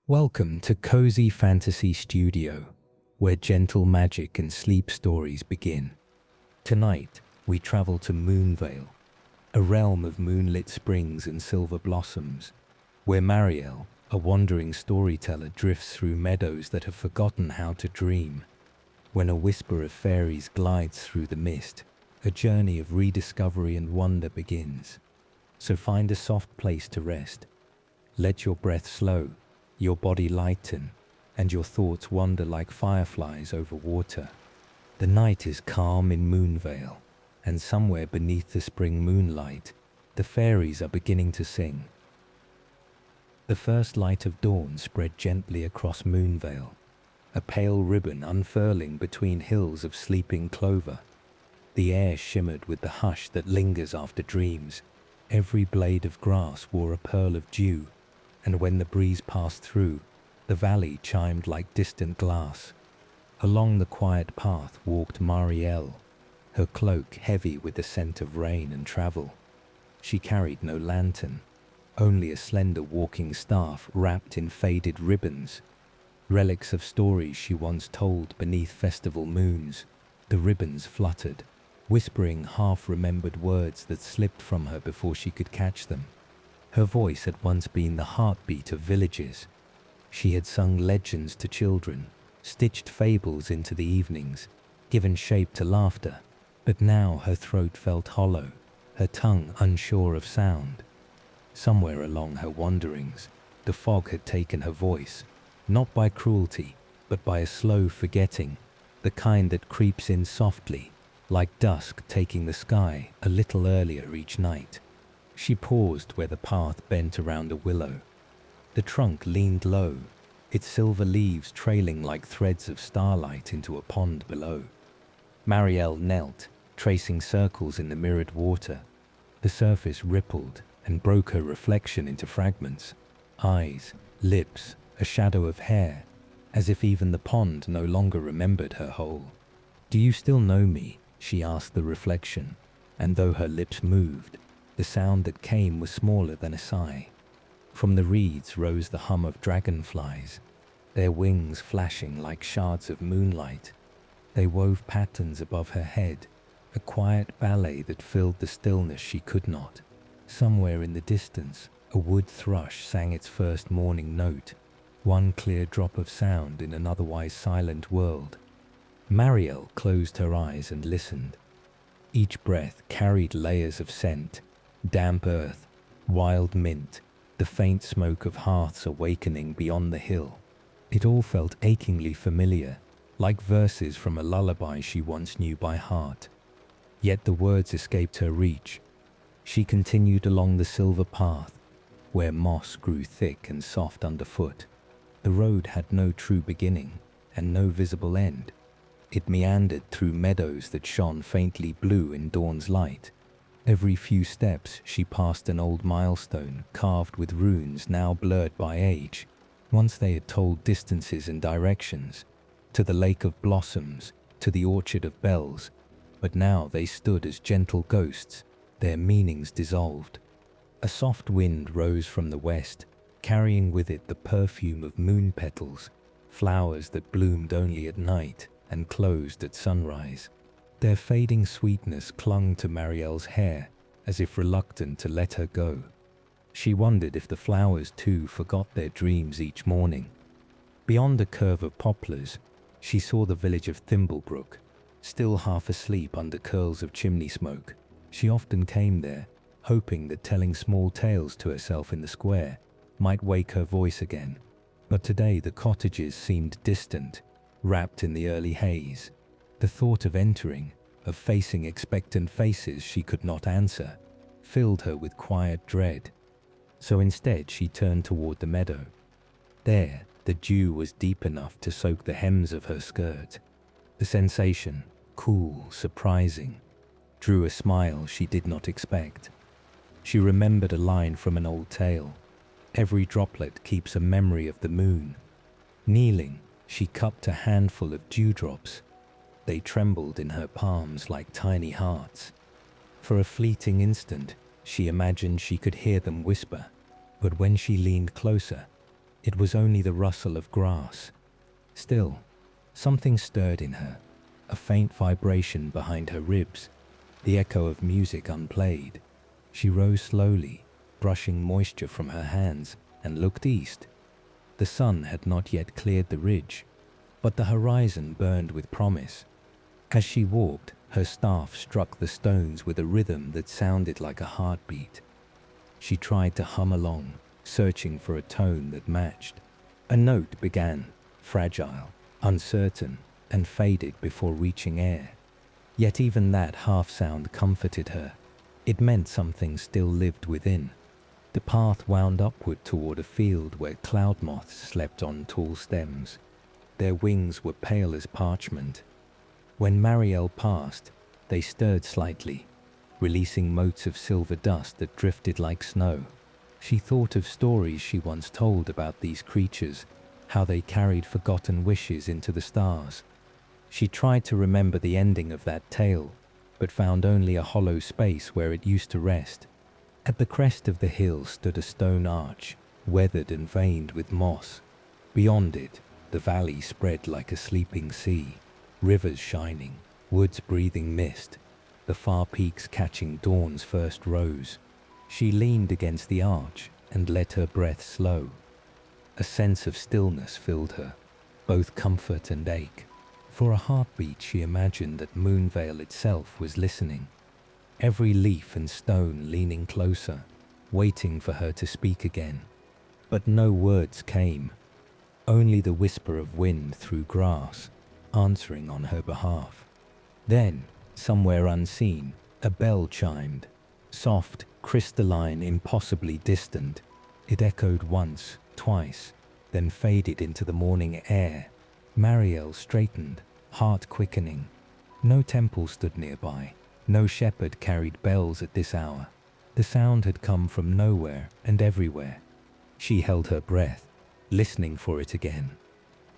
Welcome to Cozy Fantasy Studio, where gentle magic and sleep stories begin. Tonight, we travel to Moonvale, a realm of moonlit springs and silver blossoms, where Marielle, a wandering storyteller, drifts through meadows that have forgotten how to dream. When a whisper of fairies glides through the mist, a journey of rediscovery and wonder begins. So find a soft place to rest. Let your breath slow, your body lighten, and your thoughts wander like fireflies over water. The night is calm in Moonvale, and somewhere beneath the spring moonlight, the fairies are beginning to sing. The first light of dawn spread gently across Moonvale, a pale ribbon unfurling between hills of sleeping clover. The air shimmered with the hush that lingers after dreams. Every blade of grass wore a pearl of dew, and when the breeze passed through, the valley chimed like distant glass. Along the quiet path walked Marielle, her cloak heavy with the scent of rain and travel. She carried no lantern, only a slender walking staff wrapped in faded ribbons, relics of stories she once told beneath festival moons. The ribbons fluttered, whispering half-remembered words that slipped from her before she could catch them. Her voice had once been the heartbeat of villages. She had sung legends to children, stitched fables into the evenings, given shape to laughter. But now her throat felt hollow, her tongue unsure of sound. Somewhere along her wanderings, the fog had taken her voice, not by cruelty, but by a slow forgetting, the kind that creeps in softly, like dusk taking the sky a little earlier each night. She paused where the path bent around a willow. The trunk leaned low, its silver leaves trailing like threads of starlight into a pond below. Marielle knelt, tracing circles in the mirrored water. The surface rippled and broke her reflection into fragments. Eyes, lips, a shadow of hair, as if even the pond no longer remembered her whole. "Do you still know me?" she asked the reflection, and though her lips moved, the sound that came was smaller than a sigh. From the reeds rose the hum of dragonflies, their wings flashing like shards of moonlight. They wove patterns above her head, a quiet ballet that filled the stillness she could not. Somewhere in the distance, a wood thrush sang its first morning note, one clear drop of sound in an otherwise silent world. Marielle closed her eyes and listened. Each breath carried layers of scent, damp earth, wild mint, the faint smoke of hearths awakening beyond the hill. It all felt achingly familiar, like verses from a lullaby she once knew by heart. Yet the words escaped her reach. She continued along the silver path, where moss grew thick and soft underfoot. The road had no true beginning and no visible end. It meandered through meadows that shone faintly blue in dawn's light. Every few steps she passed an old milestone carved with runes now blurred by age. Once they had told distances and directions, to the lake of blossoms, to the orchard of bells, but now they stood as gentle ghosts, their meanings dissolved. A soft wind rose from the west, carrying with it the perfume of moon petals, flowers that bloomed only at night and closed at sunrise. Their fading sweetness clung to Marielle's hair, as if reluctant to let her go. She wondered if the flowers too forgot their dreams each morning. Beyond a curve of poplars, she saw the village of Thimblebrook, still half asleep under curls of chimney smoke. She often came there, hoping that telling small tales to herself in the square might wake her voice again. But today the cottages seemed distant, wrapped in the early haze. The thought of entering, of facing expectant faces she could not answer, filled her with quiet dread. So instead she turned toward the meadow. There, the dew was deep enough to soak the hems of her skirt. The sensation, cool, surprising, drew a smile she did not expect. She remembered a line from an old tale. Every droplet keeps a memory of the moon. Kneeling, she cupped a handful of dewdrops. They trembled in her palms like tiny hearts. For a fleeting instant, she imagined she could hear them whisper, but when she leaned closer, It was only the rustle of grass. Still, something stirred in her, a faint vibration behind her ribs, the echo of music unplayed. She rose slowly, brushing moisture from her hands, and looked east. The sun had not yet cleared the ridge, but the horizon burned with promise. As she walked, her staff struck the stones with a rhythm that sounded like a heartbeat. She tried to hum along, searching for a tone that matched. A note began, fragile, uncertain, and faded before reaching air. Yet even that half-sound comforted her. It meant something still lived within. The path wound upward toward a field where cloud moths slept on tall stems. Their wings were pale as parchment. When Marielle passed, they stirred slightly, releasing motes of silver dust that drifted like snow. She thought of stories she once told about these creatures, how they carried forgotten wishes into the stars. She tried to remember the ending of that tale, but found only a hollow space where it used to rest. At the crest of the hill stood a stone arch, weathered and veined with moss. Beyond it, the valley spread like a sleeping sea, rivers shining, woods breathing mist, the far peaks catching dawn's first rose. She leaned against the arch and let her breath slow. A sense of stillness filled her, both comfort and ache. For a heartbeat she imagined that Moonvale itself was listening, every leaf and stone leaning closer, waiting for her to speak again. But no words came, only the whisper of wind through grass, answering on her behalf. Then, somewhere unseen, a bell chimed, soft, crystalline, impossibly distant. It echoed once, twice, then faded into the morning air. Marielle straightened, heart quickening. No temple stood nearby. No shepherd carried bells at this hour. The sound had come from nowhere and everywhere. She held her breath, listening for it again.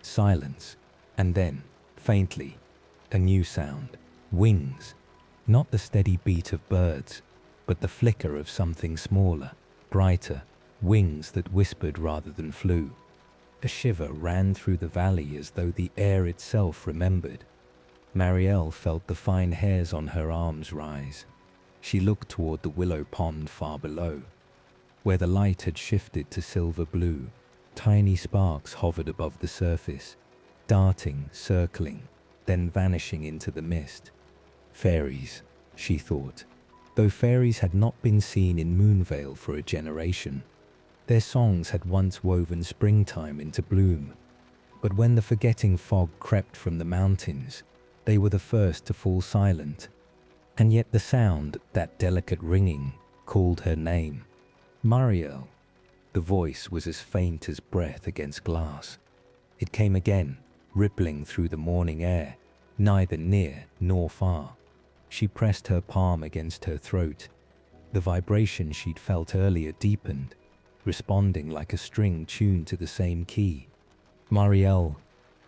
Silence, and then, faintly, a new sound. Wings. Not the steady beat of birds, but the flicker of something smaller, brighter, wings that whispered rather than flew. A shiver ran through the valley as though the air itself remembered. Marielle felt the fine hairs on her arms rise. She looked toward the willow pond far below, where the light had shifted to silver blue. Tiny sparks hovered above the surface, darting, circling, then vanishing into the mist. Fairies, she thought, though fairies had not been seen in Moonvale for a generation. Their songs had once woven springtime into bloom, but when the forgetting fog crept from the mountains, they were the first to fall silent. And yet the sound, that delicate ringing, called her name. Marielle. The voice was as faint as breath against glass. It came again, rippling through the morning air, neither near nor far. She pressed her palm against her throat. The vibration she'd felt earlier deepened, responding like a string tuned to the same key. Marielle.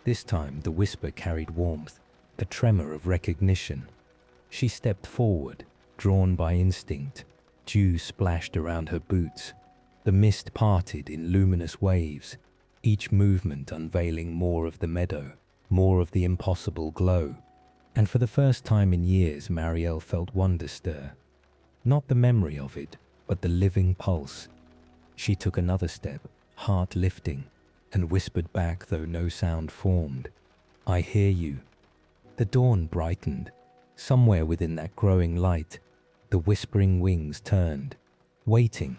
This time the whisper carried warmth, a tremor of recognition. She stepped forward, drawn by instinct. Dew splashed around her boots. The mist parted in luminous waves, each movement unveiling more of the meadow, more of the impossible glow. And for the first time in years, Marielle felt wonder stir. Not the memory of it, but the living pulse. She took another step, heart lifting, and whispered back though no sound formed, "I hear you." The dawn brightened. Somewhere within that growing light, the whispering wings turned, waiting.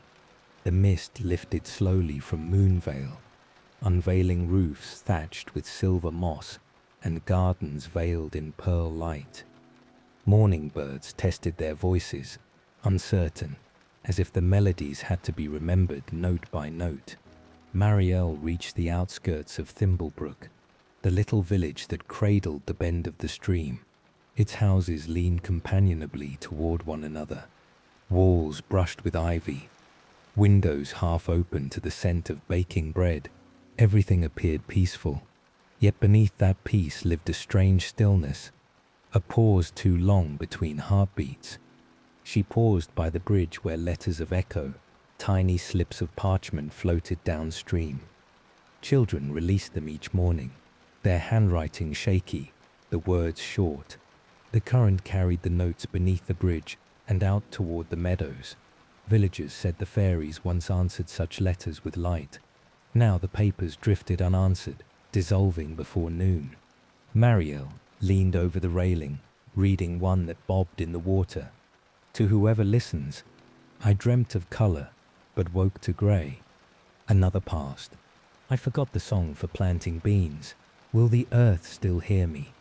The mist lifted slowly from Moonvale, unveiling roofs thatched with silver moss and gardens veiled in pearl light. Morning birds tested their voices, uncertain, as if the melodies had to be remembered note by note. Marielle reached the outskirts of Thimblebrook, the little village that cradled the bend of the stream. Its houses leaned companionably toward one another, walls brushed with ivy, windows half open to the scent of baking bread. Everything appeared peaceful, yet beneath that peace lived a strange stillness, a pause too long between heartbeats. She paused by the bridge where letters of echo, tiny slips of parchment floated downstream. Children released them each morning, their handwriting shaky, the words short. The current carried the notes beneath the bridge and out toward the meadows. Villagers said the fairies once answered such letters with light. Now the papers drifted unanswered, dissolving before noon. Mariel leaned over the railing, reading one that bobbed in the water. To whoever listens, I dreamt of color, but woke to gray. Another passed. I forgot the song for planting beans. Will the earth still hear me?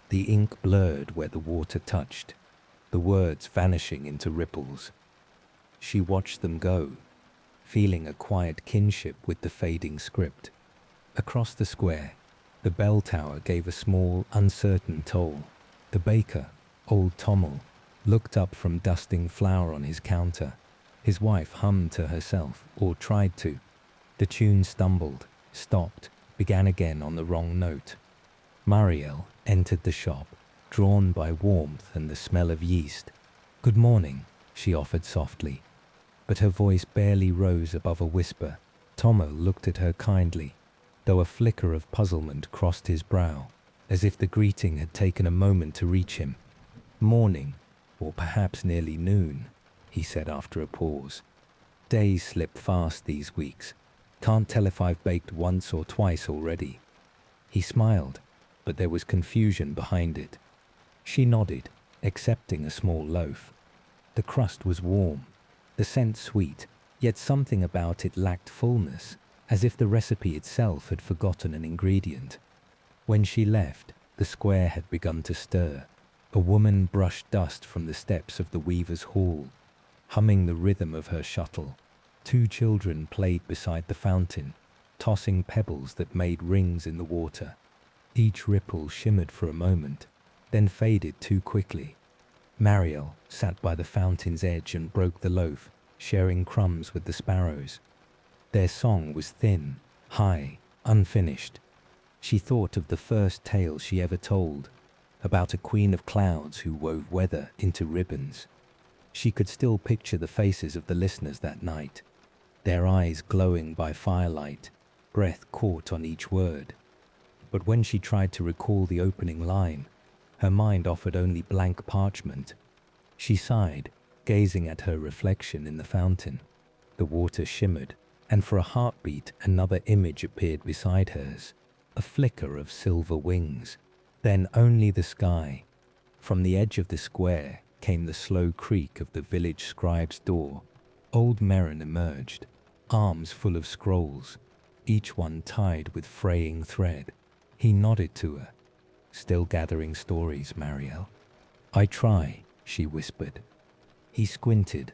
The ink blurred where the water touched, the words vanishing into ripples. She watched them go, feeling a quiet kinship with the fading script. Across the square, the bell tower gave a small, uncertain toll. The baker, old Tommel, looked up from dusting flour on his counter. His wife hummed to herself, or tried to. The tune stumbled, stopped, began again on the wrong note. Mariel entered the shop, drawn by warmth and the smell of yeast. "Good morning," she offered softly, but her voice barely rose above a whisper. Tomo looked at her kindly, though a flicker of puzzlement crossed his brow, as if the greeting had taken a moment to reach him. "Morning, or perhaps nearly noon," he said after a pause. "Days slip fast these weeks. Can't tell if I've baked once or twice already." He smiled, but there was confusion behind it. She nodded, accepting a small loaf. The crust was warm, the scent sweet, yet something about it lacked fullness, as if the recipe itself had forgotten an ingredient. When she left, the square had begun to stir. A woman brushed dust from the steps of the weaver's hall, humming the rhythm of her shuttle. 2 children played beside the fountain, tossing pebbles that made rings in the water. Each ripple shimmered for a moment, then faded too quickly. Mariel sat by the fountain's edge and broke the loaf, sharing crumbs with the sparrows. Their song was thin, high, unfinished. She thought of the first tale she ever told, about a queen of clouds who wove weather into ribbons. She could still picture the faces of the listeners that night, their eyes glowing by firelight, breath caught on each word. But when she tried to recall the opening line, her mind offered only blank parchment. She sighed, gazing at her reflection in the fountain. The water shimmered, and for a heartbeat another image appeared beside hers, a flicker of silver wings. Then only the sky. From the edge of the square came the slow creak of the village scribe's door. Old Merrin emerged, arms full of scrolls, each one tied with fraying thread. He nodded to her. "Still gathering stories, Mariel?" "I try," she whispered. He squinted,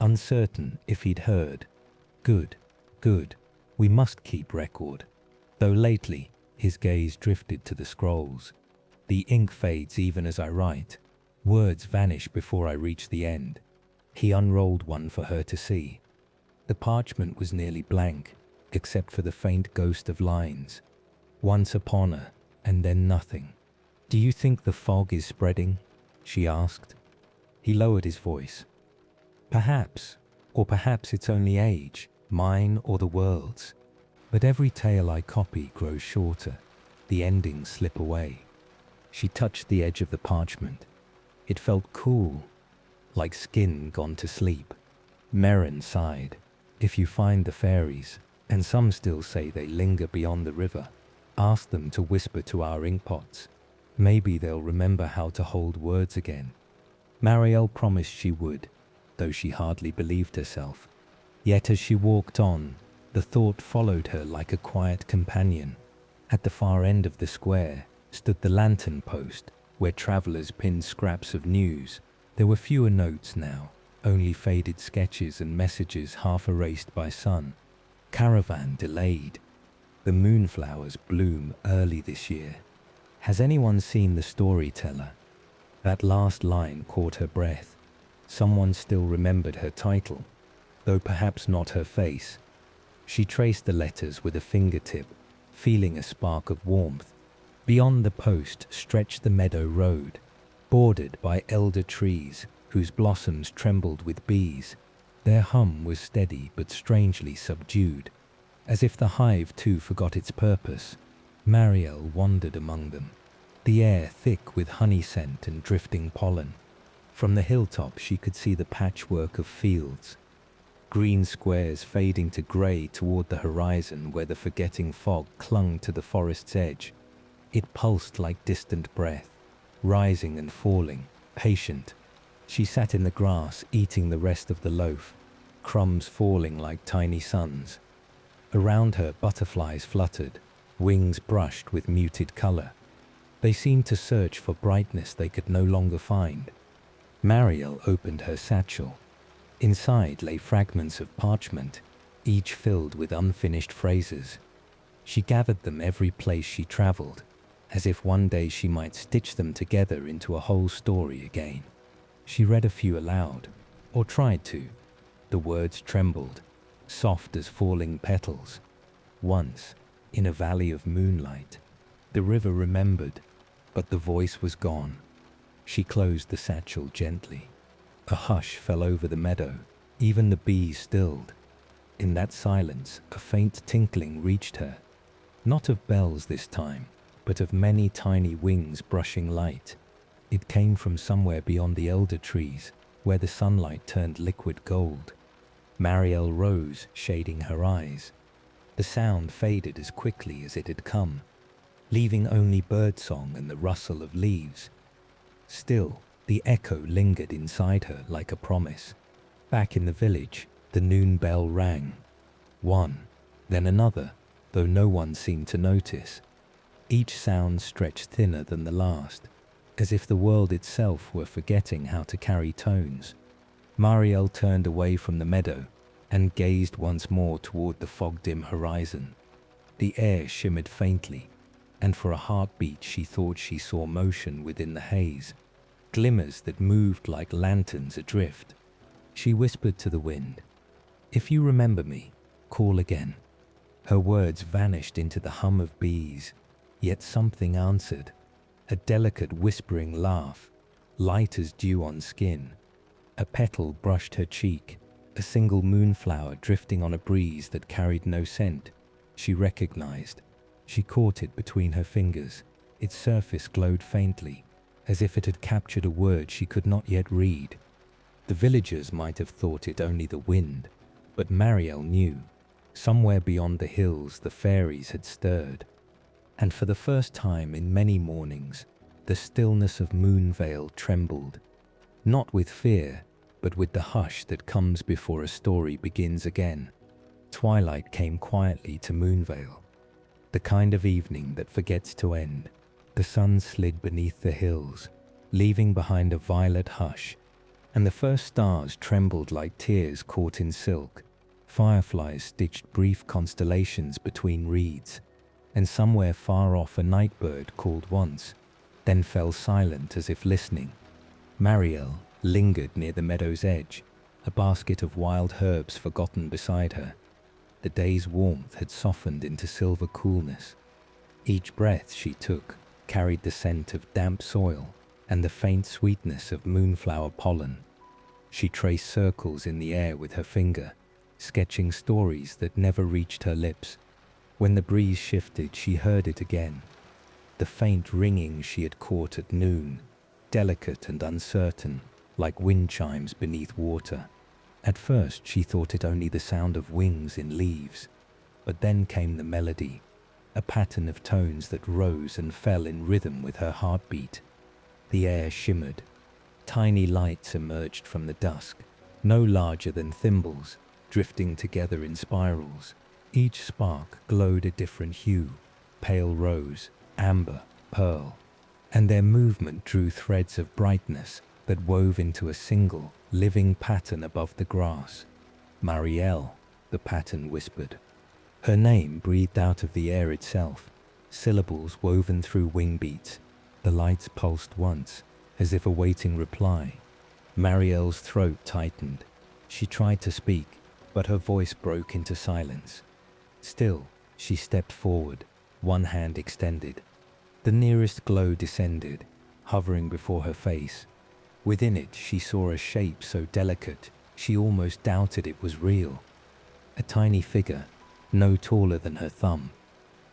uncertain if he'd heard. Good, good. We must keep record." Though lately, his gaze drifted to the scrolls. "The ink fades even as I write. Words vanish before I reach the end." He unrolled one for her to see. The parchment was nearly blank, except for the faint ghost of lines. "Once upon a, and then nothing." "Do you think the fog is spreading?" she asked. He lowered his voice. "Perhaps, or perhaps it's only age, mine or the world's. But every tale I copy grows shorter, the endings slip away." She touched the edge of the parchment. It felt cool, like skin gone to sleep. Merrin sighed. "If you find the fairies, and some still say they linger beyond the river, ask them to whisper to our inkpots. Maybe they'll remember how to hold words again." Mariel promised she would, though she hardly believed herself. Yet as she walked on, the thought followed her like a quiet companion. At the far end of the square stood the lantern post, where travellers pinned scraps of news. There were fewer notes now, only faded sketches and messages half erased by sun. "Caravan delayed. The moonflowers bloom early this year. Has anyone seen the storyteller?" That last line caught her breath. Someone still remembered her title, though perhaps not her face. She traced the letters with a fingertip, feeling a spark of warmth. Beyond the post stretched the meadow road, bordered by elder trees whose blossoms trembled with bees. Their hum was steady but strangely subdued, As if the hive too forgot its purpose, Marielle wandered among them, the air thick with honey scent and drifting pollen. From the hilltop she could see the patchwork of fields, green squares fading to grey toward the horizon where the forgetting fog clung to the forest's edge. It pulsed like distant breath, rising and falling, patient. She sat in the grass eating the rest of the loaf, crumbs falling like tiny suns. Around her butterflies fluttered, wings brushed with muted colour. They seemed to search for brightness they could no longer find. Marielle opened her satchel. Inside lay fragments of parchment, each filled with unfinished phrases. She gathered them every place she travelled, as if one day she might stitch them together into a whole story again. She read a few aloud, or tried to. The words trembled, soft as falling petals. Once, in a valley of moonlight, the river remembered, but the voice was gone. She closed the satchel gently. A hush fell over the meadow, even the bees stilled. In that silence, a faint tinkling reached her, not of bells this time, but of many tiny wings brushing light. It came from somewhere beyond the elder trees, where the sunlight turned liquid gold. Marielle rose, shading her eyes. The sound faded as quickly as it had come, leaving only birdsong and the rustle of leaves. Still, the echo lingered inside her like a promise. Back in the village, the noon bell rang. One, then another, though no one seemed to notice. Each sound stretched thinner than the last, as if the world itself were forgetting how to carry tones. Marielle turned away from the meadow and gazed once more toward the fog-dim horizon. The air shimmered faintly, and for a heartbeat she thought she saw motion within the haze, glimmers that moved like lanterns adrift. She whispered to the wind, "If you remember me, call again." Her words vanished into the hum of bees, yet something answered, a delicate whispering laugh, light as dew on skin. A petal brushed her cheek, a single moonflower drifting on a breeze that carried no scent. She recognized. She caught it between her fingers. Its surface glowed faintly, as if it had captured a word she could not yet read. The villagers might have thought it only the wind, but Marielle knew. Somewhere beyond the hills the fairies had stirred. And for the first time in many mornings, the stillness of Moonvale trembled, not with fear, but with the hush that comes before a story begins again. Twilight came quietly to Moonvale, the kind of evening that forgets to end. The sun slid beneath the hills, leaving behind a violet hush, and the first stars trembled like tears caught in silk. Fireflies stitched brief constellations between reeds, and somewhere far off a nightbird called once, then fell silent as if listening. Marielle lingered near the meadow's edge, a basket of wild herbs forgotten beside her. The day's warmth had softened into silver coolness. Each breath she took carried the scent of damp soil and the faint sweetness of moonflower pollen. She traced circles in the air with her finger, sketching stories that never reached her lips. When the breeze shifted, she heard it again. The faint ringing she had caught at noon, delicate and uncertain, like wind chimes beneath water. At first she thought it only the sound of wings in leaves, but then came the melody, a pattern of tones that rose and fell in rhythm with her heartbeat. The air shimmered. Tiny lights emerged from the dusk, no larger than thimbles, drifting together in spirals. Each spark glowed a different hue, pale rose, amber, pearl, and their movement drew threads of brightness that wove into a single, living pattern above the grass. "Marielle," the pattern whispered. Her name breathed out of the air itself, syllables woven through wing beats. The lights pulsed once, as if awaiting reply. Marielle's throat tightened. She tried to speak, but her voice broke into silence. Still, she stepped forward, one hand extended. The nearest glow descended, hovering before her face. Within it, she saw a shape so delicate, she almost doubted it was real. A tiny figure, no taller than her thumb,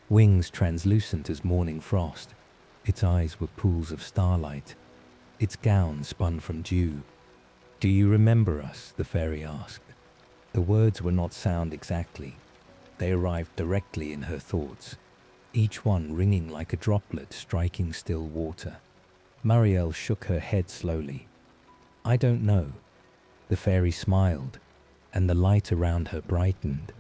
wings translucent as morning frost. Its eyes were pools of starlight, its gown spun from dew. "Do you remember us?" the fairy asked. The words were not sound exactly. They arrived directly in her thoughts, each one ringing like a droplet striking still water. Marielle shook her head slowly. "I don't know." The fairy smiled, and the light around her brightened.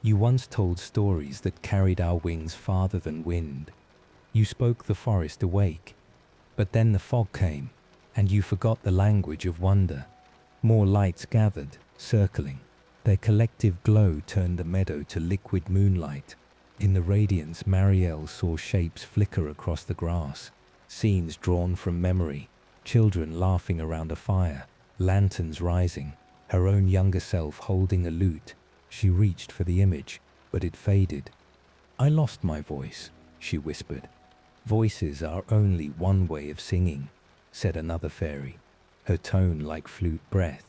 "You once told stories that carried our wings farther than wind. You spoke the forest awake, but then the fog came, and you forgot the language of wonder." More lights gathered, circling. Their collective glow turned the meadow to liquid moonlight. In the radiance, Marielle saw shapes flicker across the grass, scenes drawn from memory, children laughing around a fire, lanterns rising, her own younger self holding a lute. She reached for the image, but it faded. "I lost my voice," she whispered. "Voices are only one way of singing," said another fairy, her tone like flute breath.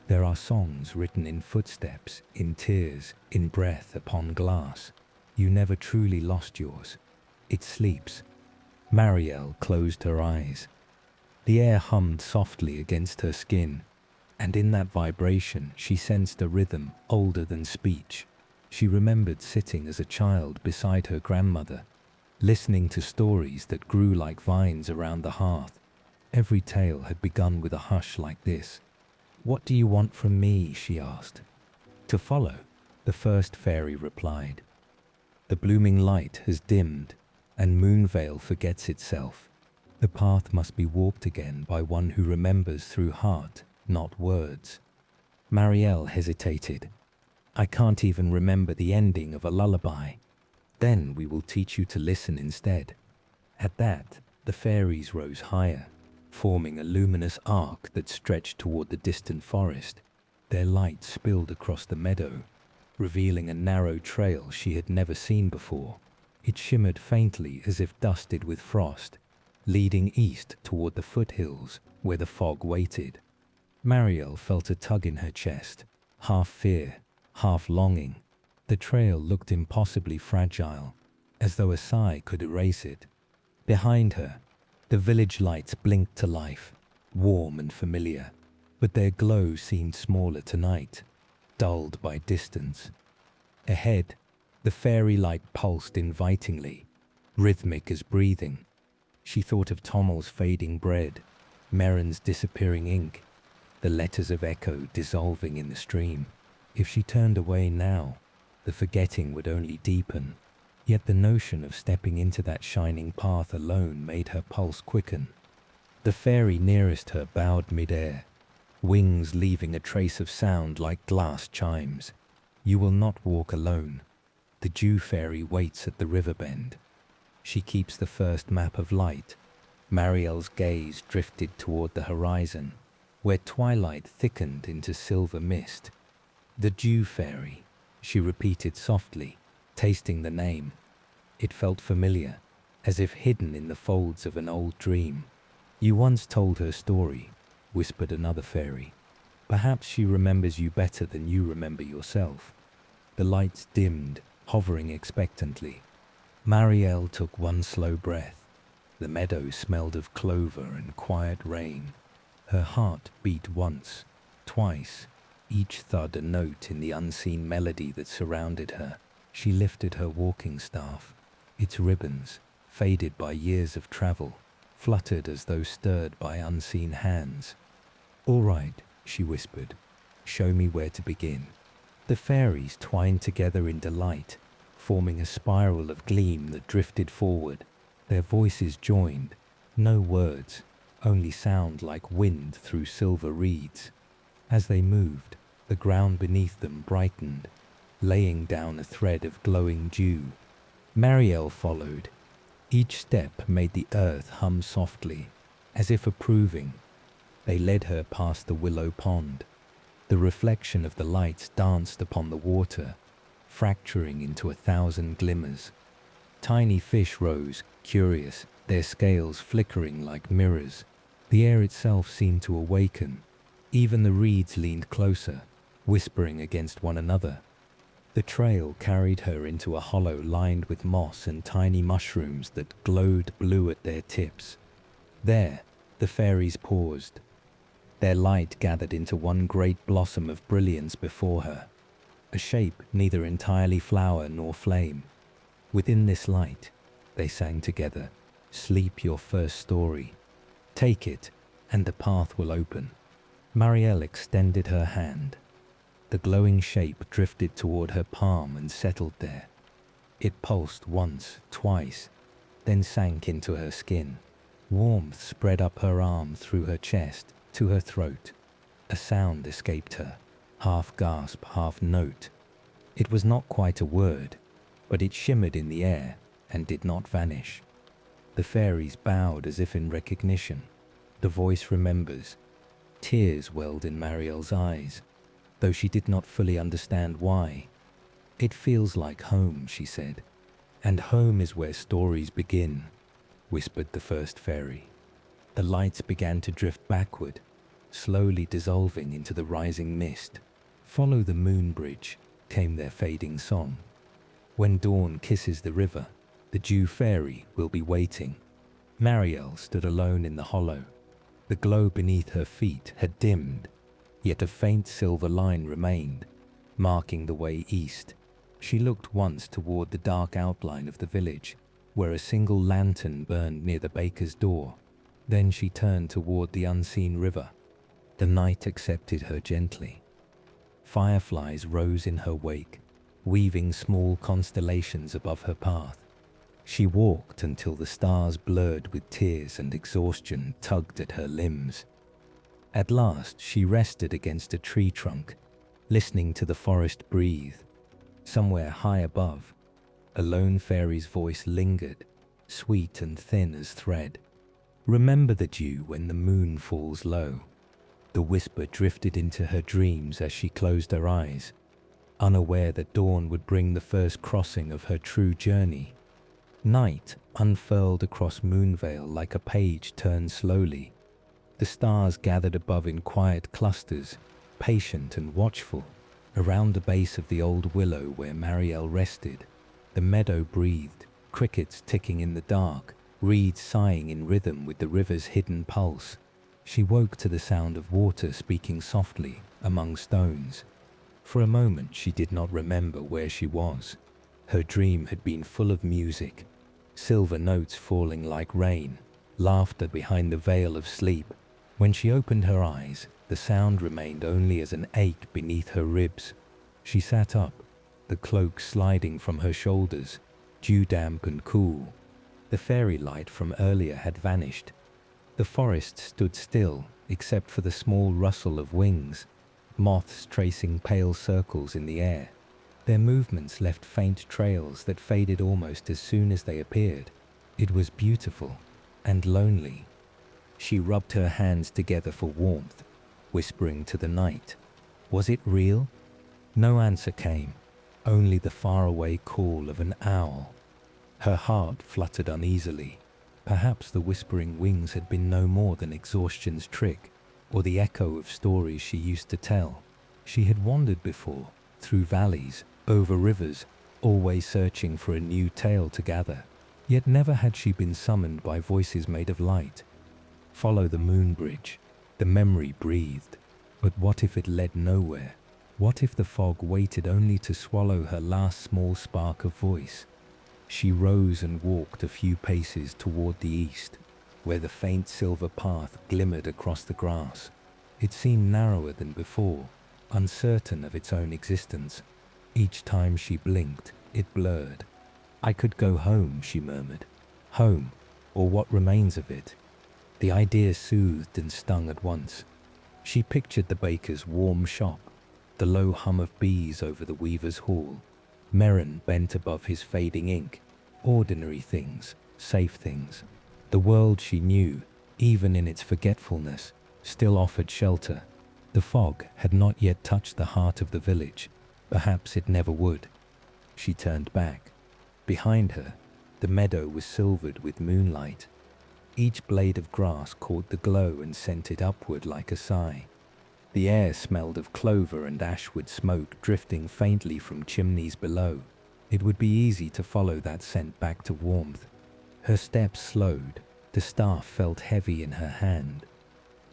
"There are songs written in footsteps, in tears, in breath upon glass. You never truly lost yours. It sleeps." Marielle closed her eyes. The air hummed softly against her skin, and in that vibration she sensed a rhythm older than speech. She remembered sitting as a child beside her grandmother, listening to stories that grew like vines around the hearth. Every tale had begun with a hush like this. "What do you want from me?" she asked. "To follow," the first fairy replied. "The blooming light has dimmed, and Moonvale forgets itself. The path must be walked again by one who remembers through heart, not words." Marielle hesitated. "I can't even remember the ending of a lullaby." "Then we will teach you to listen instead." At that, the fairies rose higher, forming a luminous arc that stretched toward the distant forest. Their light spilled across the meadow, revealing a narrow trail she had never seen before. It shimmered faintly as if dusted with frost, leading east toward the foothills where the fog waited. Marielle felt a tug in her chest, half fear, half longing. The trail looked impossibly fragile, as though a sigh could erase it. Behind her, the village lights blinked to life, warm and familiar, but their glow seemed smaller tonight, dulled by distance. Ahead, the fairy light pulsed invitingly, rhythmic as breathing. She thought of Tommel's fading bread, Merrin's disappearing ink, the letters of echo dissolving in the stream. If she turned away now, the forgetting would only deepen. Yet the notion of stepping into that shining path alone made her pulse quicken. The fairy nearest her bowed midair, wings leaving a trace of sound like glass chimes. "You will not walk alone. The Dew Fairy waits at the river bend. She keeps the first map of light." Marielle's gaze drifted toward the horizon, where twilight thickened into silver mist. "The Dew Fairy," she repeated softly, tasting the name. It felt familiar, as if hidden in the folds of an old dream. "You once told her story," whispered another fairy. "Perhaps she remembers you better than you remember yourself." The lights dimmed, hovering expectantly. Marielle took one slow breath. The meadow smelled of clover and quiet rain. Her heart beat once, twice, each thud a note in the unseen melody that surrounded her. She lifted her walking staff. Its ribbons, faded by years of travel, fluttered as though stirred by unseen hands. "All right," she whispered. "Show me where to begin." The fairies twined together in delight, forming a spiral of gleam that drifted forward. Their voices joined, no words, only sound like wind through silver reeds. As they moved, the ground beneath them brightened, laying down a thread of glowing dew. Marielle followed. Each step made the earth hum softly, as if approving. They led her past the willow pond. The reflection of the lights danced upon the water, fracturing into 1,000 glimmers. Tiny fish rose, curious, their scales flickering like mirrors. The air itself seemed to awaken. Even the reeds leaned closer, whispering against one another. The trail carried her into a hollow lined with moss and tiny mushrooms that glowed blue at their tips. There, the fairies paused. Their light gathered into one great blossom of brilliance before her, a shape neither entirely flower nor flame. Within this light, they sang together, "Sleep your first story. Take it, and the path will open." Marielle extended her hand. The glowing shape drifted toward her palm and settled there. It pulsed once, twice, then sank into her skin. Warmth spread up her arm through her chest to her throat. A sound escaped her, half gasp, half note. It was not quite a word, but it shimmered in the air and did not vanish. The fairies bowed as if in recognition. The voice remembers. Tears welled in Marielle's eyes, though she did not fully understand why. "It feels like home," she said. "And home is where stories begin," whispered the first fairy. The lights began to drift backward, slowly dissolving into the rising mist. "Follow the moon bridge," came their fading song. "When dawn kisses the river, the Dew Fairy will be waiting." Marielle stood alone in the hollow. The glow beneath her feet had dimmed, yet a faint silver line remained, marking the way east. She looked once toward the dark outline of the village, where a single lantern burned near the baker's door. Then she turned toward the unseen river. The night accepted her gently. Fireflies rose in her wake, weaving small constellations above her path. She walked until the stars, blurred with tears and exhaustion, tugged at her limbs. At last, she rested against a tree trunk, listening to the forest breathe. Somewhere high above, a lone fairy's voice lingered, sweet and thin as thread. "Remember the dew when the moon falls low." The whisper drifted into her dreams as she closed her eyes, unaware that dawn would bring the first crossing of her true journey. Night unfurled across Moonvale like a page turned slowly. The stars gathered above in quiet clusters, patient and watchful. Around the base of the old willow where Marielle rested, the meadow breathed, crickets ticking in the dark, reeds sighing in rhythm with the river's hidden pulse. She woke to the sound of water speaking softly among stones. For a moment she did not remember where she was. Her dream had been full of music, silver notes falling like rain, laughter behind the veil of sleep. When she opened her eyes, the sound remained only as an ache beneath her ribs. She sat up, the cloak sliding from her shoulders, dew-damp and cool. The fairy light from earlier had vanished. The forest stood still, except for the small rustle of wings, moths tracing pale circles in the air. Their movements left faint trails that faded almost as soon as they appeared. It was beautiful and lonely. She rubbed her hands together for warmth, whispering to the night. Was it real? No answer came, only the faraway call of an owl. Her heart fluttered uneasily. Perhaps the whispering wings had been no more than exhaustion's trick, or the echo of stories she used to tell. She had wandered before, through valleys, over rivers, always searching for a new tale to gather. Yet never had she been summoned by voices made of light. Follow the moon bridge, the memory breathed. But what if it led nowhere? What if the fog waited only to swallow her last small spark of voice? She rose and walked a few paces toward the east, where the faint silver path glimmered across the grass. It seemed narrower than before, uncertain of its own existence. Each time she blinked, it blurred. "I could go home," she murmured. "Home, or what remains of it." The idea soothed and stung at once. She pictured the baker's warm shop, the low hum of bees over the weaver's hall, Merrin bent above his fading ink. Ordinary things, safe things. The world she knew, even in its forgetfulness, still offered shelter. The fog had not yet touched the heart of the village. Perhaps it never would. She turned back. Behind her, the meadow was silvered with moonlight. Each blade of grass caught the glow and sent it upward like a sigh. The air smelled of clover and ashwood smoke drifting faintly from chimneys below. It would be easy to follow that scent back to warmth. Her steps slowed. The staff felt heavy in her hand.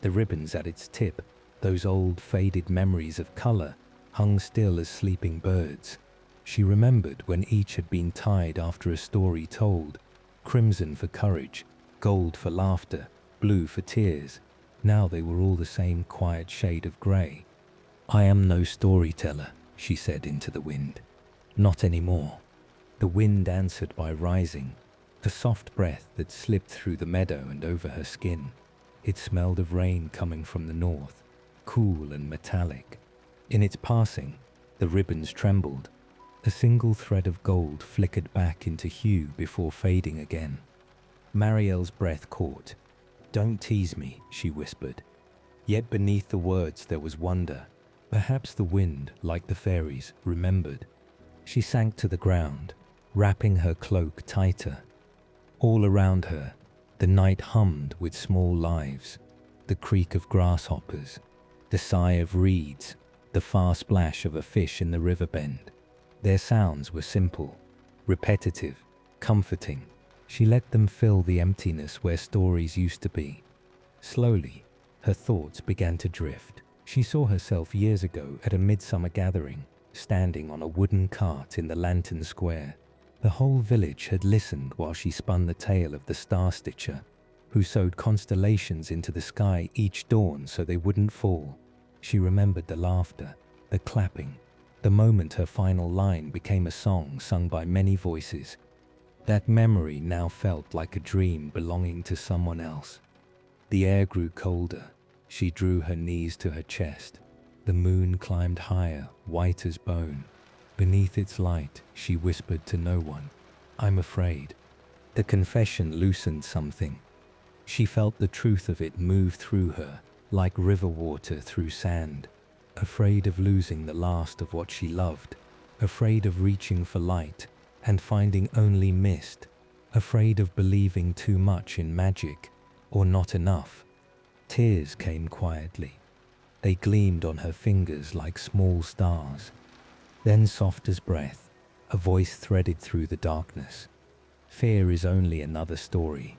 The ribbons at its tip, those old faded memories of color, hung still as sleeping birds. She remembered when each had been tied after a story told, crimson for courage, gold for laughter, blue for tears. Now they were all the same quiet shade of grey. "I am no storyteller," she said into the wind. "Not anymore." The wind answered by rising, a soft breath that slipped through the meadow and over her skin. It smelled of rain coming from the north, cool and metallic. In its passing, the ribbons trembled. A single thread of gold flickered back into hue before fading again. Marielle's breath caught. "Don't tease me," she whispered. Yet beneath the words there was wonder. Perhaps the wind, like the fairies, remembered. She sank to the ground, wrapping her cloak tighter. All around her, the night hummed with small lives, the creak of grasshoppers, the sigh of reeds, the far splash of a fish in the river bend. Their sounds were simple, repetitive, comforting. She let them fill the emptiness where stories used to be. Slowly, her thoughts began to drift. She saw herself years ago at a midsummer gathering, standing on a wooden cart in the lantern square. The whole village had listened while she spun the tale of the star-stitcher, who sewed constellations into the sky each dawn so they wouldn't fall. She remembered the laughter, the clapping, the moment her final line became a song sung by many voices. That memory now felt like a dream belonging to someone else. The air grew colder. She drew her knees to her chest. The moon climbed higher, white as bone. Beneath its light, she whispered to no one, "I'm afraid." The confession loosened something. She felt the truth of it move through her, like river water through sand. Afraid of losing the last of what she loved. Afraid of reaching for light and finding only mist. Afraid of believing too much in magic, or not enough. Tears came quietly. They gleamed on her fingers like small stars. Then, soft as breath, a voice threaded through the darkness. "Fear is only another story.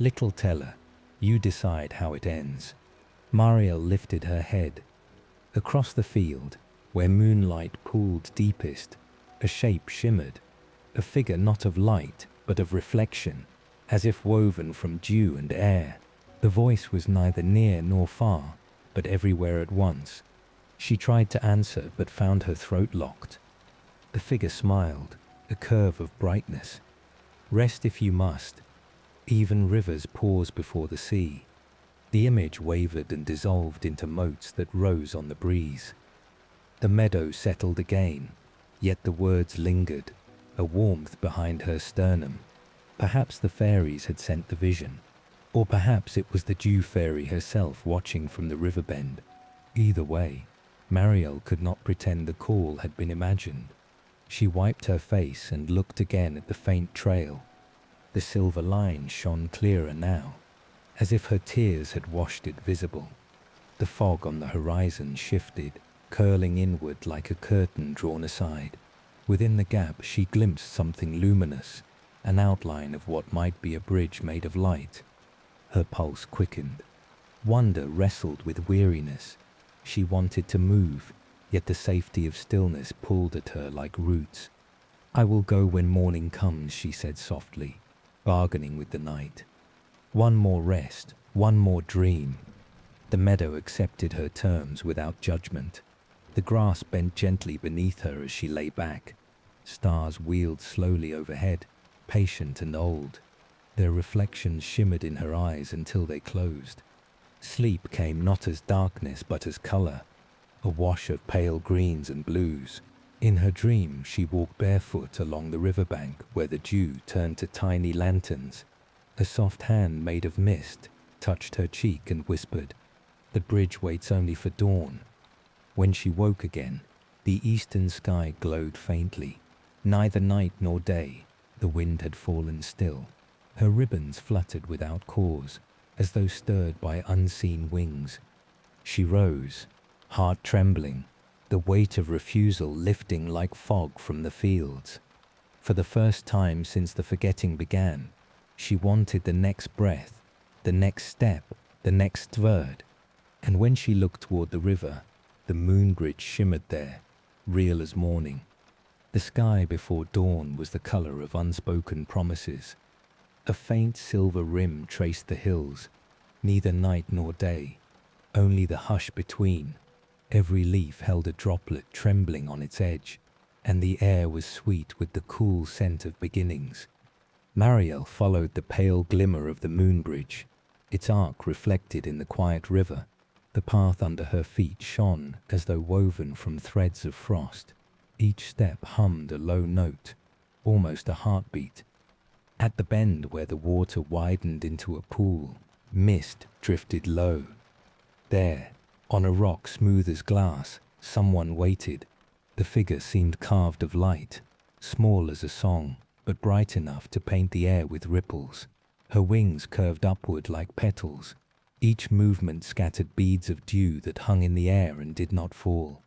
Little teller, you decide how it ends." Mariel lifted her head. Across the field, where moonlight pooled deepest, a shape shimmered, a figure not of light, but of reflection, as if woven from dew and air. The voice was neither near nor far, but everywhere at once. She tried to answer, but found her throat locked. The figure smiled, a curve of brightness. "Rest if you must. Even rivers pause before the sea." The image wavered and dissolved into motes that rose on the breeze. The meadow settled again, yet the words lingered, a warmth behind her sternum. Perhaps the fairies had sent the vision, or perhaps it was the dew fairy herself watching from the river bend. Either way, Mariel could not pretend the call had been imagined. She wiped her face and looked again at the faint trail. The silver line shone clearer now, as if her tears had washed it visible. The fog on the horizon shifted, curling inward like a curtain drawn aside. Within the gap she glimpsed something luminous, an outline of what might be a bridge made of light. Her pulse quickened. Wonder wrestled with weariness. She wanted to move, yet the safety of stillness pulled at her like roots. "I will go when morning comes," she said softly, bargaining with the night. One more rest, one more dream. The meadow accepted her terms without judgment. The grass bent gently beneath her as she lay back. Stars wheeled slowly overhead, patient and old. Their reflections shimmered in her eyes until they closed. Sleep came not as darkness but as color, a wash of pale greens and blues. In her dream, she walked barefoot along the riverbank where the dew turned to tiny lanterns. A soft hand made of mist touched her cheek and whispered, "The bridge waits only for dawn." When she woke again, the eastern sky glowed faintly. Neither night nor day, the wind had fallen still. Her ribbons fluttered without cause, as though stirred by unseen wings. She rose, heart trembling, the weight of refusal lifting like fog from the fields. For the first time since the forgetting began, she wanted the next breath, the next step, the next word. And when she looked toward the river, the moon bridge shimmered there, real as morning. The sky before dawn was the color of unspoken promises. A faint silver rim traced the hills, neither night nor day, only the hush between. Every leaf held a droplet trembling on its edge, and the air was sweet with the cool scent of beginnings. Mariel followed the pale glimmer of the moon bridge, its arc reflected in the quiet river. The path under her feet shone as though woven from threads of frost. Each step hummed a low note, almost a heartbeat. At the bend where the water widened into a pool, mist drifted low. There, on a rock smooth as glass, someone waited. The figure seemed carved of light, small as a song, but bright enough to paint the air with ripples. Her wings curved upward like petals. Each movement scattered beads of dew that hung in the air and did not fall.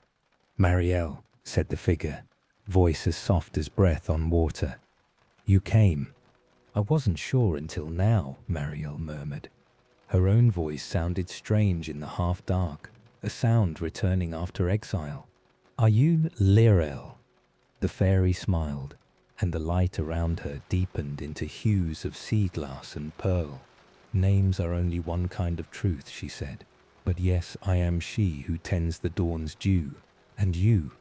"Mariel," said the figure, voice as soft as breath on water. "You came." "I wasn't sure until now," Mariel murmured. Her own voice sounded strange in the half-dark, a sound returning after exile. "Are you Lirel?" The fairy smiled, and the light around her deepened into hues of sea glass and pearl. "Names are only one kind of truth," she said. "But yes, I am she who tends the dawn's dew. And you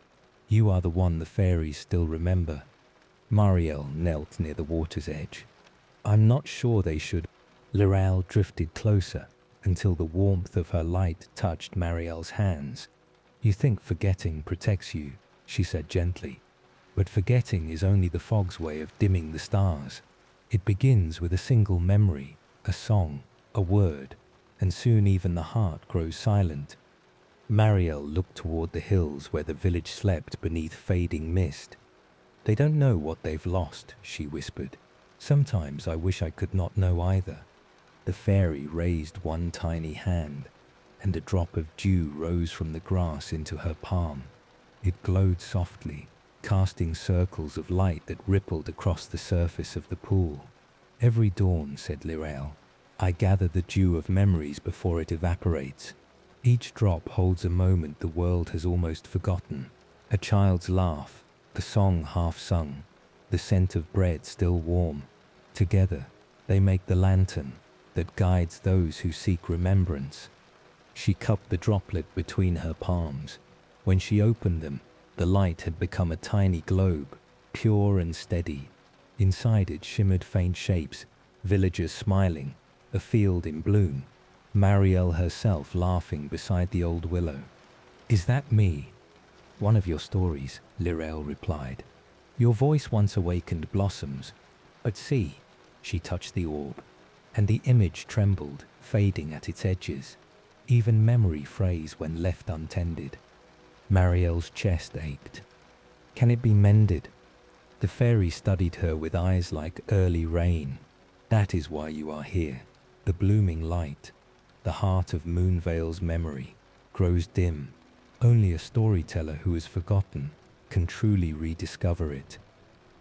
are the one the fairies still remember." Mariel knelt near the water's edge. "I'm not sure they should." Lirel drifted closer until the warmth of her light touched Mariel's hands. "You think forgetting protects you," she said gently. "But forgetting is only the fog's way of dimming the stars. It begins with a single memory, a song, a word, and soon even the heart grows silent." Mariel looked toward the hills where the village slept beneath fading mist. "They don't know what they've lost," she whispered. "Sometimes I wish I could not know either." The fairy raised one tiny hand, and a drop of dew rose from the grass into her palm. It glowed softly, casting circles of light that rippled across the surface of the pool. "Every dawn," said Lirel, "I gather the dew of memories before it evaporates. Each drop holds a moment the world has almost forgotten. A child's laugh, a song half sung, the scent of bread still warm. Together, they make the lantern that guides those who seek remembrance." She cupped the droplet between her palms. When she opened them, the light had become a tiny globe, pure and steady. Inside it shimmered faint shapes, villagers smiling, a field in bloom, Mariel herself laughing beside the old willow. "Is that me?" "One of your stories," Lirel replied. "Your voice once awakened blossoms. But see," she touched the orb, and the image trembled, fading at its edges. Even memory frays when left untended. Mariel's chest ached. "Can it be mended?" The fairy studied her with eyes like early rain. "That is why you are here. The blooming light, the heart of Moonvale's memory, grows dim. Only a storyteller who has forgotten can truly rediscover it."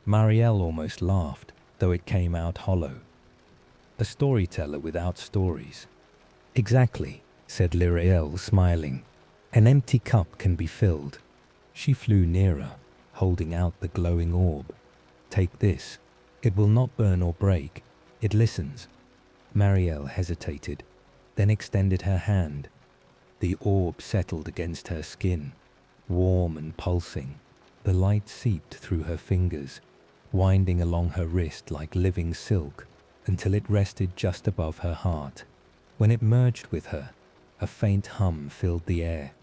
Mariel almost laughed, though it came out hollow. "A storyteller without stories." "Exactly," said Lirel, smiling. "An empty cup can be filled." She flew nearer, holding out the glowing orb. "Take this. It will not burn or break. It listens." Mariel hesitated, then extended her hand. The orb settled against her skin, warm and pulsing. The light seeped through her fingers, winding along her wrist like living silk, until it rested just above her heart. When it merged with her, a faint hum filled the air,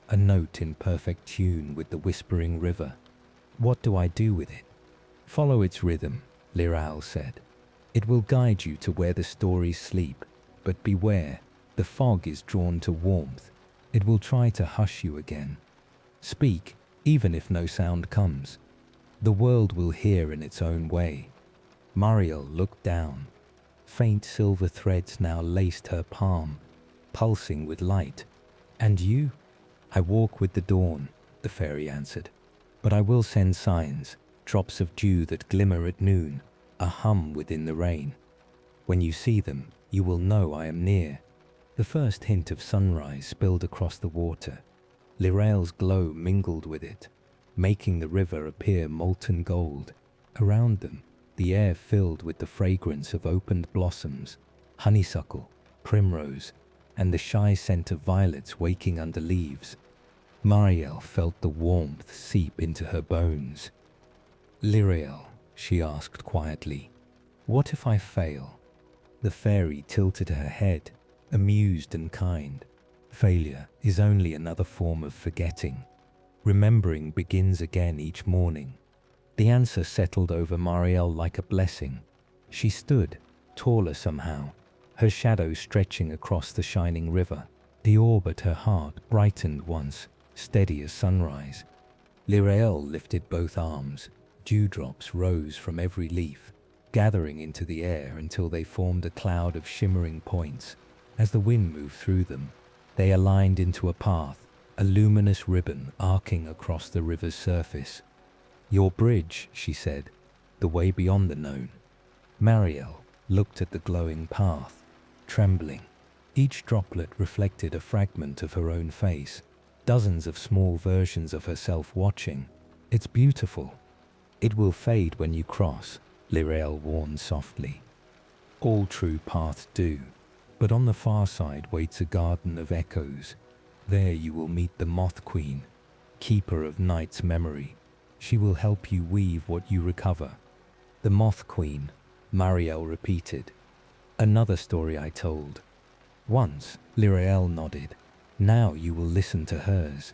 a note in perfect tune with the whispering river. "What do I do with it?" "Follow its rhythm," Lirel said. "It will guide you to where the stories sleep, but beware, the fog is drawn to warmth. It will try to hush you again. Speak, even if no sound comes. The world will hear in its own way." Mariel looked down. Faint silver threads now laced her palm, pulsing with light. "And you?" I walk with the dawn, the fairy answered, but I will send signs, drops of dew that glimmer at noon, a hum within the rain. When you see them, you will know I am near. The first hint of sunrise spilled across the water. Lirael's glow mingled with it, making the river appear molten gold. Around them, the air filled with the fragrance of opened blossoms, honeysuckle, primrose, and the shy scent of violets waking under leaves. Mariel felt the warmth seep into her bones. "Lirael," she asked quietly, "what if I fail?" The fairy tilted her head, amused and kind. "Failure is only another form of forgetting. Remembering begins again each morning." The answer settled over Mariel like a blessing. She stood, taller somehow, her shadow stretching across the shining river. The orb at her heart brightened once, steady as sunrise. Lirael lifted both arms. Dewdrops rose from every leaf, gathering into the air until they formed a cloud of shimmering points. As the wind moved through them, they aligned into a path, a luminous ribbon arcing across the river's surface. "Your bridge," she said, "the way beyond the known." Mariel looked at the glowing path, trembling. Each droplet reflected a fragment of her own face, dozens of small versions of herself watching. "It's beautiful." "It will fade when you cross," Lirael warned softly. "All true paths do. But on the far side waits a garden of echoes. There you will meet the Moth Queen, keeper of night's memory. She will help you weave what you recover." "The Moth Queen," Mariel repeated. "Another story I told." "Once," Lirael nodded. "Now you will listen to hers."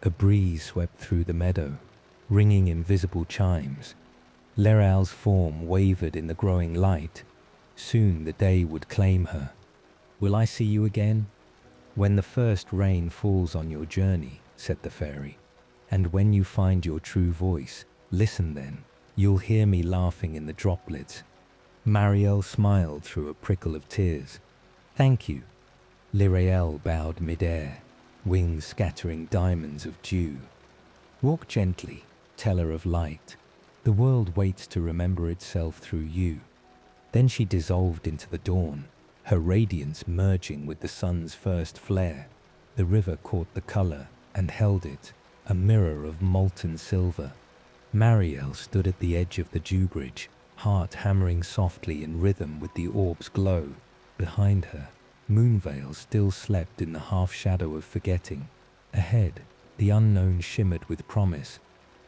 A breeze swept through the meadow, ringing invisible chimes. Lirael's form wavered in the growing light. Soon the day would claim her. "Will I see you again?" "When the first rain falls on your journey," said the fairy. "And when you find your true voice, listen then. You'll hear me laughing in the droplets." Mariel smiled through a prickle of tears. "Thank you." Lirael bowed midair, wings scattering diamonds of dew. "Walk gently, teller of light. The world waits to remember itself through you." Then she dissolved into the dawn, her radiance merging with the sun's first flare. The river caught the color and held it, a mirror of molten silver. Mariel stood at the edge of the dew bridge, heart hammering softly in rhythm with the orb's glow. Behind her, Moonvale still slept in the half-shadow of forgetting. Ahead, the unknown shimmered with promise.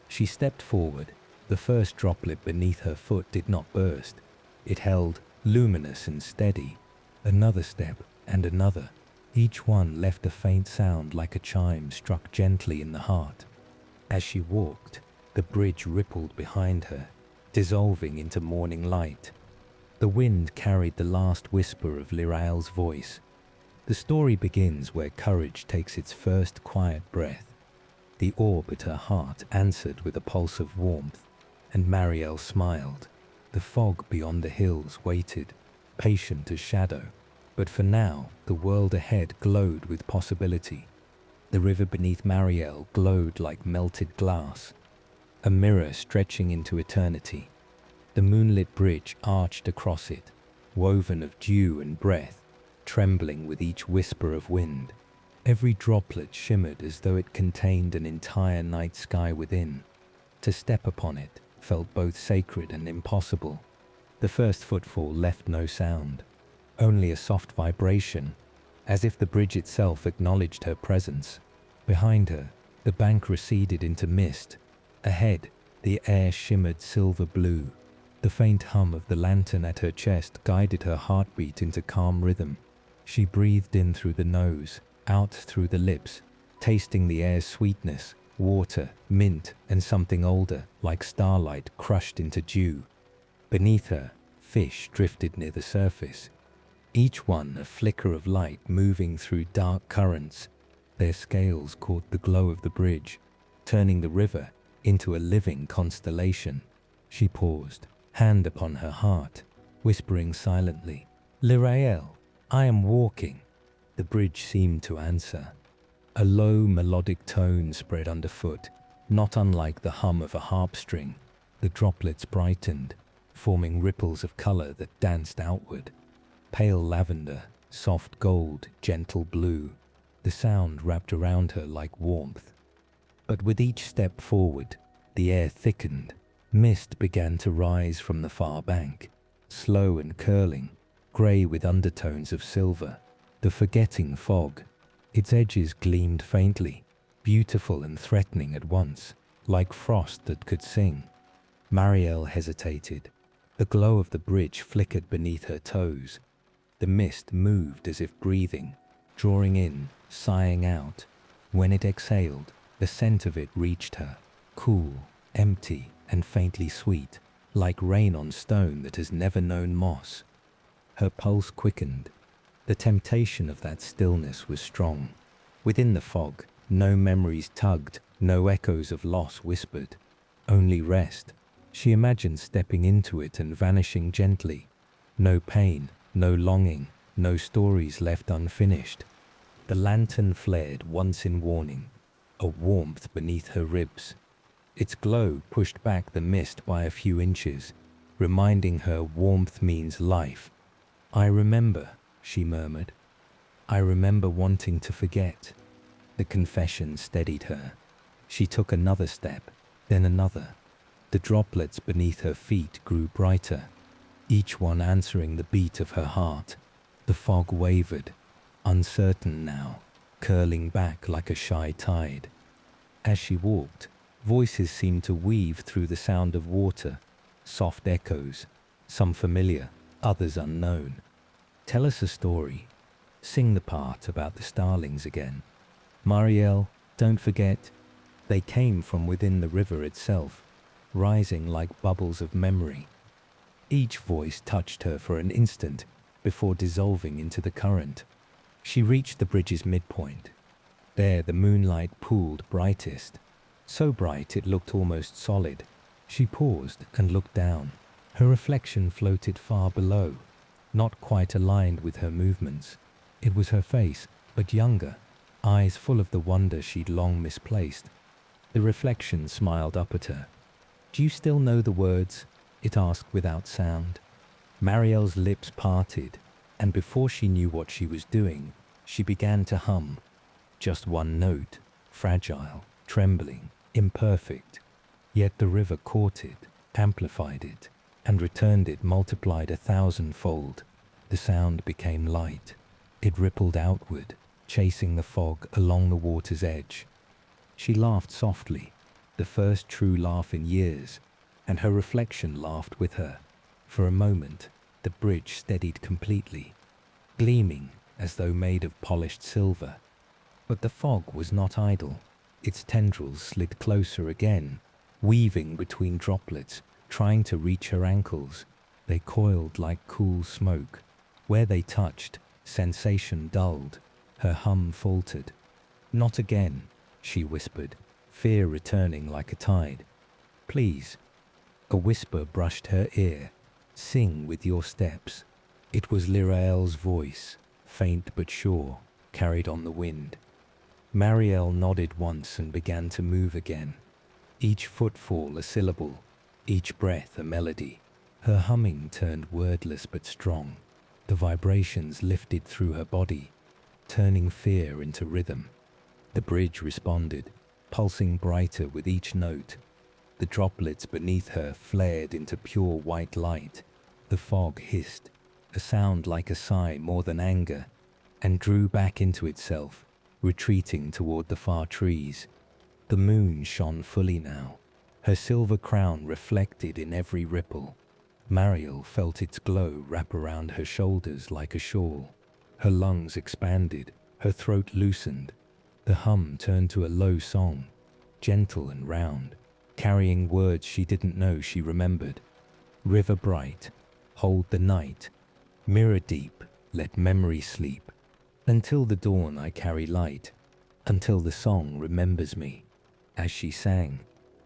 She stepped forward. The first droplet beneath her foot did not burst. It held, luminous and steady. Another step, and another. Each one left a faint sound like a chime struck gently in the heart. As she walked, the bridge rippled behind her, dissolving into morning light. The wind carried the last whisper of Lirael's voice. The story begins where courage takes its first quiet breath. The orb at her heart answered with a pulse of warmth, and Mariel smiled. The fog beyond the hills waited, patient as shadow. But for now, the world ahead glowed with possibility. The river beneath Mariel glowed like melted glass, a mirror stretching into eternity. The moonlit bridge arched across it, woven of dew and breath, trembling with each whisper of wind. Every droplet shimmered as though it contained an entire night sky within. To step upon it felt both sacred and impossible. The first footfall left no sound, only a soft vibration, as if the bridge itself acknowledged her presence. Behind her, the bank receded into mist. Ahead, the air shimmered silver blue. The faint hum of the lantern at her chest guided her heartbeat into calm rhythm. She breathed in through the nose, out through the lips, tasting the air's sweetness, water, mint, and something older, like starlight crushed into dew. Beneath her, fish drifted near the surface, each one a flicker of light moving through dark currents. Their scales caught the glow of the bridge, turning the river into a living constellation. She paused, hand upon her heart, whispering silently, "Lirael, I am walking." The bridge seemed to answer. A low melodic tone spread underfoot, not unlike the hum of a harp string. The droplets brightened, forming ripples of color that danced outward. Pale lavender, soft gold, gentle blue. The sound wrapped around her like warmth. But with each step forward, the air thickened. Mist began to rise from the far bank, slow and curling, grey with undertones of silver. The forgetting fog. Its edges gleamed faintly, beautiful and threatening at once, like frost that could sing. Marielle hesitated. The glow of the bridge flickered beneath her toes. The mist moved as if breathing, drawing in, sighing out. When it exhaled, the scent of it reached her, cool, empty, and faintly sweet, like rain on stone that has never known moss. Her pulse quickened. The temptation of that stillness was strong. Within the fog, no memories tugged, no echoes of loss whispered. Only rest. She imagined stepping into it and vanishing gently. No pain, no longing, no stories left unfinished. The lantern flared once in warning, a warmth beneath her ribs. Its glow pushed back the mist by a few inches, reminding her warmth means life. "I remember," she murmured. "I remember wanting to forget." The confession steadied her. She took another step, then another. The droplets beneath her feet grew brighter, each one answering the beat of her heart. The fog wavered, uncertain now, curling back like a shy tide. As she walked, voices seemed to weave through the sound of water, soft echoes, some familiar, others unknown. "Tell us a story. Sing the part about the starlings again. Marielle, don't forget." They came from within the river itself, rising like bubbles of memory. Each voice touched her for an instant before dissolving into the current. She reached the bridge's midpoint. There the moonlight pooled brightest, so bright it looked almost solid. She paused and looked down. Her reflection floated far below, not quite aligned with her movements. It was her face, but younger, eyes full of the wonder she'd long misplaced. The reflection smiled up at her. "Do you still know the words?" it asked without sound. Marielle's lips parted, and before she knew what she was doing, she began to hum. Just one note, fragile, trembling, imperfect. Yet the river caught it, amplified it, and returned it multiplied 1,000-fold. The sound became light. It rippled outward, chasing the fog along the water's edge. She laughed softly, the first true laugh in years, and her reflection laughed with her. For a moment, the bridge steadied completely, gleaming as though made of polished silver. But the fog was not idle. Its tendrils slid closer again, weaving between droplets, trying to reach her ankles. They coiled like cool smoke. Where they touched, sensation dulled. Her hum faltered. "Not again," she whispered, fear returning like a tide. "Please." A whisper brushed her ear. "Sing with your steps." It was Lirael's voice, faint but sure, carried on the wind. Marielle nodded once and began to move again. Each footfall a syllable, each breath a melody. Her humming turned wordless but strong. The vibrations lifted through her body, turning fear into rhythm. The bridge responded, pulsing brighter with each note. The droplets beneath her flared into pure white light. The fog hissed, a sound like a sigh more than anger, and drew back into itself, retreating toward the far trees. The moon shone fully now, her silver crown reflected in every ripple. Marielle felt its glow wrap around her shoulders like a shawl. Her lungs expanded, her throat loosened. The hum turned to a low song, gentle and round, carrying words she didn't know she remembered. "River bright, hold the night. Mirror deep, let memory sleep. Until the dawn I carry light, until the song remembers me." As she sang,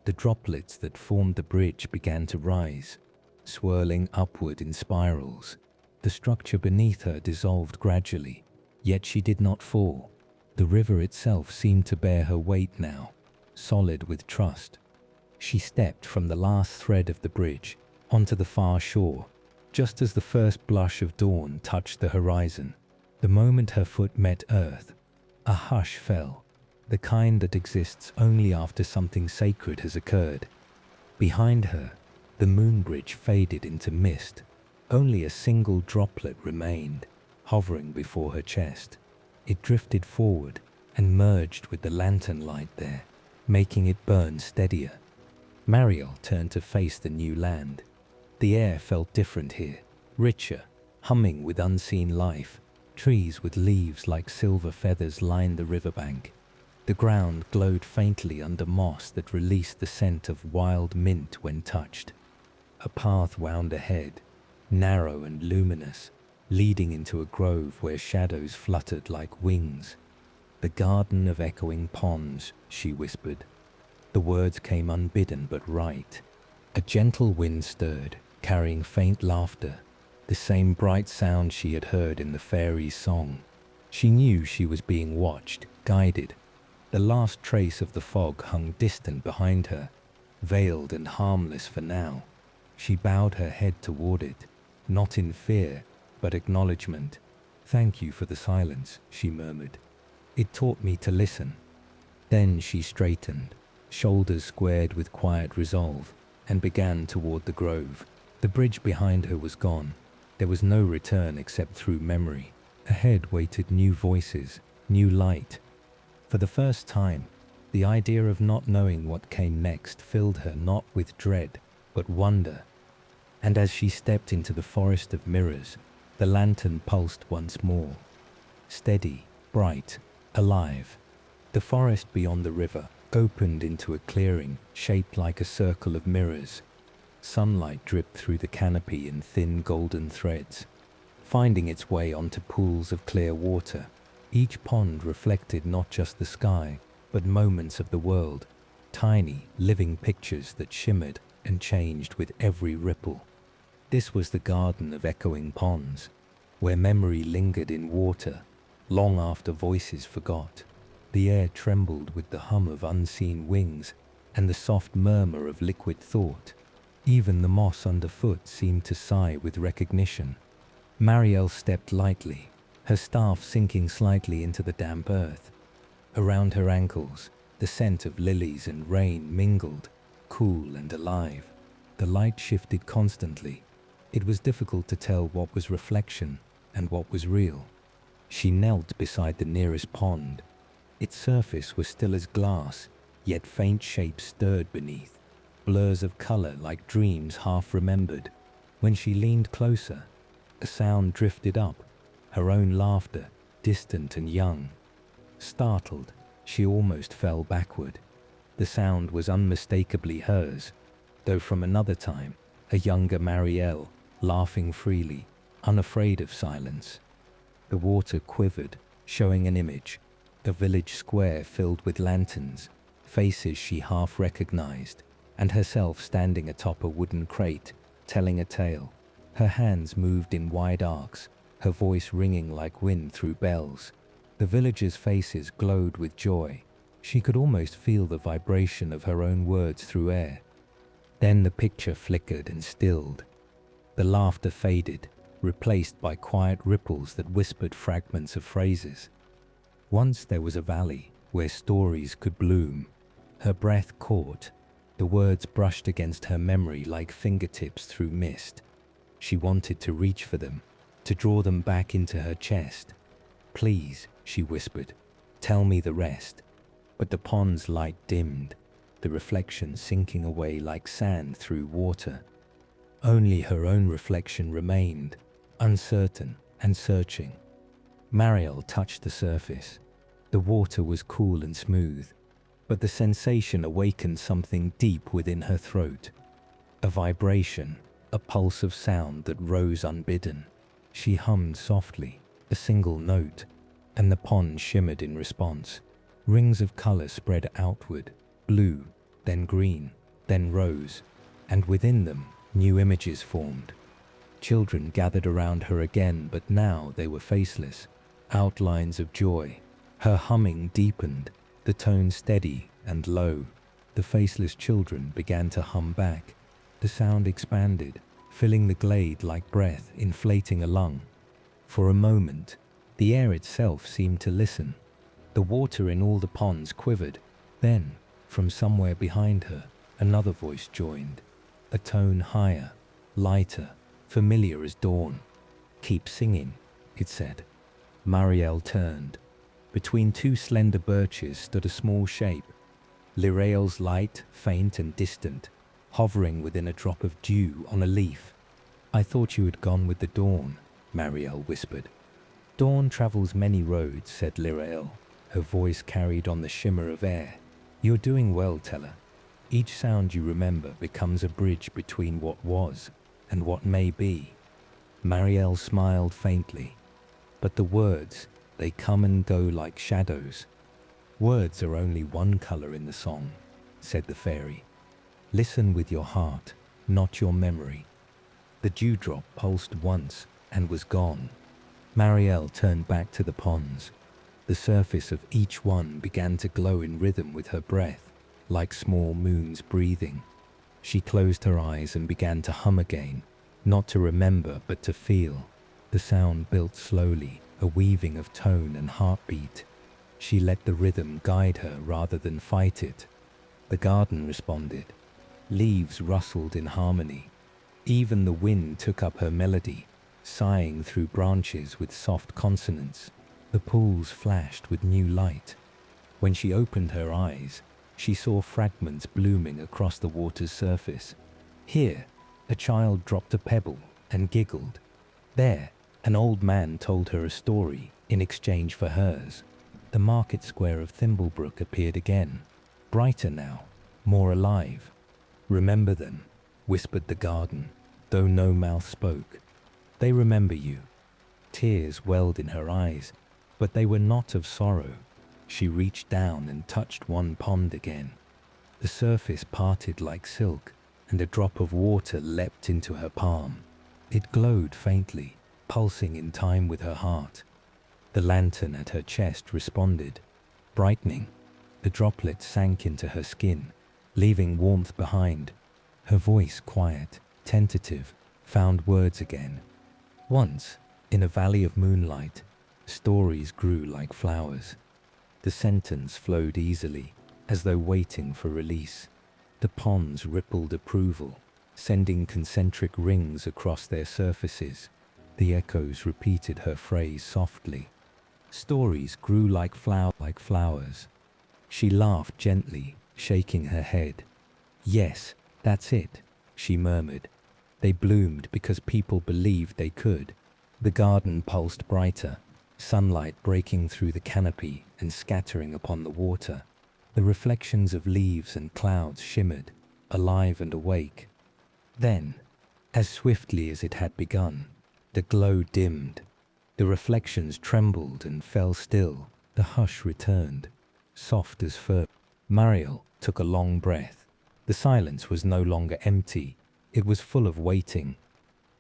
the droplets that formed the bridge began to rise, swirling upward in spirals. The structure beneath her dissolved gradually, yet she did not fall. The river itself seemed to bear her weight now, solid with trust. She stepped from the last thread of the bridge onto the far shore, just as the first blush of dawn touched the horizon. The moment her foot met earth, a hush fell, the kind that exists only after something sacred has occurred. Behind her, the moon bridge faded into mist. Only a single droplet remained, hovering before her chest. It drifted forward and merged with the lantern light there, making it burn steadier. Mariel turned to face the new land. The air felt different here, richer, humming with unseen life. Trees with leaves like silver feathers lined the riverbank. The ground glowed faintly under moss that released the scent of wild mint when touched. A path wound ahead, narrow and luminous, leading into a grove where shadows fluttered like wings. "The garden of echoing ponds," she whispered. The words came unbidden but right. A gentle wind stirred, carrying faint laughter, the same bright sound she had heard in the fairies' song. She knew she was being watched, guided. The last trace of the fog hung distant behind her, veiled and harmless for now. She bowed her head toward it, not in fear, but acknowledgement. "Thank you for the silence," she murmured. "It taught me to listen." Then she straightened, shoulders squared with quiet resolve, and began toward the grove. The bridge behind her was gone. There was no return except through memory. Ahead waited new voices, new light. For the first time, the idea of not knowing what came next filled her not with dread, but wonder. And as she stepped into the forest of mirrors, the lantern pulsed once more. Steady, bright, alive. The forest beyond the river opened into a clearing shaped like a circle of mirrors. Sunlight dripped through the canopy in thin golden threads, finding its way onto pools of clear water. Each pond reflected not just the sky, but moments of the world, tiny, living pictures that shimmered and changed with every ripple. This was the garden of echoing ponds, where memory lingered in water, long after voices forgot. The air trembled with the hum of unseen wings and the soft murmur of liquid thought. Even the moss underfoot seemed to sigh with recognition. Mariel stepped lightly, her staff sinking slightly into the damp earth. Around her ankles, the scent of lilies and rain mingled, cool and alive. The light shifted constantly. It was difficult to tell what was reflection and what was real. She knelt beside the nearest pond. Its surface was still as glass, yet faint shapes stirred beneath, blurs of color like dreams half remembered. When she leaned closer, a sound drifted up, her own laughter, distant and young. Startled, she almost fell backward. The sound was unmistakably hers, though from another time, a younger Marielle, laughing freely, unafraid of silence. The water quivered, showing an image, the village square filled with lanterns, faces she half recognized, and herself standing atop a wooden crate, telling a tale. Her hands moved in wide arcs, her voice ringing like wind through bells. The villagers' faces glowed with joy. She could almost feel the vibration of her own words through air. Then the picture flickered and stilled. The laughter faded, replaced by quiet ripples that whispered fragments of phrases. Once there was a valley where stories could bloom. Her breath caught. The words brushed against her memory like fingertips through mist. She wanted to reach for them, to draw them back into her chest. "Please," she whispered, "tell me the rest." But the pond's light dimmed, the reflection sinking away like sand through water. Only her own reflection remained, uncertain and searching. Mariel touched the surface. The water was cool and smooth, but the sensation awakened something deep within her throat. A vibration, a pulse of sound that rose unbidden. She hummed softly, a single note, and the pond shimmered in response. Rings of color spread outward, blue, then green, then rose, and within them, new images formed. Children gathered around her again, but now they were faceless, outlines of joy, Her humming deepened, the tone steady and low. The faceless children began to hum back. The sound expanded, filling the glade like breath inflating a lung. For a moment, the air itself seemed to listen. The water in all the ponds quivered. Then, from somewhere behind her, another voice joined. A tone higher, lighter, familiar as dawn. "Keep singing," it said. Marielle turned. Between two slender birches stood a small shape. Lirael's light, faint and distant, hovering within a drop of dew on a leaf. "I thought you had gone with the dawn," Marielle whispered. "Dawn travels many roads," said Lirael. Her voice carried on the shimmer of air. "You're doing well, Teller. Each sound you remember becomes a bridge between what was and what may be." Marielle smiled faintly. "But the words, they come and go like shadows." "Words are only one color in the song," said the fairy. "Listen with your heart, not your memory." The dewdrop pulsed once and was gone. Marielle turned back to the ponds. The surface of each one began to glow in rhythm with her breath, like small moons breathing. She closed her eyes and began to hum again, not to remember but to feel. The sound built slowly, a weaving of tone and heartbeat. She let the rhythm guide her rather than fight it. The garden responded. Leaves rustled in harmony. Even the wind took up her melody, sighing through branches with soft consonants. The pools flashed with new light. When she opened her eyes, she saw fragments blooming across the water's surface. Here, a child dropped a pebble and giggled. There, an old man told her a story in exchange for hers. The market square of Thimblebrook appeared again, brighter now, more alive. "Remember them," whispered the garden, though no mouth spoke. "They remember you." Tears welled in her eyes, but they were not of sorrow. She reached down and touched one pond again. The surface parted like silk, and a drop of water leapt into her palm. It glowed faintly, pulsing in time with her heart. The lantern at her chest responded, brightening. The droplet sank into her skin, leaving warmth behind. Her voice, quiet, tentative, found words again. Once, in a valley of moonlight, stories grew like flowers. The sentence flowed easily, as though waiting for release. The ponds rippled approval, sending concentric rings across their surfaces. The echoes repeated her phrase softly. Stories grew like flowers. She laughed gently, shaking her head. "Yes, that's it," she murmured. "They bloomed because people believed they could." The garden pulsed brighter, sunlight breaking through the canopy and scattering upon the water. The reflections of leaves and clouds shimmered, alive and awake. Then, as swiftly as it had begun, the glow dimmed. The reflections trembled and fell still. The hush returned, soft as fur. Marielle took a long breath. The silence was no longer empty. It was full of waiting.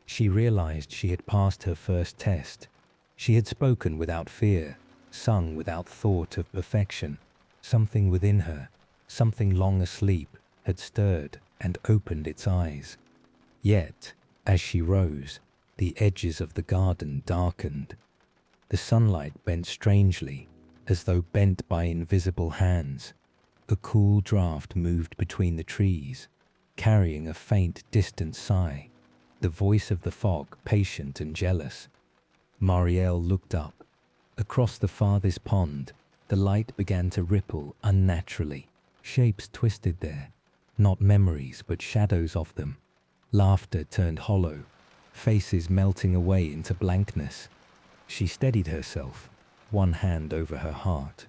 She realized she had passed her first test. She had spoken without fear, sung without thought of perfection. Something within her, something long asleep, had stirred and opened its eyes. Yet, as she rose, the edges of the garden darkened. The sunlight bent strangely, as though bent by invisible hands. A cool draft moved between the trees, carrying a faint, distant sigh, the voice of the fog, patient and jealous. Marielle looked up. Across the farthest pond, the light began to ripple unnaturally. Shapes twisted there, not memories but shadows of them. Laughter turned hollow, faces melting away into blankness. She steadied herself, one hand over her heart.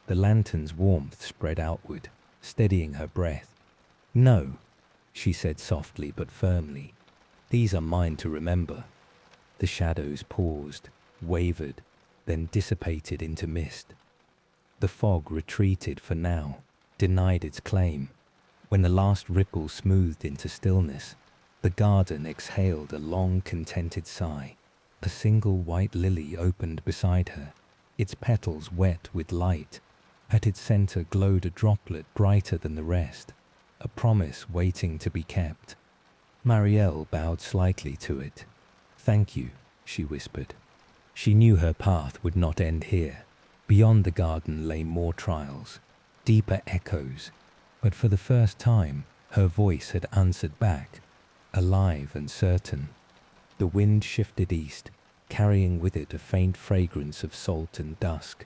The lantern's warmth spread outward, steadying her breath. "No," she said softly but firmly. "These are mine to remember." The shadows paused, wavered, then dissipated into mist. The fog retreated for now, denied its claim. When the last ripple smoothed into stillness, the garden exhaled a long, contented sigh. A single white lily opened beside her. its petals wet with light. At its center glowed a droplet brighter than the rest, a promise waiting to be kept. Marielle bowed slightly to it. "Thank you," she whispered. She knew her path would not end here. Beyond the garden lay more trials, deeper echoes, but for the first time her voice had answered back, alive and certain. The wind shifted east, carrying with it a faint fragrance of salt and dusk.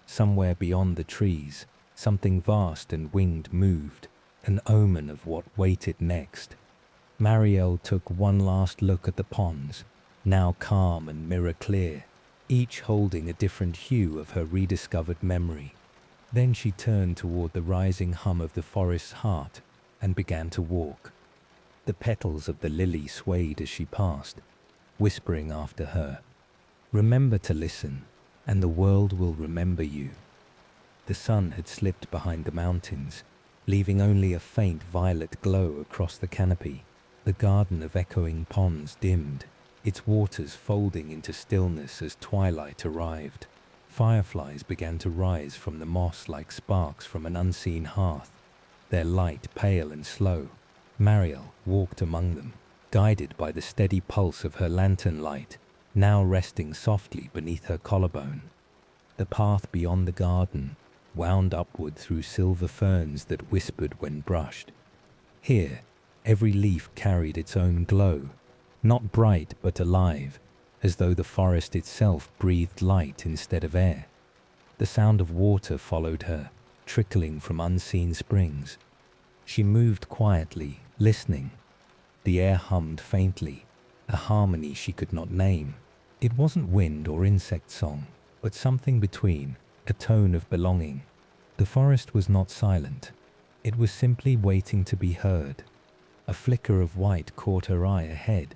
Somewhere beyond the trees, something vast and winged moved, an omen of what waited next. Marielle took one last look at the ponds, now calm and mirror clear, each holding a different hue of her rediscovered memory. Then she turned toward the rising hum of the forest's heart and began to walk. The petals of the lily swayed as she passed, whispering after her, "Remember to listen, and the world will remember you." The sun had slipped behind the mountains, leaving only a faint violet glow across the canopy. The garden of echoing ponds dimmed, its waters folding into stillness as twilight arrived. Fireflies began to rise from the moss like sparks from an unseen hearth, their light pale and slow. Marielle walked among them, guided by the steady pulse of her lantern light, now resting softly beneath her collarbone. The path beyond the garden wound upward through silver ferns that whispered when brushed. Here, every leaf carried its own glow, not bright but alive, as though the forest itself breathed light instead of air. The sound of water followed her, trickling from unseen springs. She moved quietly, listening. The air hummed faintly, a harmony she could not name. It wasn't wind or insect song, but something between, a tone of belonging. The forest was not silent. It was simply waiting to be heard. A flicker of white caught her eye ahead.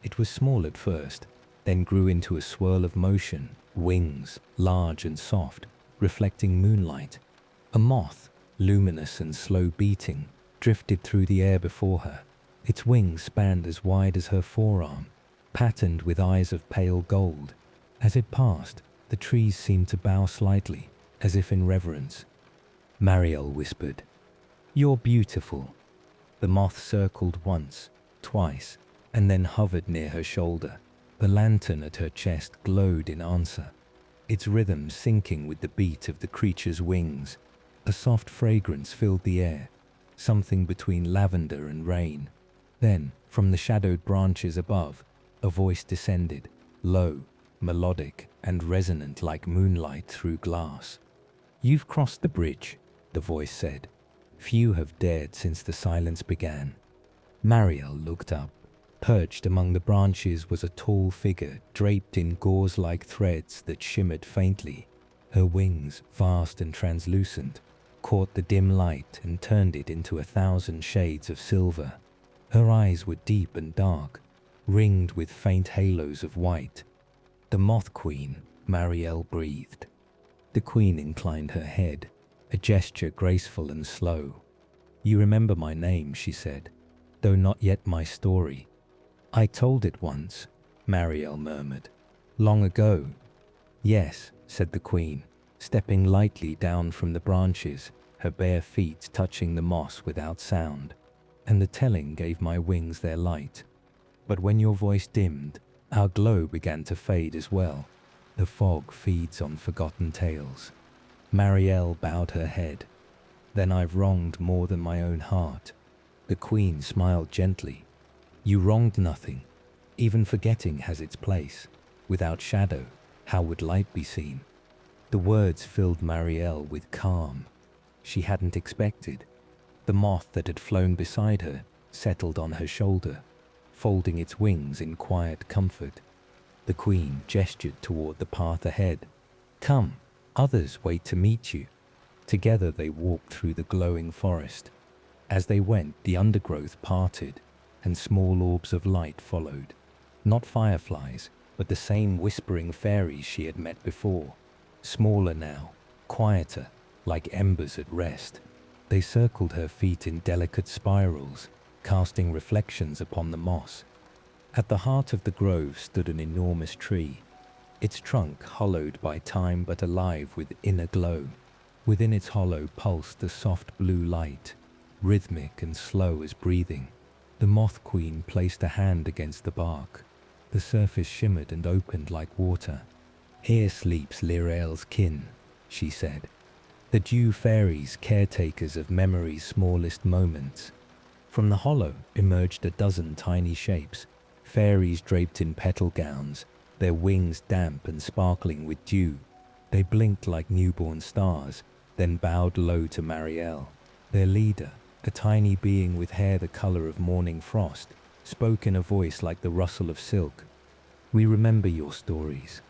It was small at first, then grew into a swirl of motion, wings, large and soft, reflecting moonlight. A moth, luminous and slow beating, drifted through the air before her. Its wings spanned as wide as her forearm, patterned with eyes of pale gold. As it passed, the trees seemed to bow slightly, as if in reverence. Marielle whispered, "You're beautiful." The moth circled once, twice, and then hovered near her shoulder. The lantern at her chest glowed in answer, its rhythm syncing with the beat of the creature's wings. A soft fragrance filled the air, something between lavender and rain. Then, from the shadowed branches above, a voice descended, low, melodic, and resonant like moonlight through glass. "You've crossed the bridge," the voice said. "Few have dared since the silence began." Marielle looked up. Perched among the branches was a tall figure draped in gauze-like threads that shimmered faintly. Her wings, vast and translucent, caught the dim light and turned it into 1,000 shades of silver. Her eyes were deep and dark, ringed with faint halos of white. "The Moth Queen," Marielle breathed. The queen inclined her head, a gesture graceful and slow. "You remember my name," she said, "though not yet my story." "I told it once," Marielle murmured. "Long ago." "Yes," said the queen, stepping lightly down from the branches, her bare feet touching the moss without sound. "And the telling gave my wings their light. But when your voice dimmed, our glow began to fade as well. The fog feeds on forgotten tales." Marielle bowed her head. "Then I've wronged more than my own heart." The queen smiled gently. "You wronged nothing. Even forgetting has its place. Without shadow, how would light be seen?" The words filled Marielle with calm she hadn't expected. The moth that had flown beside her settled on her shoulder, folding its wings in quiet comfort. The queen gestured toward the path ahead. "Come, others wait to meet you." Together they walked through the glowing forest. As they went, the undergrowth parted, and small orbs of light followed. Not fireflies, but the same whispering fairies she had met before. Smaller now, quieter, like embers at rest. They circled her feet in delicate spirals, casting reflections upon the moss. At the heart of the grove stood an enormous tree, its trunk hollowed by time but alive with inner glow. Within its hollow pulsed a soft blue light, rhythmic and slow as breathing. The moth queen placed a hand against the bark. The surface shimmered and opened like water. "Here sleeps Lirael's kin," she said. "The dew fairies, caretakers of memory's smallest moments." From the hollow emerged a dozen tiny shapes, fairies draped in petal gowns, their wings damp and sparkling with dew. They blinked like newborn stars, then bowed low to Marielle. Their leader, a tiny being with hair the color of morning frost, spoke in a voice like the rustle of silk. "We remember your stories.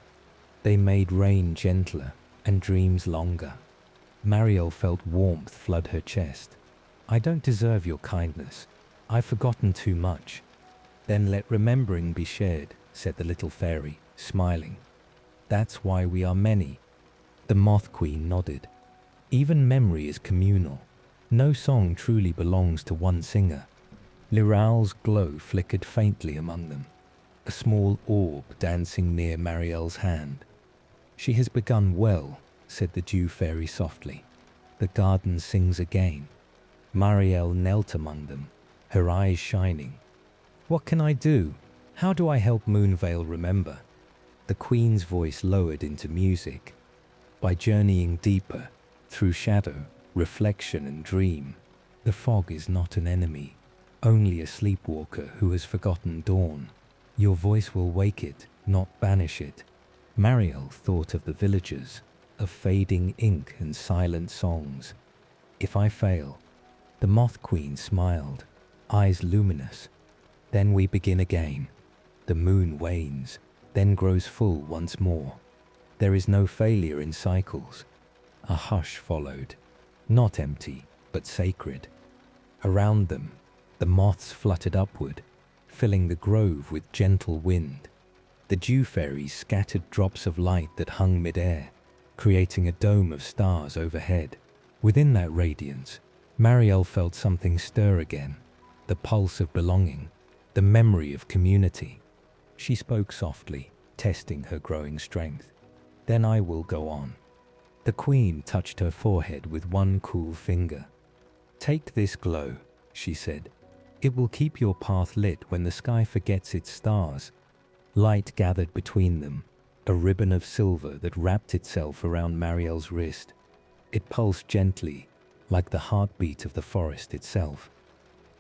They made rain gentler and dreams longer." Marielle felt warmth flood her chest. "I don't deserve your kindness. I've forgotten too much." "Then let remembering be shared," said the little fairy, smiling. "That's why we are many." The moth queen nodded. "Even memory is communal. No song truly belongs to one singer." Lirael's glow flickered faintly among them, a small orb dancing near Marielle's hand. "She has begun well," said the dew fairy softly. "The garden sings again." Marielle knelt among them, her eyes shining. "What can I do? How do I help Moonvale remember?" The queen's voice lowered into music. "By journeying deeper, through shadow, reflection and dream. The fog is not an enemy, only a sleepwalker who has forgotten dawn. Your voice will wake it, not banish it." Marielle thought of the villagers, of fading ink and silent songs. "If I fail..." The moth queen smiled, eyes luminous. "Then we begin again. The moon wanes, then grows full once more. There is no failure in cycles." A hush followed, not empty, but sacred. Around them, the moths fluttered upward, filling the grove with gentle wind. The dew fairies scattered drops of light that hung mid-air, creating a dome of stars overhead. Within that radiance, Marielle felt something stir again, the pulse of belonging, the memory of community. She spoke softly, testing her growing strength. "Then I will go on." The queen touched her forehead with one cool finger. "Take this glow," she said. "It will keep your path lit when the sky forgets its stars." Light gathered between them, a ribbon of silver that wrapped itself around Marielle's wrist. It pulsed gently, like the heartbeat of the forest itself.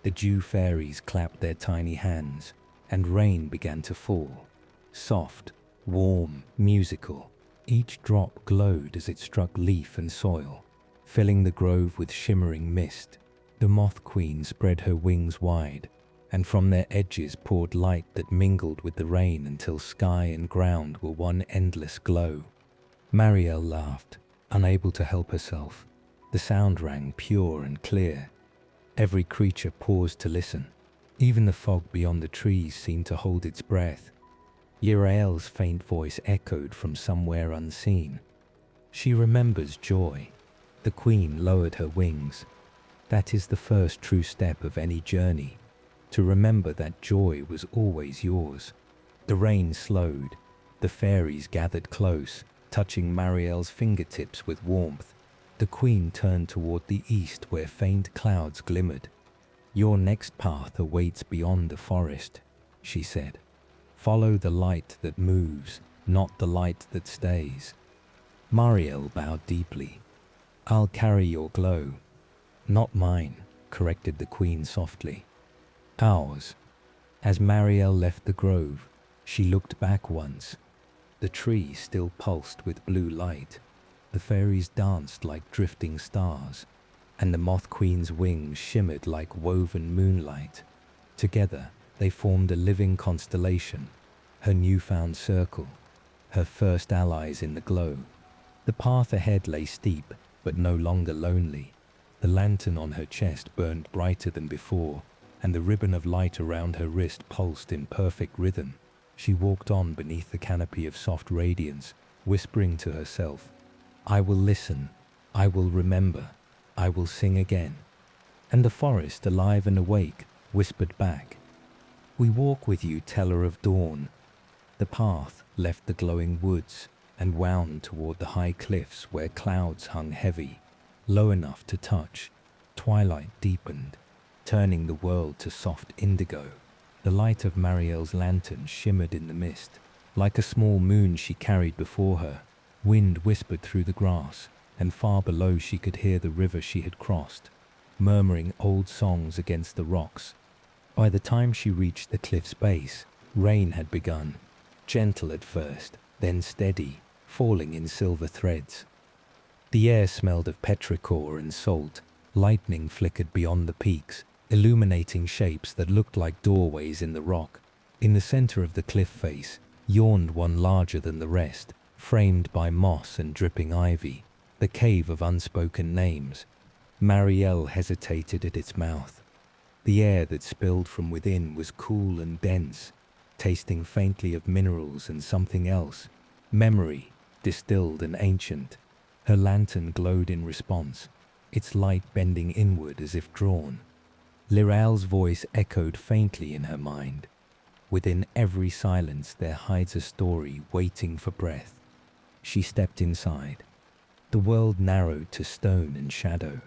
The dew fairies clapped their tiny hands, and rain began to fall. Soft, warm, musical. Each drop glowed as it struck leaf and soil, filling the grove with shimmering mist. The moth queen spread her wings wide, and from their edges poured light that mingled with the rain until sky and ground were one endless glow. Marielle laughed, unable to help herself. The sound rang pure and clear. Every creature paused to listen. Even the fog beyond the trees seemed to hold its breath. Lirael's faint voice echoed from somewhere unseen. "She remembers joy." The queen lowered her wings. "That is the first true step of any journey, to remember that joy was always yours." The rain slowed. The fairies gathered close, touching Marielle's fingertips with warmth. The queen turned toward the east where faint clouds glimmered. "Your next path awaits beyond the forest," she said. "Follow the light that moves, not the light that stays." Marielle bowed deeply. "I'll carry your glow." "Not mine," corrected the queen softly. "Ours." As Marielle left the grove, she looked back once. The tree still pulsed with blue light. The fairies danced like drifting stars, and the moth queen's wings shimmered like woven moonlight. Together, they formed a living constellation, her newfound circle, her first allies in the glow. The path ahead lay steep, but no longer lonely. The lantern on her chest burned brighter than before, and the ribbon of light around her wrist pulsed in perfect rhythm. She walked on beneath the canopy of soft radiance, whispering to herself, "I will listen, I will remember, I will sing again." And the forest, alive and awake, whispered back, "We walk with you, teller of dawn." The path left the glowing woods and wound toward the high cliffs where clouds hung heavy, low enough to touch. Twilight deepened, turning the world to soft indigo. The light of Marielle's lantern shimmered in the mist. Like a small moon she carried before her. Wind whispered through the grass, and far below she could hear the river she had crossed, murmuring old songs against the rocks. By the time she reached the cliff's base, rain had begun, gentle at first, then steady, falling in silver threads. The air smelled of petrichor and salt. Lightning flickered beyond the peaks, illuminating shapes that looked like doorways in the rock. In the center of the cliff face yawned one larger than the rest, framed by moss and dripping ivy, the cave of unspoken names. Marielle hesitated at its mouth. The air that spilled from within was cool and dense, tasting faintly of minerals and something else, memory, distilled and ancient. Her lantern glowed in response, its light bending inward as if drawn. Liral's voice echoed faintly in her mind. Within every silence there hides a story waiting for breath. She stepped inside. The world narrowed to stone and shadow.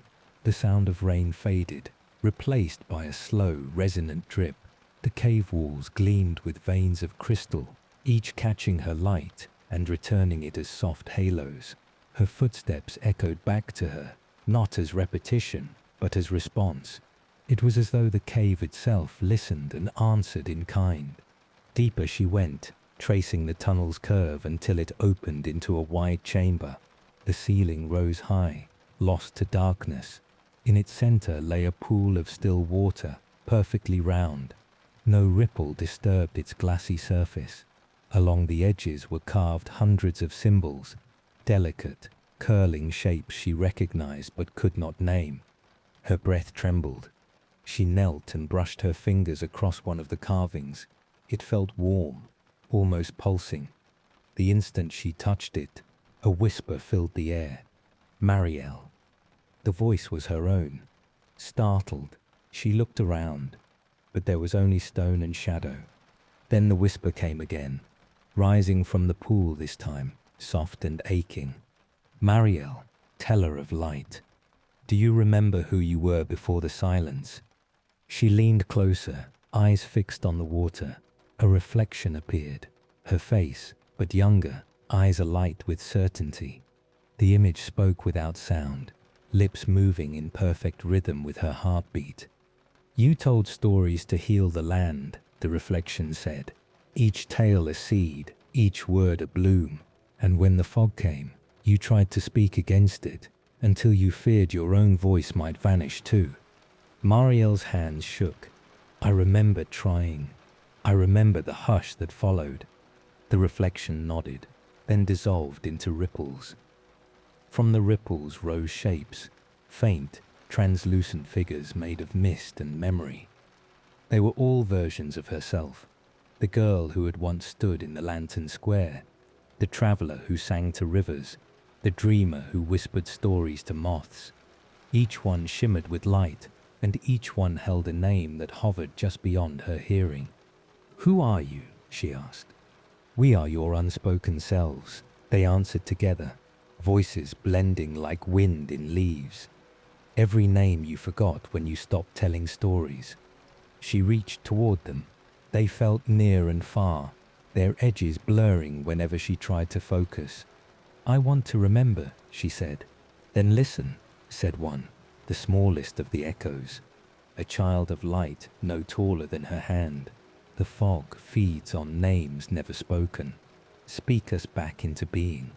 The sound of rain faded, replaced by a slow, resonant drip. The cave walls gleamed with veins of crystal, each catching her light and returning it as soft halos. Her footsteps echoed back to her, not as repetition, but as response. It was as though the cave itself listened and answered in kind. Deeper she went, tracing the tunnel's curve until it opened into a wide chamber. The ceiling rose high, lost to darkness. In its center lay a pool of still water, perfectly round. No ripple disturbed its glassy surface. Along the edges were carved hundreds of symbols, delicate, curling shapes she recognized but could not name. Her breath trembled. She knelt and brushed her fingers across one of the carvings. It felt warm, almost pulsing. The instant she touched it, a whisper filled the air. Marielle. The voice was her own. Startled, she looked around, but there was only stone and shadow. Then the whisper came again, rising from the pool this time, soft and aching. Marielle, teller of light, do you remember who you were before the silence? She leaned closer, eyes fixed on the water. A reflection appeared, her face, but younger, eyes alight with certainty. The image spoke without sound, lips moving in perfect rhythm with her heartbeat. You told stories to heal the land, the reflection said. Each tale a seed, each word a bloom. And when the fog came, you tried to speak against it, until you feared your own voice might vanish too. Marielle's hands shook. I remember trying. I remember the hush that followed. The reflection nodded, then dissolved into ripples. From the ripples rose shapes, faint, translucent figures made of mist and memory. They were all versions of herself. The girl who had once stood in the lantern square, the traveler who sang to rivers, the dreamer who whispered stories to moths. Each one shimmered with light, and each one held a name that hovered just beyond her hearing. Who are you? She asked. We are your unspoken selves, they answered together, voices blending like wind in leaves. Every name you forgot when you stopped telling stories. She reached toward them. They felt near and far, their edges blurring whenever she tried to focus. I want to remember, she said. Then listen, said one, the smallest of the echoes. A child of light no taller than her hand. The fog feeds on names never spoken. Speak us back into being.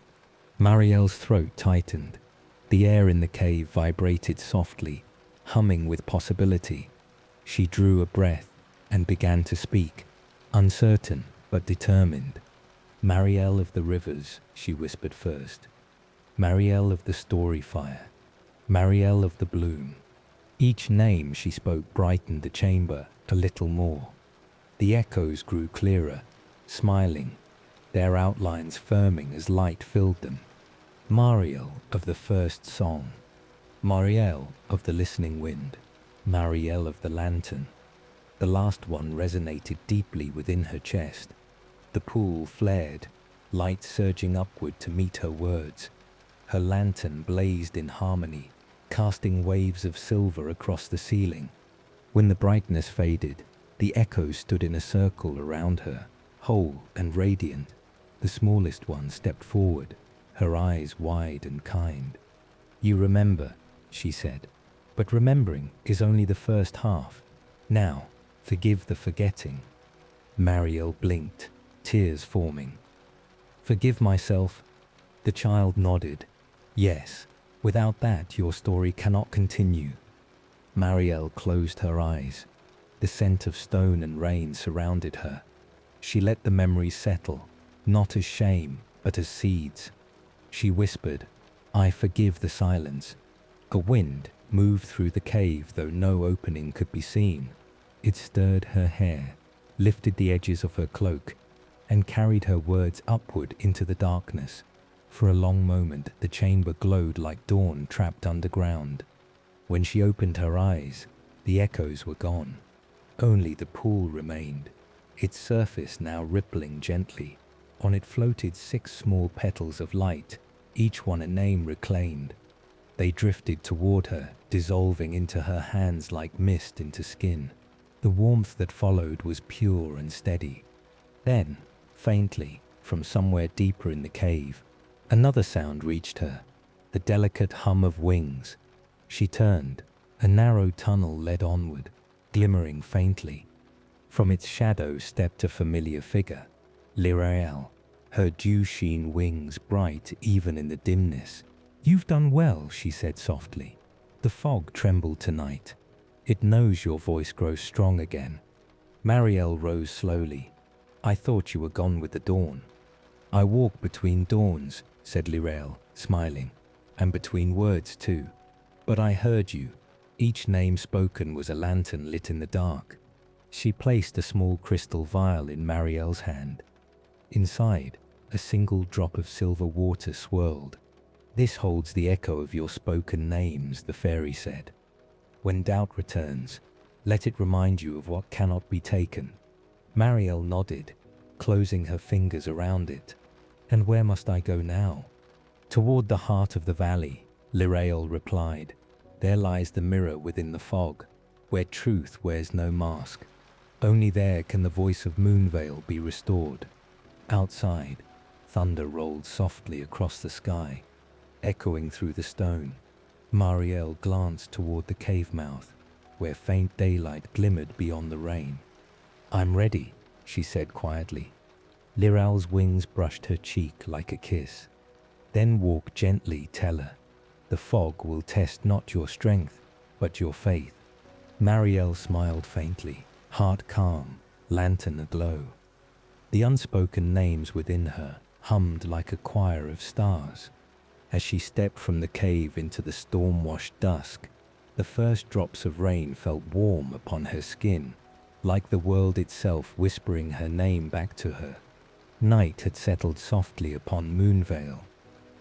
Marielle's throat tightened. The air in the cave vibrated softly, humming with possibility. She drew a breath and began to speak, uncertain but determined. Marielle of the rivers, she whispered first. Marielle of the story fire. Marielle of the bloom. Each name she spoke brightened the chamber a little more. The echoes grew clearer, smiling, their outlines firming as light filled them. Marielle of the first song. Marielle of the listening wind. Marielle of the lantern. The last one resonated deeply within her chest. The pool flared, light surging upward to meet her words. Her lantern blazed in harmony, casting waves of silver across the ceiling. When the brightness faded, the echoes stood in a circle around her, whole and radiant. The smallest one stepped forward, her eyes wide and kind. "You remember," she said, "but remembering is only the first half. Now, forgive the forgetting." Mariel blinked, tears forming. "Forgive myself?" The child nodded. "Yes, without that your story cannot continue." Mariel closed her eyes. The scent of stone and rain surrounded her. She let the memories settle, not as shame, but as seeds. She whispered, "I forgive the silence." A wind moved through the cave, though no opening could be seen. It stirred her hair, lifted the edges of her cloak, and carried her words upward into the darkness. For a long moment, the chamber glowed like dawn trapped underground. When she opened her eyes, the echoes were gone. Only the pool remained, its surface now rippling gently. On it floated 6 small petals of light, each one a name reclaimed. They drifted toward her, dissolving into her hands like mist into skin. The warmth that followed was pure and steady. Then, faintly, from somewhere deeper in the cave, another sound reached her, the delicate hum of wings. She turned. A narrow tunnel led onward, glimmering faintly. From its shadow stepped a familiar figure, Lirael, her dew-sheen wings bright even in the dimness. "You've done well," she said softly. "The fog trembled tonight. It knows your voice grows strong again." Mariel rose slowly. "I thought you were gone with the dawn." "I walk between dawns," said Lirael, smiling, "and between words too. But I heard you." Each name spoken was a lantern lit in the dark. She placed a small crystal vial in Mariel's hand. Inside, a single drop of silver water swirled. "This holds the echo of your spoken names," the fairy said. "When doubt returns, let it remind you of what cannot be taken." Mariel nodded, closing her fingers around it. "And where must I go now?" "Toward the heart of the valley," Lirael replied. "There lies the mirror within the fog, where truth wears no mask. Only there can the voice of Moonvale be restored." Outside, thunder rolled softly across the sky, echoing through the stone. Mariel glanced toward the cave mouth, where faint daylight glimmered beyond the rain. "I'm ready," she said quietly. Lirael's wings brushed her cheek like a kiss. "Then walk gently, tell her. The fog will test not your strength, but your faith." Mariel smiled faintly, heart calm, lantern aglow. The unspoken names within her hummed like a choir of stars. As she stepped from the cave into the storm-washed dusk, the first drops of rain felt warm upon her skin, like the world itself whispering her name back to her. Night had settled softly upon Moonvale.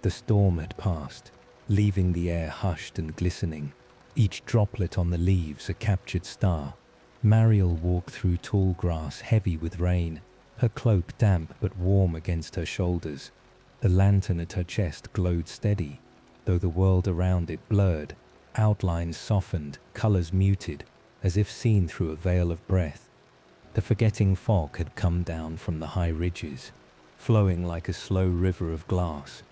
The storm had passed, leaving the air hushed and glistening, each droplet on the leaves a captured star. Mariel walked through tall grass heavy with rain, her cloak damp but warm against her shoulders. The lantern at her chest glowed steady, though the world around it blurred, outlines softened, colors muted, as if seen through a veil of breath. The forgetting fog had come down from the high ridges, flowing like a slow river of glass.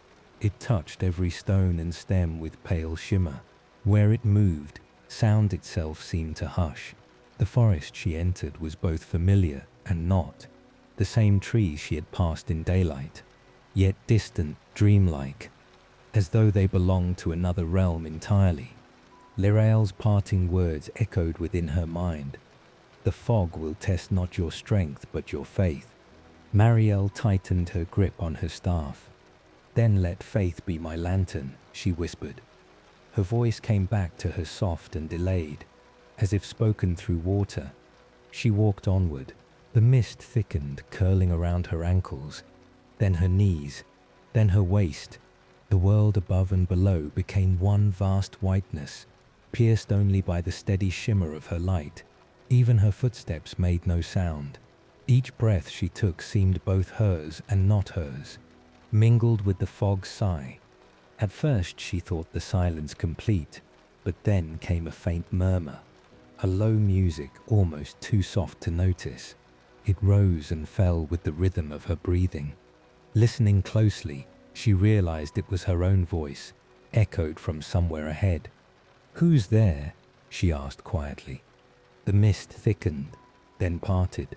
It touched every stone and stem with pale shimmer. Where it moved, sound itself seemed to hush. The forest she entered was both familiar and not. The same trees she had passed in daylight, yet distant, dreamlike, as though they belonged to another realm entirely. Lirael's parting words echoed within her mind. "The fog will test not your strength, but your faith." Mariel tightened her grip on her staff. "Then let faith be my lantern," she whispered. Her voice came back to her soft and delayed, as if spoken through water. She walked onward. The mist thickened, curling around her ankles, then her knees, then her waist. The world above and below became one vast whiteness, pierced only by the steady shimmer of her light. Even her footsteps made no sound. Each breath she took seemed both hers and not hers, mingled with the fog's sigh. At first she thought the silence complete, but then came a faint murmur, a low music almost too soft to notice. It rose and fell with the rhythm of her breathing. Listening closely, she realized it was her own voice, echoed from somewhere ahead. "Who's there?" she asked quietly. The mist thickened, then parted.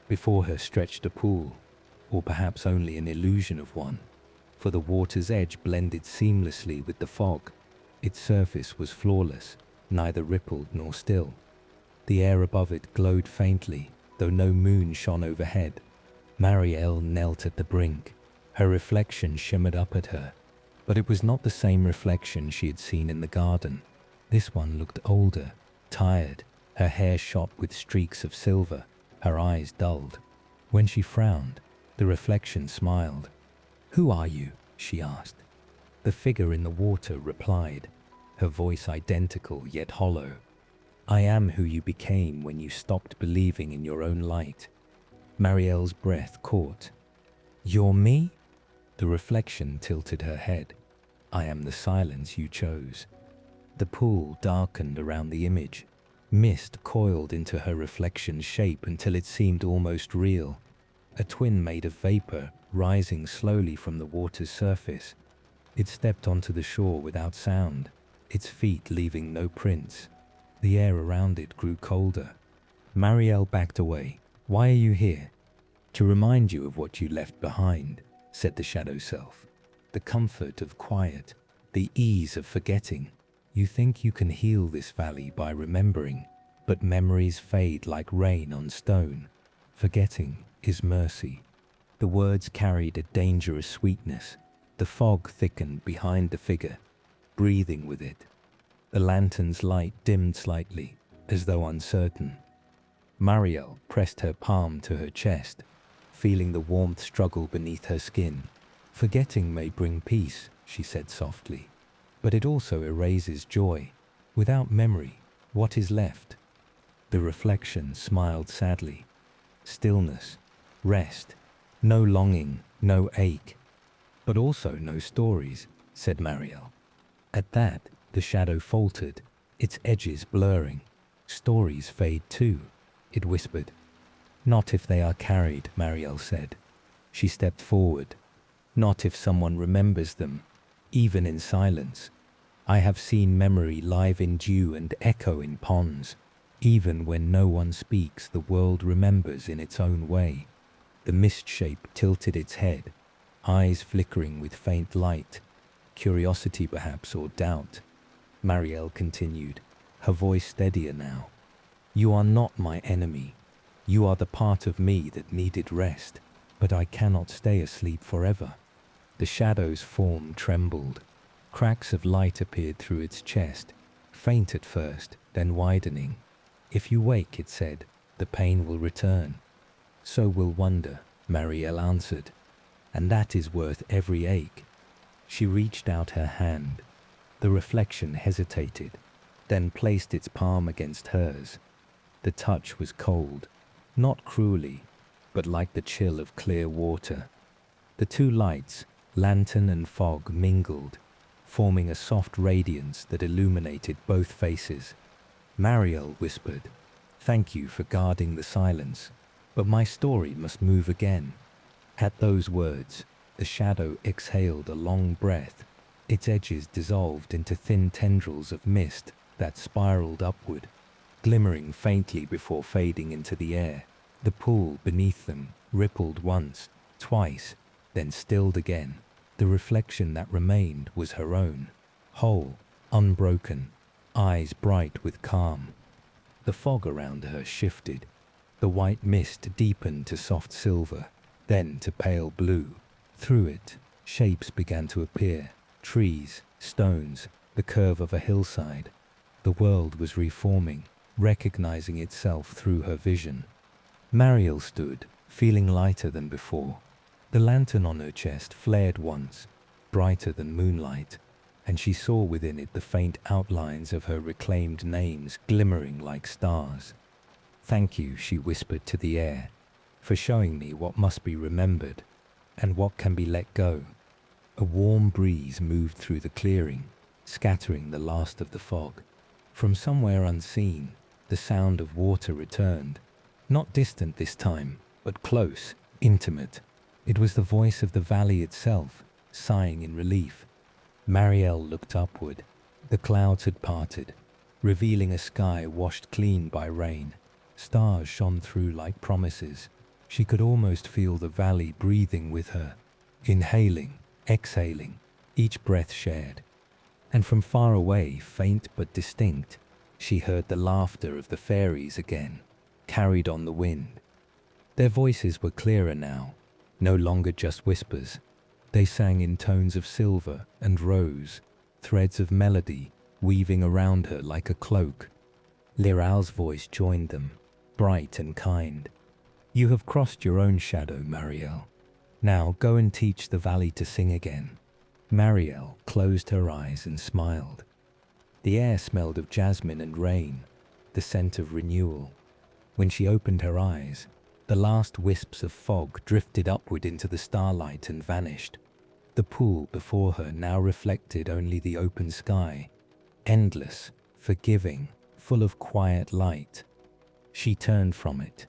Before her stretched a pool, or perhaps only an illusion of one, for the water's edge blended seamlessly with the fog. Its surface was flawless, neither rippled nor still. The air above it glowed faintly, though no moon shone overhead. Marielle knelt at the brink. Her reflection shimmered up at her, but it was not the same reflection she had seen in the garden. This one looked older, tired, her hair shot with streaks of silver, her eyes dulled. When she frowned, the reflection smiled. "Who are you?" she asked. The figure in the water replied, her voice identical yet hollow. "I am who you became when you stopped believing in your own light." Marielle's breath caught. "You're me?" The reflection tilted her head. "I am the silence you chose." The pool darkened around the image. Mist coiled into her reflection's shape until it seemed almost real. A twin made of vapor rising slowly from the water's surface. It stepped onto the shore without sound, its feet leaving no prints. The air around it grew colder. Marielle backed away. "Why are you here?" "To remind you of what you left behind," said the shadow self. "The comfort of quiet, the ease of forgetting. You think you can heal this valley by remembering, but memories fade like rain on stone. Forgetting is mercy." The words carried a dangerous sweetness. The fog thickened behind the figure, breathing with it. The lantern's light dimmed slightly, as though uncertain. Marielle pressed her palm to her chest, feeling the warmth struggle beneath her skin. "Forgetting may bring peace," she said softly, "but it also erases joy. Without memory, what is left?" The reflection smiled sadly. Stillness, rest, no longing, no ache, but also no stories, said Marielle. At that, the shadow faltered, its edges blurring. "Stories fade too," it whispered. "Not if they are carried," Marielle said. She stepped forward. "Not if someone remembers them, even in silence. I have seen memory live in dew and echo in ponds. Even when no one speaks, the world remembers in its own way." The mist shape tilted its head, eyes flickering with faint light, curiosity perhaps, or doubt. Marielle continued, her voice steadier now. "You are not my enemy. You are the part of me that needed rest, but I cannot stay asleep forever." The shadow's form trembled. Cracks of light appeared through its chest, faint at first, then widening. "If you wake," it said, "the pain will return." "So will wonder," Marielle answered, "and that is worth every ache." She reached out her hand. The reflection hesitated, then placed its palm against hers. The touch was cold, not cruelly, but like the chill of clear water. The two lights, lantern and fog, mingled, forming a soft radiance that illuminated both faces. Marielle whispered, "Thank you for guarding the silence, but my story must move again." At those words, the shadow exhaled a long breath. Its edges dissolved into thin tendrils of mist that spiraled upward, glimmering faintly before fading into the air. The pool beneath them rippled once, twice, then stilled again. The reflection that remained was her own, whole, unbroken, eyes bright with calm. The fog around her shifted. The white mist deepened to soft silver, then to pale blue. Through it, shapes began to appear, trees, stones, the curve of a hillside. The world was reforming, recognizing itself through her vision. Marielle stood, feeling lighter than before. The lantern on her chest flared once, brighter than moonlight, and she saw within it the faint outlines of her reclaimed names glimmering like stars. "Thank you," she whispered to the air. for showing me what must be remembered and what can be let go. A warm breeze moved through the clearing, scattering the last of the fog. From somewhere unseen, the sound of water returned, not distant this time, but close, intimate. It was the voice of the valley itself, sighing in relief. Marielle looked upward. The clouds had parted, revealing a sky washed clean by rain. Stars shone through like promises. She could almost feel the valley breathing with her, inhaling, exhaling, each breath shared. And from far away, faint but distinct, she heard the laughter of the fairies again, carried on the wind. Their voices were clearer now, no longer just whispers. They sang in tones of silver and rose, threads of melody weaving around her like a cloak. Liral's voice joined them, bright and kind. "You have crossed your own shadow, Marielle. Now go and teach the valley to sing again." Marielle closed her eyes and smiled. The air smelled of jasmine and rain, the scent of renewal. When she opened her eyes, the last wisps of fog drifted upward into the starlight and vanished. The pool before her now reflected only the open sky, endless, forgiving, full of quiet light. She turned from it,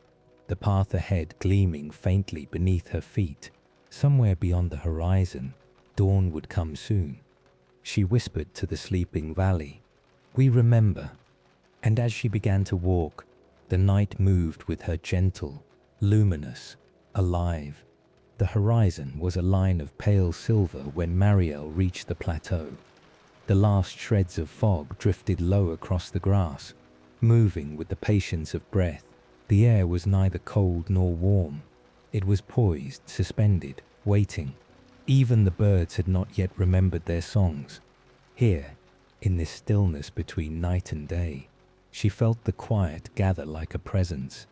the path ahead gleaming faintly beneath her feet. Somewhere beyond the horizon, dawn would come soon. She whispered to the sleeping valley, "We remember." And as she began to walk, the night moved with her, gentle, luminous, alive. The horizon was a line of pale silver when Marielle reached the plateau. The last shreds of fog drifted low across the grass, moving with the patience of breath. The air was neither cold nor warm. It was poised, suspended, waiting. Even the birds had not yet remembered their songs. Here, in this stillness between night and day, she felt the quiet gather like a presence.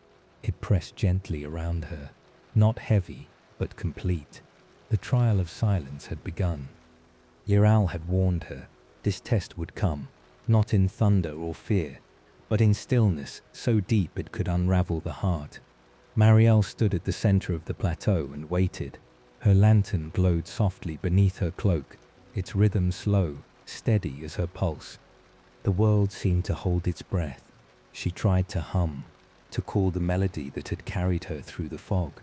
It pressed gently around her, not heavy, but complete. The trial of silence had begun. Liral had warned her this test would come, not in thunder or fear, but in stillness so deep it could unravel the heart. Marielle stood at the center of the plateau and waited. Her lantern glowed softly beneath her cloak, its rhythm slow, steady as her pulse. The world seemed to hold its breath. She tried to hum, to call the melody that had carried her through the fog,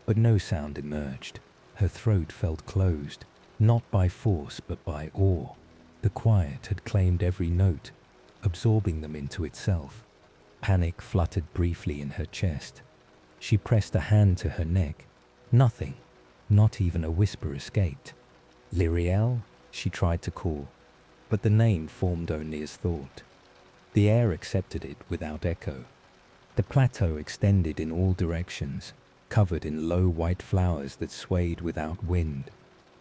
but no sound emerged. Her throat felt closed, not by force but by awe. The quiet had claimed every note, absorbing them into itself. Panic fluttered briefly in her chest. She pressed a hand to her neck. Nothing, not even a whisper escaped. "Liriel?" she tried to call, but the name formed only as thought. The air accepted it without echo. The plateau extended in all directions, covered in low white flowers that swayed without wind.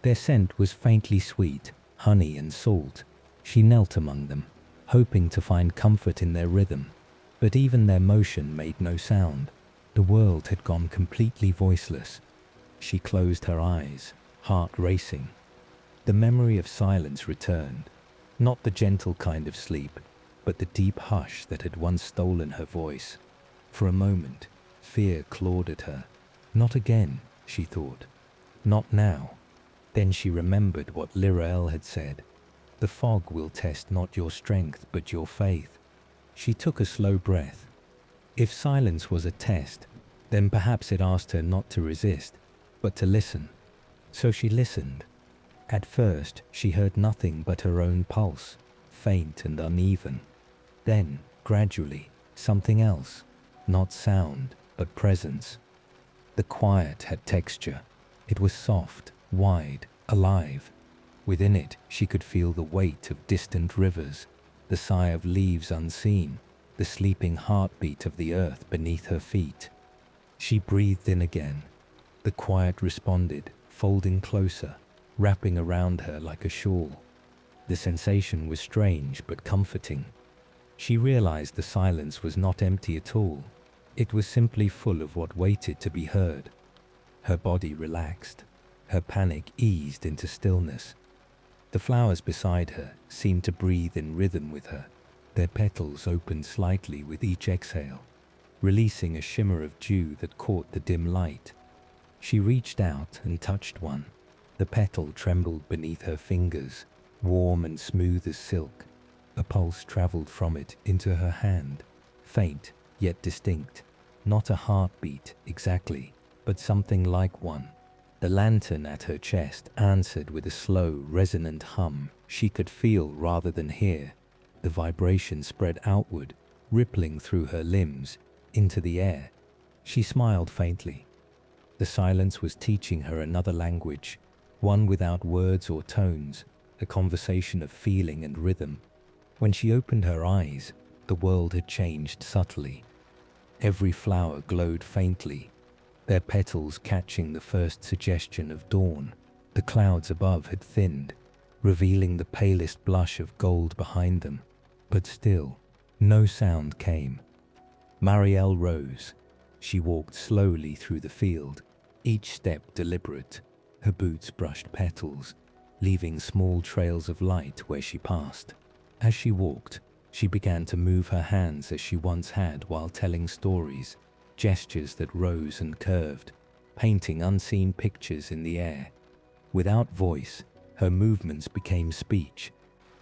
Their scent was faintly sweet, honey and salt. She knelt among them, hoping to find comfort in their rhythm, but even their motion made no sound. The world had gone completely voiceless. She closed her eyes, heart racing. The memory of silence returned, not the gentle kind of sleep, but the deep hush that had once stolen her voice. For a moment, fear clawed at her. Not again, she thought. Not now. Then she remembered what Lirael had said. The fog will test not your strength, but your faith. She took a slow breath. If silence was a test, then perhaps it asked her not to resist, but to listen. So she listened. At first, she heard nothing but her own pulse, faint and uneven. Then, gradually, something else, not sound, but presence. The quiet had texture. It was soft, wide, alive. Within it, she could feel the weight of distant rivers, the sigh of leaves unseen, the sleeping heartbeat of the earth beneath her feet. She breathed in again. The quiet responded, folding closer, wrapping around her like a shawl. The sensation was strange but comforting. She realized the silence was not empty at all. It was simply full of what waited to be heard. Her body relaxed. Her panic eased into stillness. The flowers beside her seemed to breathe in rhythm with her. Their petals opened slightly with each exhale, releasing a shimmer of dew that caught the dim light. She reached out and touched one. The petal trembled beneath her fingers, warm and smooth as silk. A pulse traveled from it into her hand, faint yet distinct. Not a heartbeat exactly, but something like one. The lantern at her chest answered with a slow, resonant hum she could feel rather than hear. The vibration spread outward, rippling through her limbs, into the air. She smiled faintly. The silence was teaching her another language, one without words or tones, a conversation of feeling and rhythm. When she opened her eyes, the world had changed subtly. Every flower glowed faintly, their petals catching the first suggestion of dawn. The clouds above had thinned, revealing the palest blush of gold behind them. But still, no sound came. Marielle rose. She walked slowly through the field, each step deliberate. Her boots brushed petals, leaving small trails of light where she passed. As she walked, she began to move her hands as she once had while telling stories, gestures that rose and curved, painting unseen pictures in the air. Without voice, her movements became speech.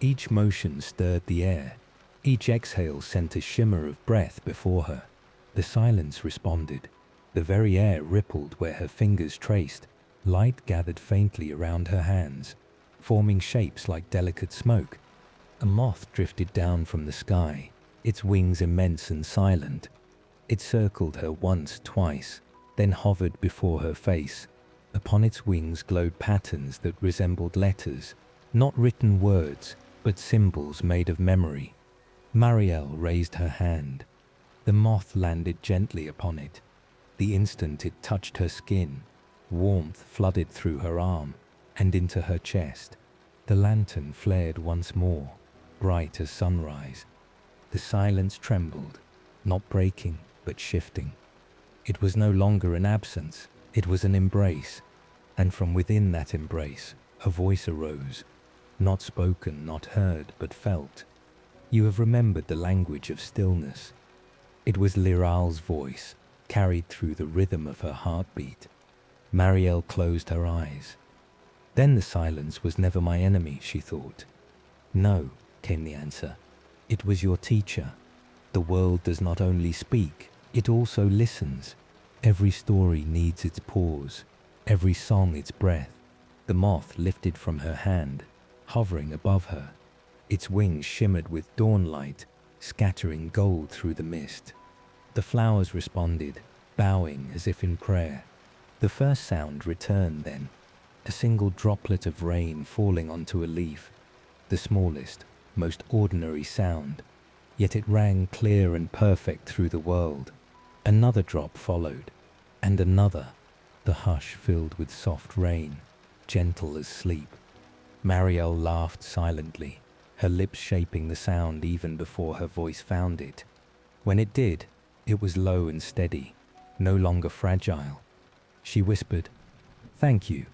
Each motion stirred the air. Each exhale sent a shimmer of breath before her. The silence responded. The very air rippled where her fingers traced. Light gathered faintly around her hands, forming shapes like delicate smoke. A moth drifted down from the sky, its wings immense and silent. It circled her once, twice, then hovered before her face. Upon its wings glowed patterns that resembled letters, not written words, but symbols made of memory. Marielle raised her hand. The moth landed gently upon it. The instant it touched her skin, warmth flooded through her arm and into her chest. The lantern flared once more, bright as sunrise. The silence trembled, not breaking, but shifting. It was no longer an absence, it was an embrace. And from within that embrace, a voice arose, not spoken, not heard, but felt. You have remembered the language of stillness. It was Liral's voice, carried through the rhythm of her heartbeat. Marielle closed her eyes. Then the silence was never my enemy, she thought. No, came the answer. It was your teacher. The world does not only speak, it also listens. Every story needs its pause, every song its breath. The moth lifted from her hand, hovering above her. Its wings shimmered with dawn light, scattering gold through the mist. The flowers responded, bowing as if in prayer. The first sound returned then, a single droplet of rain falling onto a leaf, the smallest, most ordinary sound, yet it rang clear and perfect through the world. Another drop followed, and another, the hush filled with soft rain, gentle as sleep. Marielle laughed silently, her lips shaping the sound even before her voice found it. When it did, it was low and steady, no longer fragile. She whispered, "Thank you."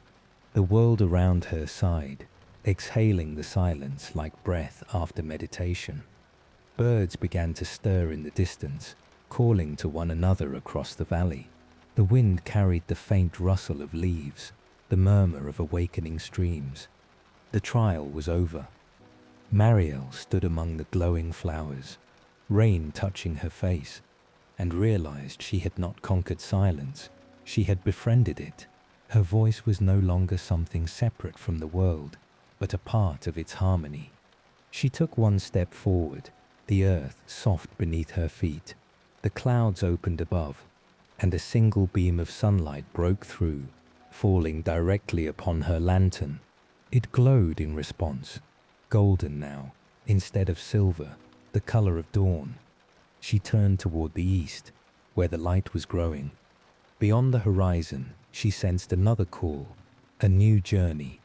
The world around her sighed, exhaling the silence like breath after meditation. Birds began to stir in the distance, calling to one another across the valley. The wind carried the faint rustle of leaves, the murmur of awakening streams. The trial was over. Marielle stood among the glowing flowers, rain touching her face, and realized she had not conquered silence. She had befriended it. Her voice was no longer something separate from the world, but a part of its harmony. She took one step forward, the earth soft beneath her feet. The clouds opened above, and a single beam of sunlight broke through, falling directly upon her lantern. It glowed in response, golden now, instead of silver, the color of dawn. She turned toward the east, where the light was growing. Beyond the horizon, she sensed another call, a new journey,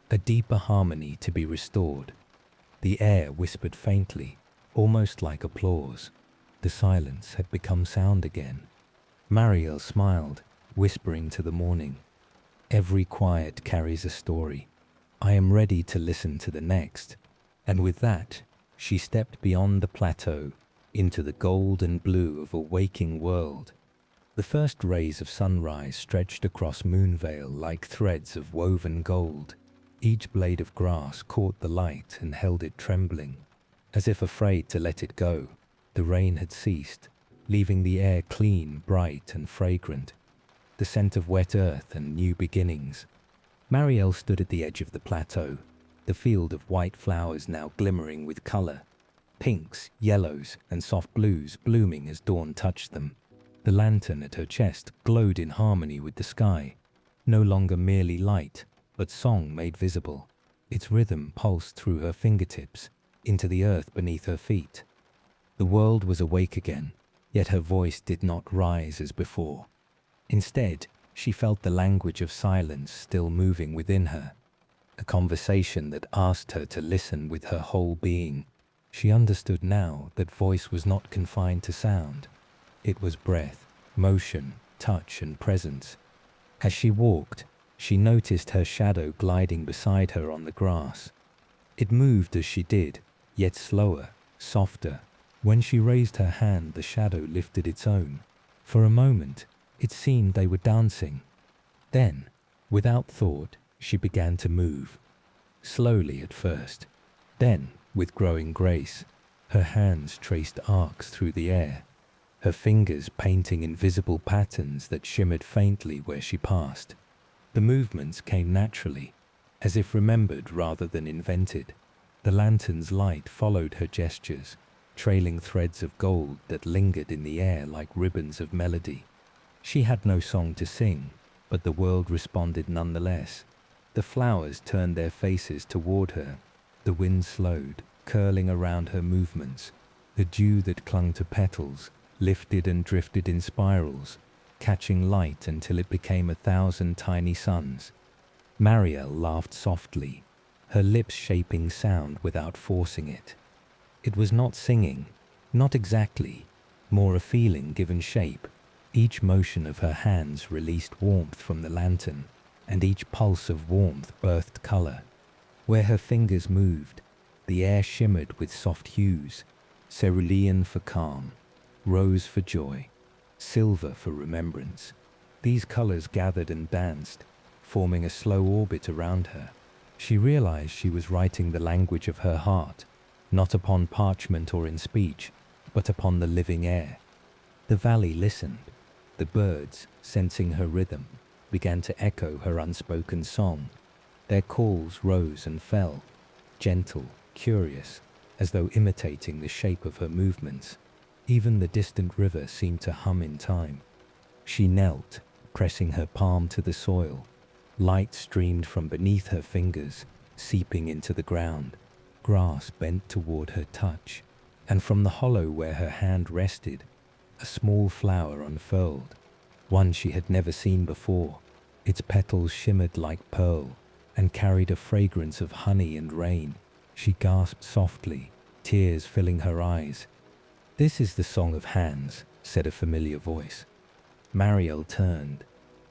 a deeper harmony to be restored. The air whispered faintly, almost like applause. The silence had become sound again. Marielle smiled, whispering to the morning, "Every quiet carries a story. I am ready to listen to the next." And with that, she stepped beyond the plateau, into the gold and blue of a waking world. The first rays of sunrise stretched across Moonvale like threads of woven gold. Each blade of grass caught the light and held it trembling, as if afraid to let it go. The rain had ceased, leaving the air clean, bright and fragrant, the scent of wet earth and new beginnings. Marielle stood at the edge of the plateau, the field of white flowers now glimmering with color, pinks, yellows and soft blues blooming as dawn touched them. The lantern at her chest glowed in harmony with the sky, no longer merely light, but song made visible. Its rhythm pulsed through her fingertips, into the earth beneath her feet. The world was awake again, yet her voice did not rise as before. Instead, she felt the language of silence still moving within her, a conversation that asked her to listen with her whole being. She understood now that voice was not confined to sound. It was breath, motion, touch and presence. As she walked, she noticed her shadow gliding beside her on the grass. It moved as she did, yet slower, softer. When she raised her hand, the shadow lifted its own. For a moment, it seemed they were dancing. Then, without thought, she began to move. Slowly at first. Then, with growing grace, her hands traced arcs through the air, her fingers painting invisible patterns that shimmered faintly where she passed. The movements came naturally, as if remembered rather than invented. The lantern's light followed her gestures, trailing threads of gold that lingered in the air like ribbons of melody. She had no song to sing, but the world responded nonetheless. The flowers turned their faces toward her. The wind slowed, curling around her movements. The dew that clung to petals lifted and drifted in spirals, catching light until it became 1,000 tiny suns. Marielle laughed softly, her lips shaping sound without forcing it. It was not singing, not exactly, more a feeling given shape. Each motion of her hands released warmth from the lantern, and each pulse of warmth birthed color. Where her fingers moved, the air shimmered with soft hues, cerulean for calm, rose for joy, silver for remembrance. These colors gathered and danced, forming a slow orbit around her. She realized she was writing the language of her heart, not upon parchment or in speech, but upon the living air. The valley listened. The birds, sensing her rhythm, began to echo her unspoken song. Their calls rose and fell, gentle, curious, as though imitating the shape of her movements. Even the distant river seemed to hum in time. She knelt, pressing her palm to the soil. Light streamed from beneath her fingers, seeping into the ground. Grass bent toward her touch, and from the hollow where her hand rested, a small flower unfurled, one she had never seen before. Its petals shimmered like pearl and carried a fragrance of honey and rain. She gasped softly, tears filling her eyes. "This is the song of hands," said a familiar voice. Marielle turned.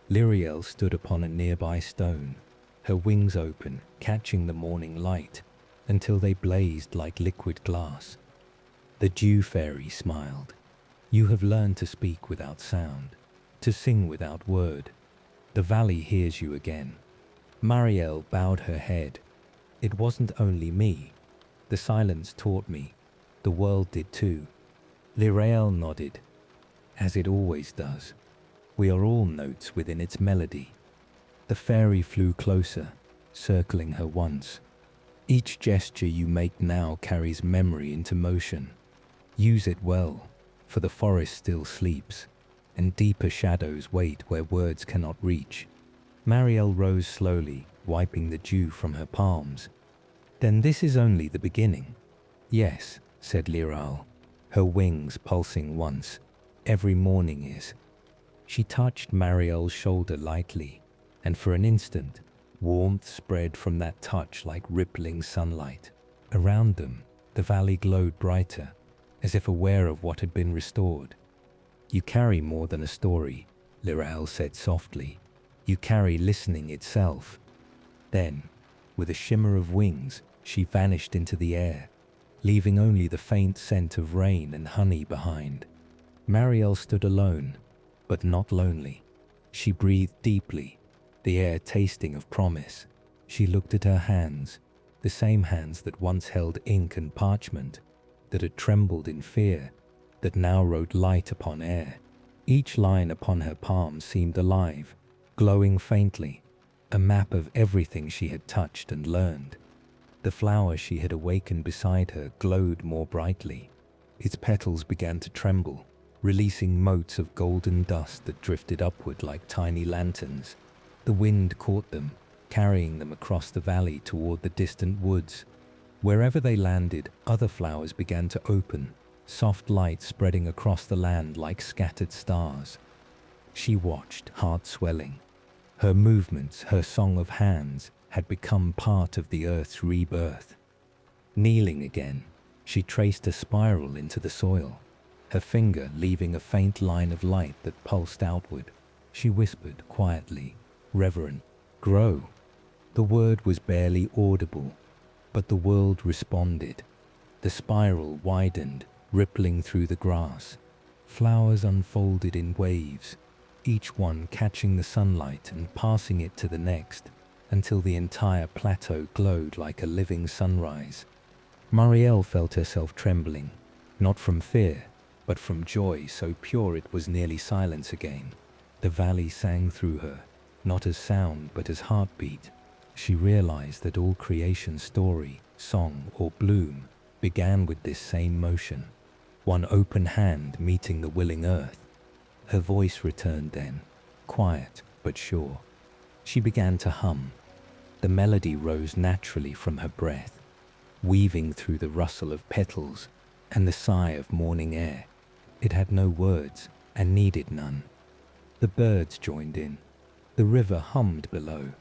Lyriel stood upon a nearby stone, her wings open, catching the morning light until they blazed like liquid glass. The dew fairy smiled. "You have learned to speak without sound, to sing without word. The valley hears you again." Marielle bowed her head. "It wasn't only me. The silence taught me. The world did too." Lyrael nodded, "As it always does. We are all notes within its melody." The fairy flew closer, circling her once. "Each gesture you make now carries memory into motion. Use it well, for the forest still sleeps, and deeper shadows wait where words cannot reach." Marielle rose slowly, wiping the dew from her palms. "Then this is only the beginning." "Yes," said Lyral, her wings pulsing once. "Every morning is." She touched Marielle's shoulder lightly, and for an instant, warmth spread from that touch like rippling sunlight. Around them, the valley glowed brighter, as if aware of what had been restored. "You carry more than a story," Lyral said softly. "You carry listening itself." Then, with a shimmer of wings, she vanished into the air. leaving only the faint scent of rain and honey behind. Marielle stood alone, but not lonely. She breathed deeply, the air tasting of promise. She looked at her hands, the same hands that once held ink and parchment, that had trembled in fear, that now wrote light upon air. Each line upon her palm seemed alive, glowing faintly, a map of everything she had touched and learned. The flower she had awakened beside her glowed more brightly. Its petals began to tremble, releasing motes of golden dust that drifted upward like tiny lanterns. The wind caught them, carrying them across the valley toward the distant woods. Wherever they landed, other flowers began to open, soft light spreading across the land like scattered stars. She watched, heart swelling. Her movements, her song of hands, had become part of the earth's rebirth. Kneeling again, she traced a spiral into the soil, her finger leaving a faint line of light that pulsed outward. She whispered quietly, "Reverent, grow." The word was barely audible, but the world responded. The spiral widened, rippling through the grass. Flowers unfolded in waves, each one catching the sunlight and passing it to the next, until the entire plateau glowed like a living sunrise. Marielle felt herself trembling, not from fear, but from joy so pure it was nearly silence again. The valley sang through her, not as sound but as heartbeat. She realized that all creation's story, song, or bloom began with this same motion, one open hand meeting the willing earth. Her voice returned then, quiet but sure. She began to hum. The melody rose naturally from her breath, weaving through the rustle of petals and the sigh of morning air. It had no words and needed none. The birds joined in. The river hummed below.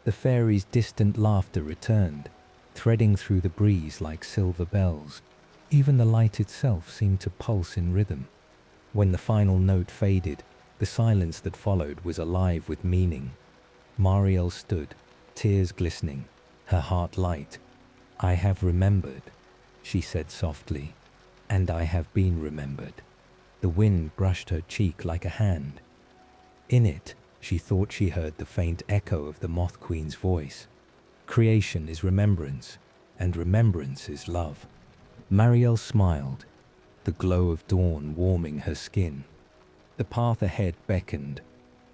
The fairies' distant laughter returned, threading through the breeze like silver bells. Even the light itself seemed to pulse in rhythm. When the final note faded, the silence that followed was alive with meaning. Marielle stood, tears glistening, her heart light. "I have remembered," she said softly, "and I have been remembered." The wind brushed her cheek like a hand. In it, she thought she heard the faint echo of the Moth Queen's voice. Creation is remembrance, and remembrance is love. Marielle smiled, the glow of dawn warming her skin. The path ahead beckoned,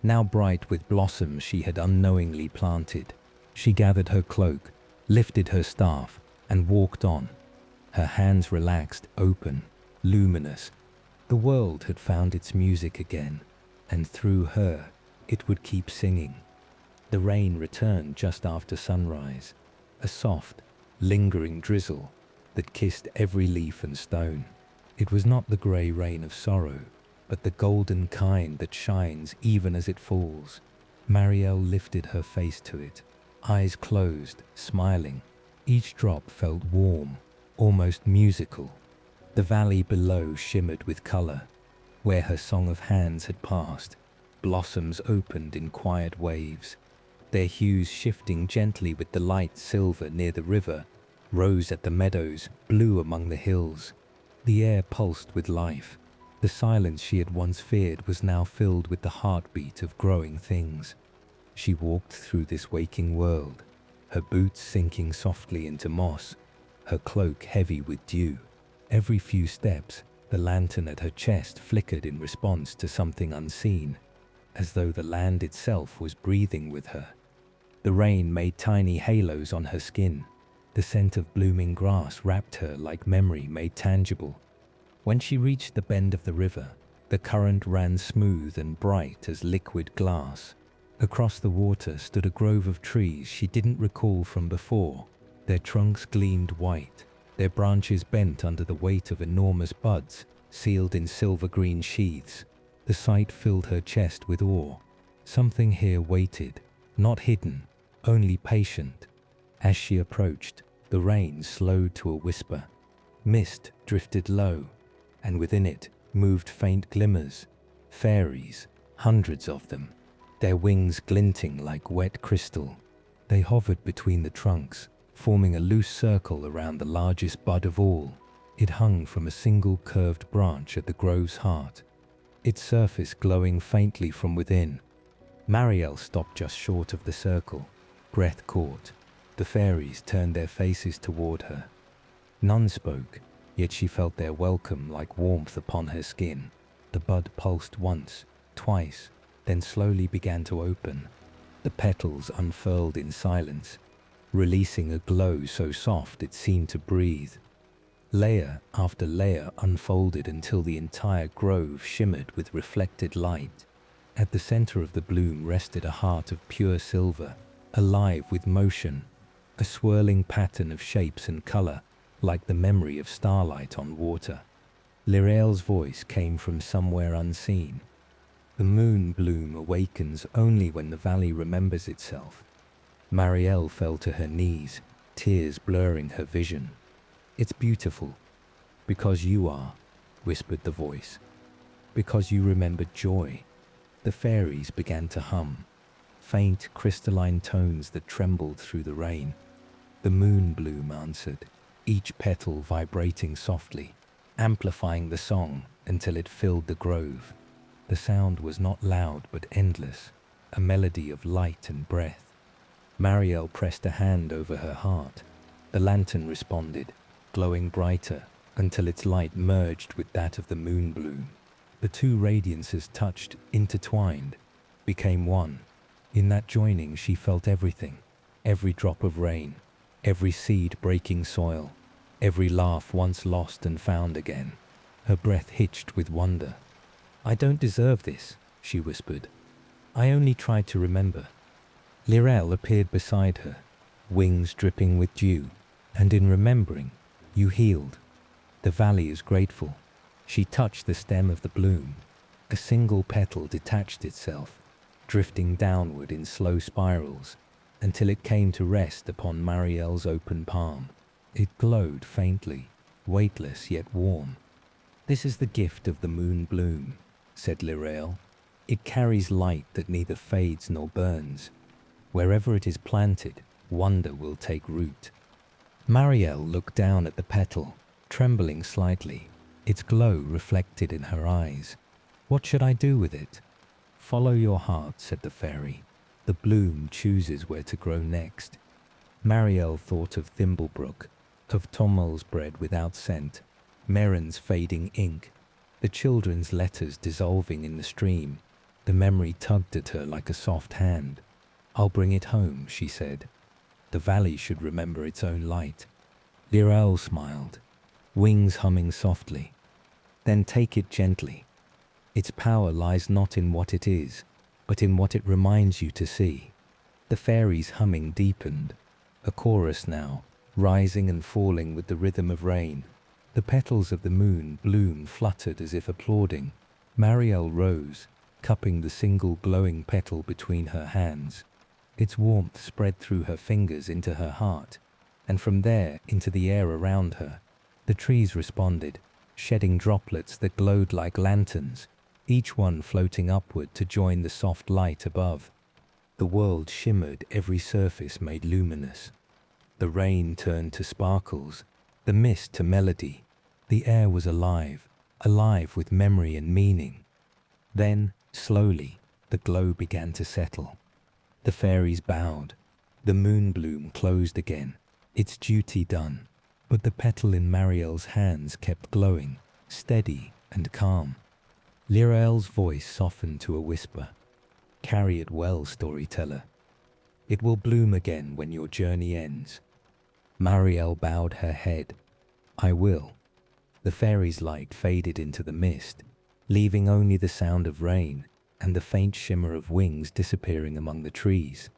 now bright with blossoms she had unknowingly planted. She gathered her cloak, lifted her staff, and walked on. Her hands relaxed, open, luminous. The world had found its music again, and through her, it would keep singing. The rain returned just after sunrise, a soft, lingering drizzle that kissed every leaf and stone. It was not the grey rain of sorrow, but the golden kind that shines even as it falls. Marielle lifted her face to it, eyes closed, smiling. Each drop felt warm, almost musical. The valley below shimmered with colour. Where her song of hands had passed, blossoms opened in quiet waves, their hues shifting gently with the light silver near the river, rose at the meadows, blue among the hills. The air pulsed with life. The silence she had once feared was now filled with the heartbeat of growing things. She walked through this waking world, her boots sinking softly into moss, her cloak heavy with dew. Every few steps, the lantern at her chest flickered in response to something unseen, as though the land itself was breathing with her. The rain made tiny halos on her skin. The scent of blooming grass wrapped her like memory made tangible. When she reached the bend of the river, the current ran smooth and bright as liquid glass. Across the water stood a grove of trees she didn't recall from before. Their trunks gleamed white, their branches bent under the weight of enormous buds, sealed in silver-green sheaths. The sight filled her chest with awe. Something here waited, not hidden, only patient. As she approached, the rain slowed to a whisper. Mist drifted low, and within it moved faint glimmers. Fairies, hundreds of them, their wings glinting like wet crystal. They hovered between the trunks, forming a loose circle around the largest bud of all. It hung from a single curved branch at the grove's heart, its surface glowing faintly from within. Marielle stopped just short of the circle, breath caught. The fairies turned their faces toward her. None spoke, yet she felt their welcome like warmth upon her skin. The bud pulsed once, twice, then slowly began to open. The petals unfurled in silence, releasing a glow so soft it seemed to breathe. Layer after layer unfolded until the entire grove shimmered with reflected light. At the center of the bloom rested a heart of pure silver, alive with motion, a swirling pattern of shapes and color, like the memory of starlight on water. Lirael's voice came from somewhere unseen. The moon bloom awakens only when the valley remembers itself. Marielle fell to her knees, tears blurring her vision. It's beautiful, because you are, whispered the voice. Because you remembered joy. The fairies began to hum, faint crystalline tones that trembled through the rain. The moon bloom answered, each petal vibrating softly, amplifying the song until it filled the grove. The sound was not loud but endless, a melody of light and breath. Marielle pressed a hand over her heart. The lantern responded, glowing brighter until its light merged with that of the moon bloom. The two radiances touched, intertwined, became one. In that joining she felt everything, every drop of rain, every seed breaking soil, every laugh once lost and found again. Her breath hitched with wonder. I don't deserve this, she whispered. I only tried to remember. Lirael appeared beside her, wings dripping with dew, and in remembering, you healed. The valley is grateful. She touched the stem of the bloom. A single petal detached itself, drifting downward in slow spirals, until it came to rest upon Marielle's open palm. It glowed faintly, weightless yet warm. This is the gift of the moon bloom, said Lirael. It carries light that neither fades nor burns. Wherever it is planted, wonder will take root. Marielle looked down at the petal, trembling slightly, its glow reflected in her eyes. What should I do with it? Follow your heart, said the fairy. The bloom chooses where to grow next. Marielle thought of Thimblebrook, of Tommel's bread without scent, Merrin's fading ink, the children's letters dissolving in the stream. The memory tugged at her like a soft hand. I'll bring it home, she said. The valley should remember its own light. Lirael smiled, wings humming softly. Then take it gently. Its power lies not in what it is, but in what it reminds you to see. The fairies' humming deepened, a chorus now, rising and falling with the rhythm of rain. The petals of the moon bloom fluttered as if applauding. Marielle rose, cupping the single glowing petal between her hands. Its warmth spread through her fingers into her heart, and from there into the air around her. The trees responded, shedding droplets that glowed like lanterns, each one floating upward to join the soft light above. The world shimmered, every surface made luminous. The rain turned to sparkles, the mist to melody. The air was alive, alive with memory and meaning. Then, slowly, the glow began to settle. The fairies bowed. The moon bloom closed again, its duty done. But the petal in Marielle's hands kept glowing, steady and calm. Lirael's voice softened to a whisper. Carry it well, storyteller. It will bloom again when your journey ends. Marielle bowed her head. I will. The fairies' light faded into the mist, leaving only the sound of rain and the faint shimmer of wings disappearing among the trees.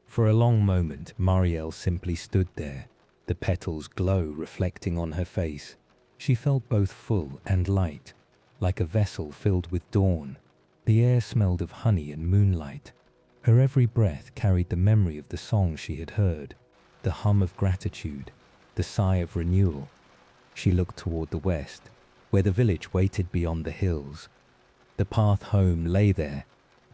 For a long moment, Marielle simply stood there, the petals' glow reflecting on her face. She felt both full and light, like a vessel filled with dawn. The air smelled of honey and moonlight. Her every breath carried the memory of the song she had heard, the hum of gratitude, the sigh of renewal. She looked toward the west, where the village waited beyond the hills. The path home lay there,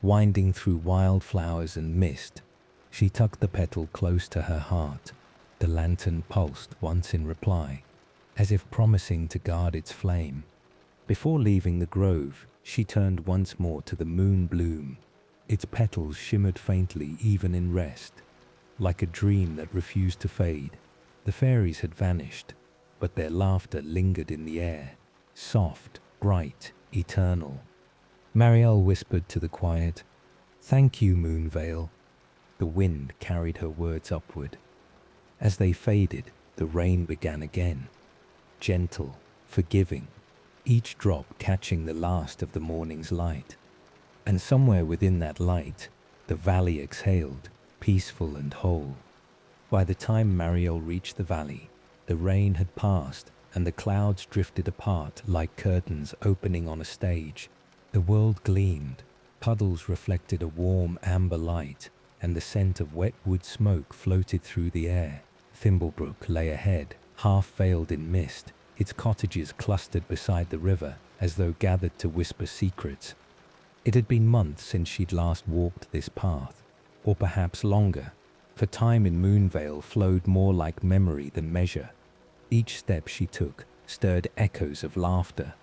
winding through wildflowers and mist. She tucked the petal close to her heart. The lantern pulsed once in reply, as if promising to guard its flame. Before leaving the grove, she turned once more to the moon bloom. Its petals shimmered faintly even in rest, like a dream that refused to fade. The fairies had vanished, but their laughter lingered in the air, soft, bright, eternal. Marielle whispered to the quiet, "Thank you, Moonvale." The wind carried her words upward. As they faded, the rain began again, gentle, forgiving, each drop catching the last of the morning's light. And somewhere within that light, the valley exhaled, peaceful and whole. By the time Marielle reached the valley, the rain had passed and the clouds drifted apart like curtains opening on a stage. The world gleamed, puddles reflected a warm amber light, and the scent of wet wood smoke floated through the air. Thimblebrook lay ahead, half veiled in mist, its cottages clustered beside the river as though gathered to whisper secrets. It had been months since she'd last walked this path, or perhaps longer, for time in Moonvale flowed more like memory than measure. Each step she took stirred echoes of laughter,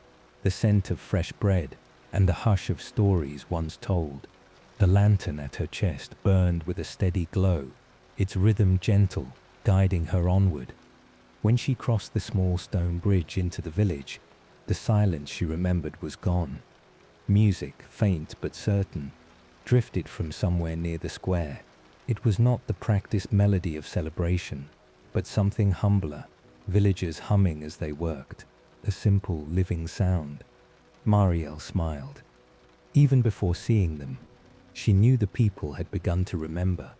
the scent of fresh bread, and the hush of stories once told. The lantern at her chest burned with a steady glow, its rhythm gentle, guiding her onward. When she crossed the small stone bridge into the village, the silence she remembered was gone. Music, faint but certain, drifted from somewhere near the square. It was not the practiced melody of celebration, but something humbler, villagers humming as they worked, a simple, living sound. Marielle smiled. Even before seeing them, she knew the people had begun to remember.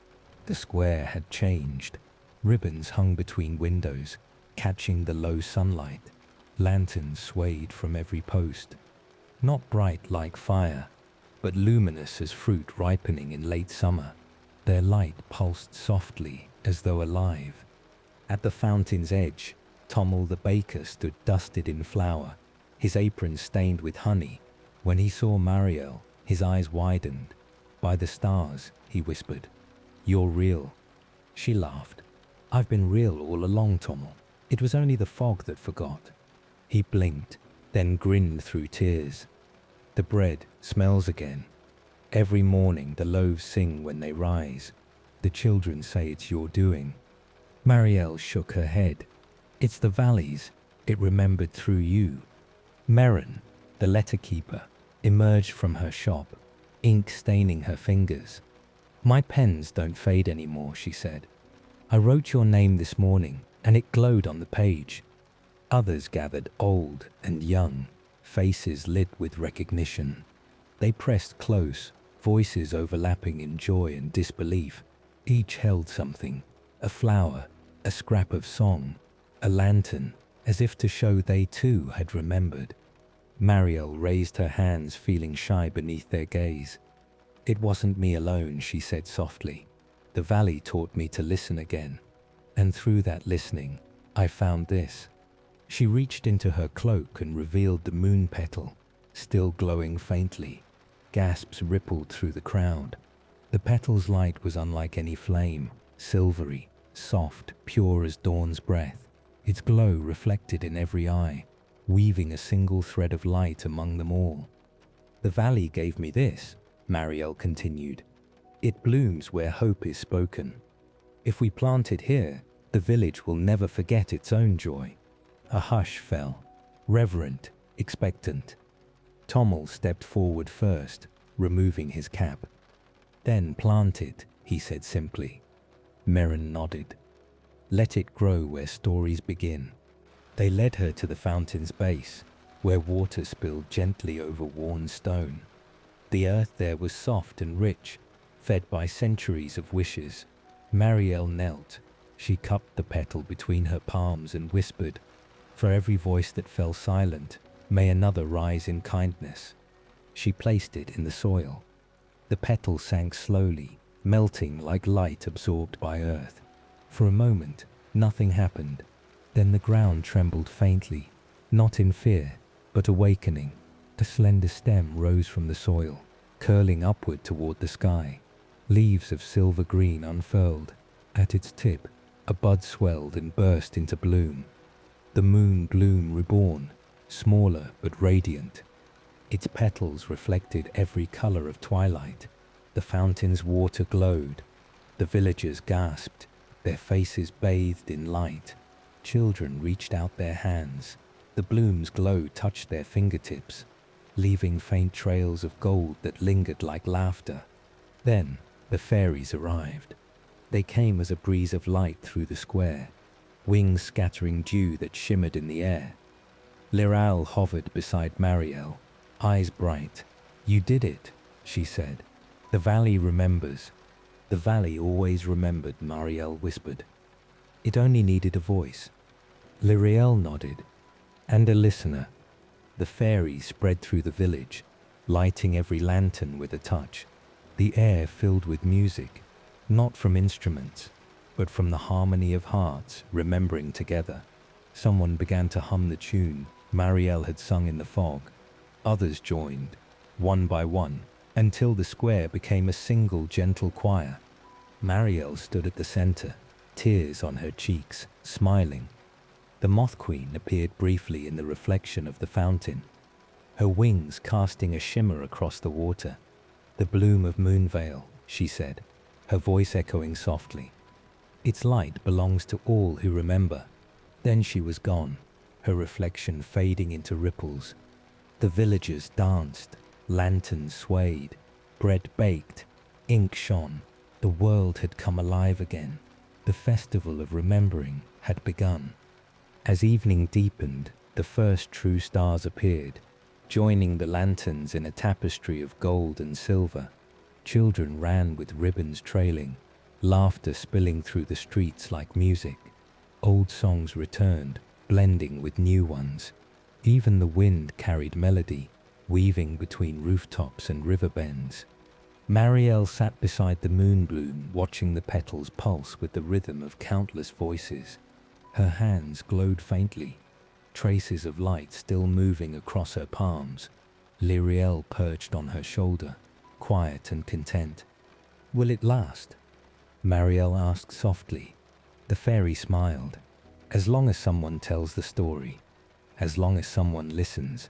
The square had changed. Ribbons hung between windows, catching the low sunlight. Lanterns swayed from every post. Not bright like fire, but luminous as fruit ripening in late summer. Their light pulsed softly, as though alive. At the fountain's edge, Tommel the baker stood dusted in flour, his apron stained with honey. When he saw Marielle, his eyes widened. "By the stars," he whispered, "you're real." She laughed. "I've been real all along, Tommel. It was only the fog that forgot." He blinked, then grinned through tears. "The bread smells again. Every morning the loaves sing when they rise. The children say it's your doing." Marielle shook her head. "It's the valleys. It remembered through you." Merrin, the letter keeper, emerged from her shop, ink staining her fingers. "My pens don't fade anymore," she said. "I wrote your name this morning, and it glowed on the page." Others gathered, old and young, faces lit with recognition. They pressed close, voices overlapping in joy and disbelief. Each held something, a flower, a scrap of song, a lantern, as if to show they too had remembered. Marielle raised her hands, feeling shy beneath their gaze. "It wasn't me alone," she said softly. "The valley taught me to listen again. And through that listening, I found this." She reached into her cloak and revealed the moon petal, still glowing faintly. Gasps rippled through the crowd. The petal's light was unlike any flame, silvery, soft, pure as dawn's breath. Its glow reflected in every eye, weaving a single thread of light among them all. "The valley gave me this," Marielle continued. "It blooms where hope is spoken. If we plant it here, the village will never forget its own joy." A hush fell, reverent, expectant. Tommel stepped forward first, removing his cap. "Then plant it," he said simply. Merrin nodded. "Let it grow where stories begin." They led her to the fountain's base, where water spilled gently over worn stone. The earth there was soft and rich, fed by centuries of wishes. Marielle knelt. She cupped the petal between her palms and whispered, "For every voice that fell silent, may another rise in kindness." She placed it in the soil. The petal sank slowly, melting like light absorbed by earth. For a moment, nothing happened. Then the ground trembled faintly, not in fear, but awakening. A slender stem rose from the soil, curling upward toward the sky. Leaves of silver green unfurled. At its tip, A bud swelled and burst into bloom. The moon bloom reborn, smaller but radiant. Its petals reflected every color of twilight. The fountain's water glowed. The villagers gasped, their faces bathed in light. Children reached out their hands. The bloom's glow touched their fingertips, leaving faint trails of gold that lingered like laughter. Then the fairies arrived. They came as a breeze of light through the square, wings scattering dew that shimmered in the air. Liral hovered beside Marielle, eyes bright. "You did it," she said. "The valley remembers." "The valley always remembered," Marielle whispered. "It only needed a voice." Liral nodded. "And a listener." The fairies spread through the village, lighting every lantern with a touch. The air filled with music, not from instruments, but from the harmony of hearts remembering together. Someone began to hum the tune Marielle had sung in the fog. Others joined, one by one, until the square became a single gentle choir. Marielle stood at the center, tears on her cheeks, smiling. The Moth Queen appeared briefly in the reflection of the fountain, her wings casting a shimmer across the water. "The bloom of Moonvale," she said, her voice echoing softly. "Its light belongs to all who remember." Then she was gone, her reflection fading into ripples. The villagers danced, lanterns swayed, bread baked, ink shone. The world had come alive again. The festival of remembering had begun. As evening deepened, the first true stars appeared, joining the lanterns in a tapestry of gold and silver. Children ran with ribbons trailing, laughter spilling through the streets like music. Old songs returned, blending with new ones. Even the wind carried melody, weaving between rooftops and river bends. Marielle sat beside the moonbloom, watching the petals pulse with the rhythm of countless voices. Her hands glowed faintly, traces of light still moving across her palms. Lyriel perched on her shoulder, quiet and content. "Will it last?" Marielle asked softly. The fairy smiled. "As long as someone tells the story, as long as someone listens."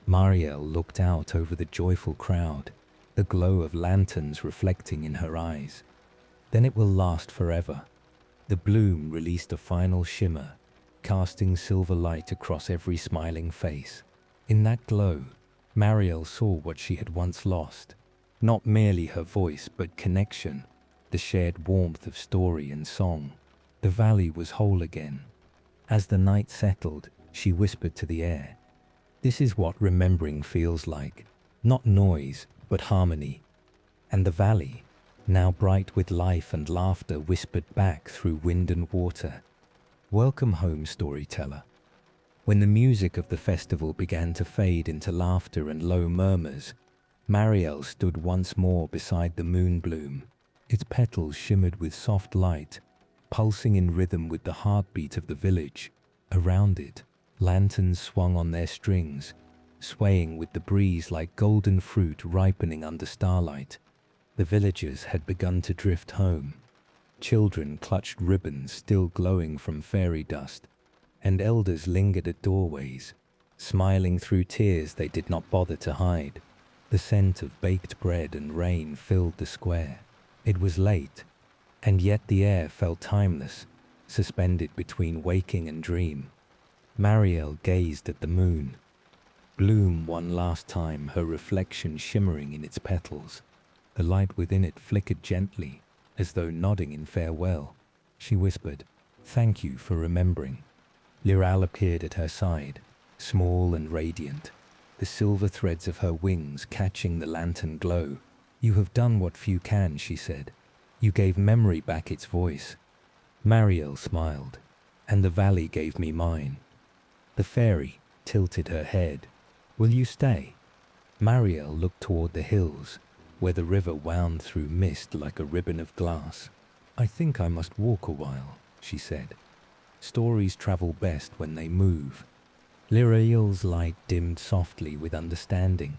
Marielle looked out over the joyful crowd, the glow of lanterns reflecting in her eyes. "Then it will last forever." The bloom released a final shimmer, casting silver light across every smiling face. In that glow, Marielle saw what she had once lost. Not merely her voice, but connection, the shared warmth of story and song. The valley was whole again. As the night settled, she whispered to the air, "This is what remembering feels like. Not noise, but harmony." And the valley, now bright with life and laughter, whispered back through wind and water, "Welcome home, storyteller." When the music of the festival began to fade into laughter and low murmurs, Marielle stood once more beside the moonbloom. Its petals shimmered with soft light, pulsing in rhythm with the heartbeat of the village. Around it, lanterns swung on their strings, swaying with the breeze like golden fruit ripening under starlight. The villagers had begun to drift home. Children clutched ribbons still glowing from fairy dust, and elders lingered at doorways, smiling through tears they did not bother to hide. The scent of baked bread and rain filled the square. It was late, and yet the air felt timeless, suspended between waking and dream. Marielle gazed at the moon. Bloom one last time, her reflection shimmering in its petals. The light within it flickered gently, as though nodding in farewell. She whispered, "Thank you for remembering." Liral appeared at her side, small and radiant, the silver threads of her wings catching the lantern glow. "You have done what few can," she said. "You gave memory back its voice." Marielle smiled, "And the valley gave me mine." The fairy tilted her head. "Will you stay?" Marielle looked toward the hills, where the river wound through mist like a ribbon of glass. "I think I must walk a while," she said. "Stories travel best when they move." Lirael's light dimmed softly with understanding.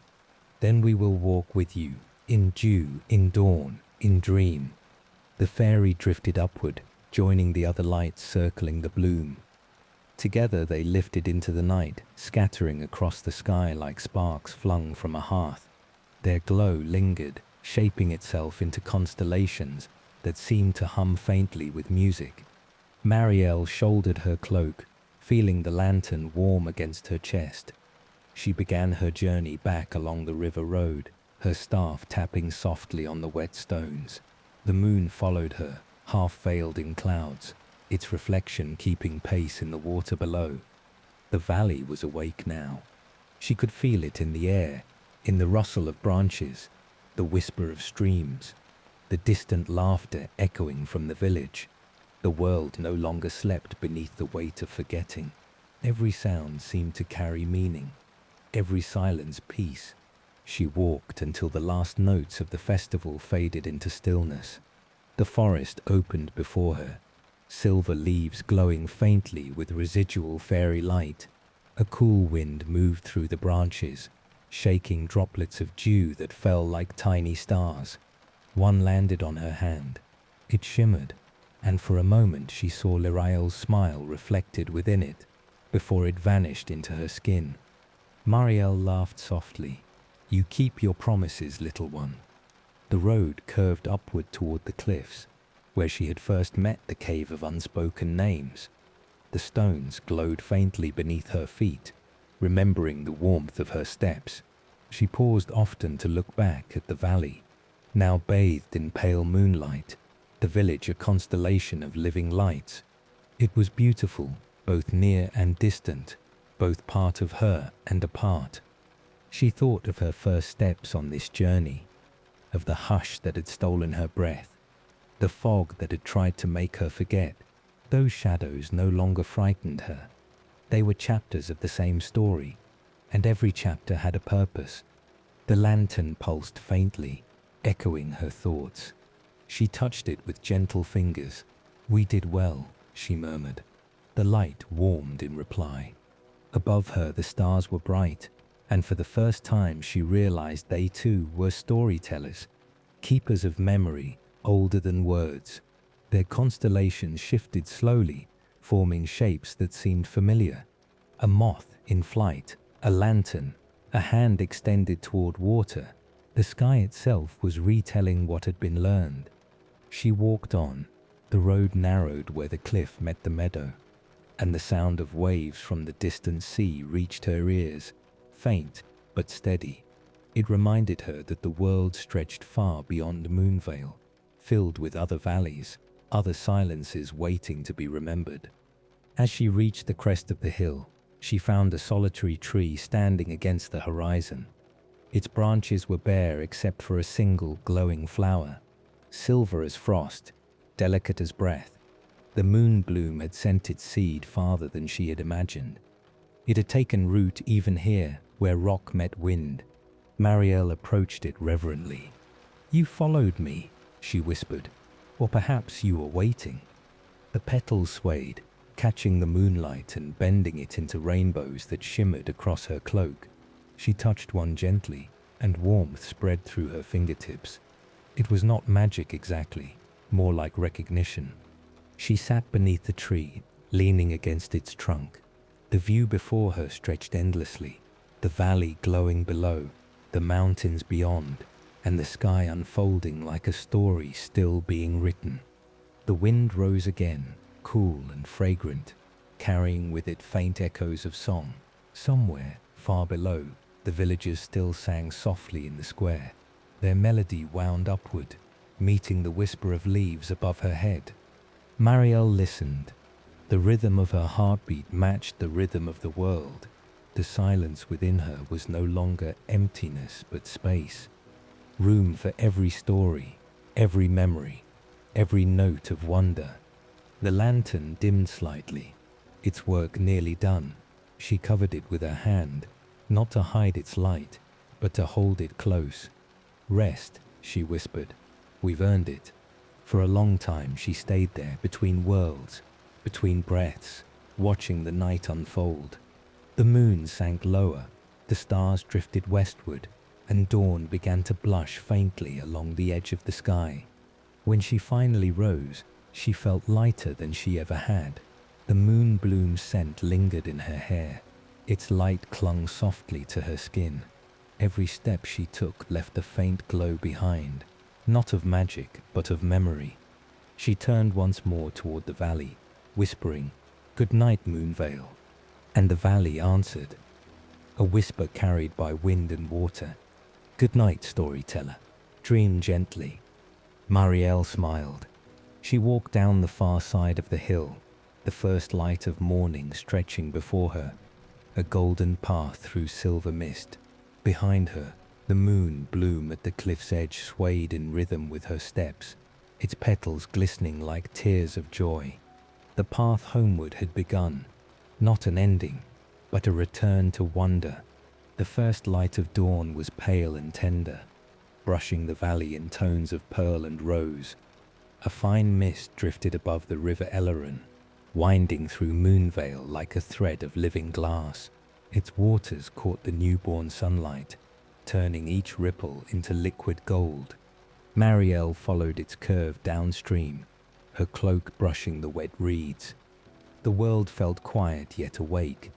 "Then we will walk with you, in dew, in dawn, in dream." The fairy drifted upward, joining the other lights circling the bloom. Together they lifted into the night, scattering across the sky like sparks flung from a hearth. Their glow lingered, shaping itself into constellations that seemed to hum faintly with music. Marielle shouldered her cloak, feeling the lantern warm against her chest. She began her journey back along the river road, her staff tapping softly on the wet stones. The moon followed her, half veiled in clouds, its reflection keeping pace in the water below. The valley was awake now. She could feel it in the air, in the rustle of branches, the whisper of streams, the distant laughter echoing from the village. The world no longer slept beneath the weight of forgetting. Every sound seemed to carry meaning, every silence peace. She walked until the last notes of the festival faded into stillness. The forest opened before her, silver leaves glowing faintly with residual fairy light. A cool wind moved through the branches, shaking droplets of dew that fell like tiny stars. One landed on her hand. It shimmered, and for a moment she saw Lirael's smile reflected within it, before it vanished into her skin. Marielle laughed softly. "You keep your promises, little one." The road curved upward toward the cliffs, where she had first met the cave of unspoken names. The stones glowed faintly beneath her feet, remembering the warmth of her steps. She paused often to look back at the valley, now bathed in pale moonlight, the village a constellation of living lights. It was beautiful, both near and distant, both part of her and apart. She thought of her first steps on this journey, of the hush that had stolen her breath, the fog that had tried to make her forget. Those shadows no longer frightened her. They were chapters of the same story, and every chapter had a purpose. The lantern pulsed faintly, echoing her thoughts. She touched it with gentle fingers. "We did well," she murmured. The light warmed in reply. Above her the stars were bright, and for the first time she realized they too were storytellers, keepers of memory older than words. Their constellations shifted slowly, forming shapes that seemed familiar. A moth in flight, a lantern, a hand extended toward water. The sky itself was retelling what had been learned. She walked on. The road narrowed where the cliff met the meadow, and the sound of waves from the distant sea reached her ears, faint but steady. It reminded her that the world stretched far beyond Moonvale, filled with other valleys, other silences waiting to be remembered. As she reached the crest of the hill, she found a solitary tree standing against the horizon. Its branches were bare except for a single glowing flower, silver as frost, delicate as breath. The moon bloom had sent its seed farther than she had imagined. It had taken root even here, where rock met wind. Marielle approached it reverently. "You followed me," she whispered, "or perhaps you were waiting." The petals swayed, catching the moonlight and bending it into rainbows that shimmered across her cloak. She touched one gently, and warmth spread through her fingertips. It was not magic exactly, more like recognition. She sat beneath the tree, leaning against its trunk. The view before her stretched endlessly, the valley glowing below, the mountains beyond, and the sky unfolding like a story still being written. The wind rose again, cool and fragrant, carrying with it faint echoes of song. Somewhere, far below, the villagers still sang softly in the square. Their melody wound upward, meeting the whisper of leaves above her head. Marielle listened. The rhythm of her heartbeat matched the rhythm of the world. The silence within her was no longer emptiness but space. Room for every story, every memory, every note of wonder. The lantern dimmed slightly, its work nearly done. She covered it with her hand, not to hide its light, but to hold it close. "Rest," she whispered. "We've earned it." For a long time she stayed there, between worlds, between breaths, watching the night unfold. The moon sank lower, the stars drifted westward, and dawn began to blush faintly along the edge of the sky. When she finally rose, She felt lighter than she ever had. The moon bloom scent lingered in her hair. Its light clung softly to her skin. Every step she took left a faint glow behind, not of magic, but of memory. She turned once more toward the valley, whispering, "Good night, Moonvale." And the valley answered, a whisper carried by wind and water, "Good night, storyteller. Dream gently." Marielle smiled. She walked down the far side of the hill, the first light of morning stretching before her, a golden path through silver mist. Behind her, the moon bloom at the cliff's edge swayed in rhythm with her steps, its petals glistening like tears of joy. The path homeward had begun, not an ending, but a return to wonder. The first light of dawn was pale and tender, brushing the valley in tones of pearl and rose. A fine mist drifted above the river Ellerin, winding through Moonvale like a thread of living glass. Its waters caught the newborn sunlight, turning each ripple into liquid gold. Marielle followed its curve downstream, her cloak brushing the wet reeds. The world felt quiet yet awake,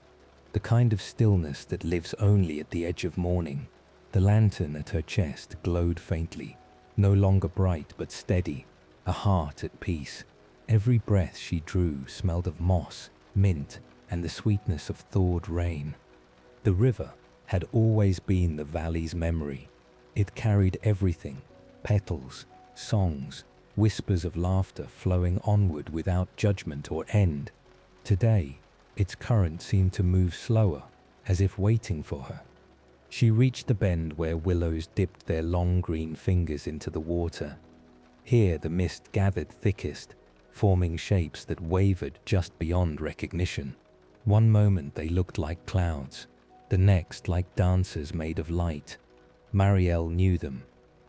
the kind of stillness that lives only at the edge of morning. The lantern at her chest glowed faintly, no longer bright but steady, a heart at peace. Every breath she drew smelled of moss, mint, and the sweetness of thawed rain. The river had always been the valley's memory. It carried everything, petals, songs, whispers of laughter flowing onward without judgment or end. Today, its current seemed to move slower, as if waiting for her. She reached the bend where willows dipped their long green fingers into the water. Here the mist gathered thickest, forming shapes that wavered just beyond recognition. One moment they looked like clouds, the next like dancers made of light. Marielle knew them,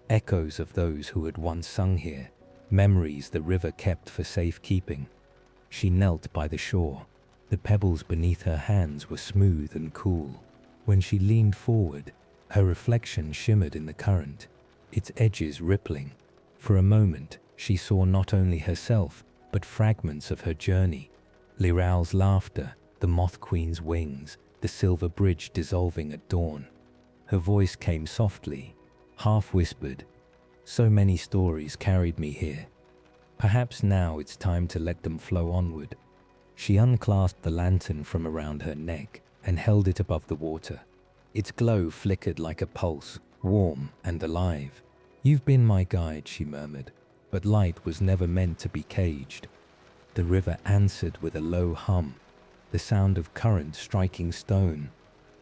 echoes of those who had once sung here, memories the river kept for safekeeping. She knelt by the shore. The pebbles beneath her hands were smooth and cool. When she leaned forward, her reflection shimmered in the current, its edges rippling. For a moment, she saw not only herself, but fragments of her journey. Liral's laughter, the Moth Queen's wings, the silver bridge dissolving at dawn. Her voice came softly, half-whispered. So many stories carried me here. Perhaps now it's time to let them flow onward. She unclasped the lantern from around her neck and held it above the water. Its glow flickered like a pulse, warm and alive. "You've been my guide," she murmured, "but light was never meant to be caged." The river answered with a low hum, the sound of current striking stone.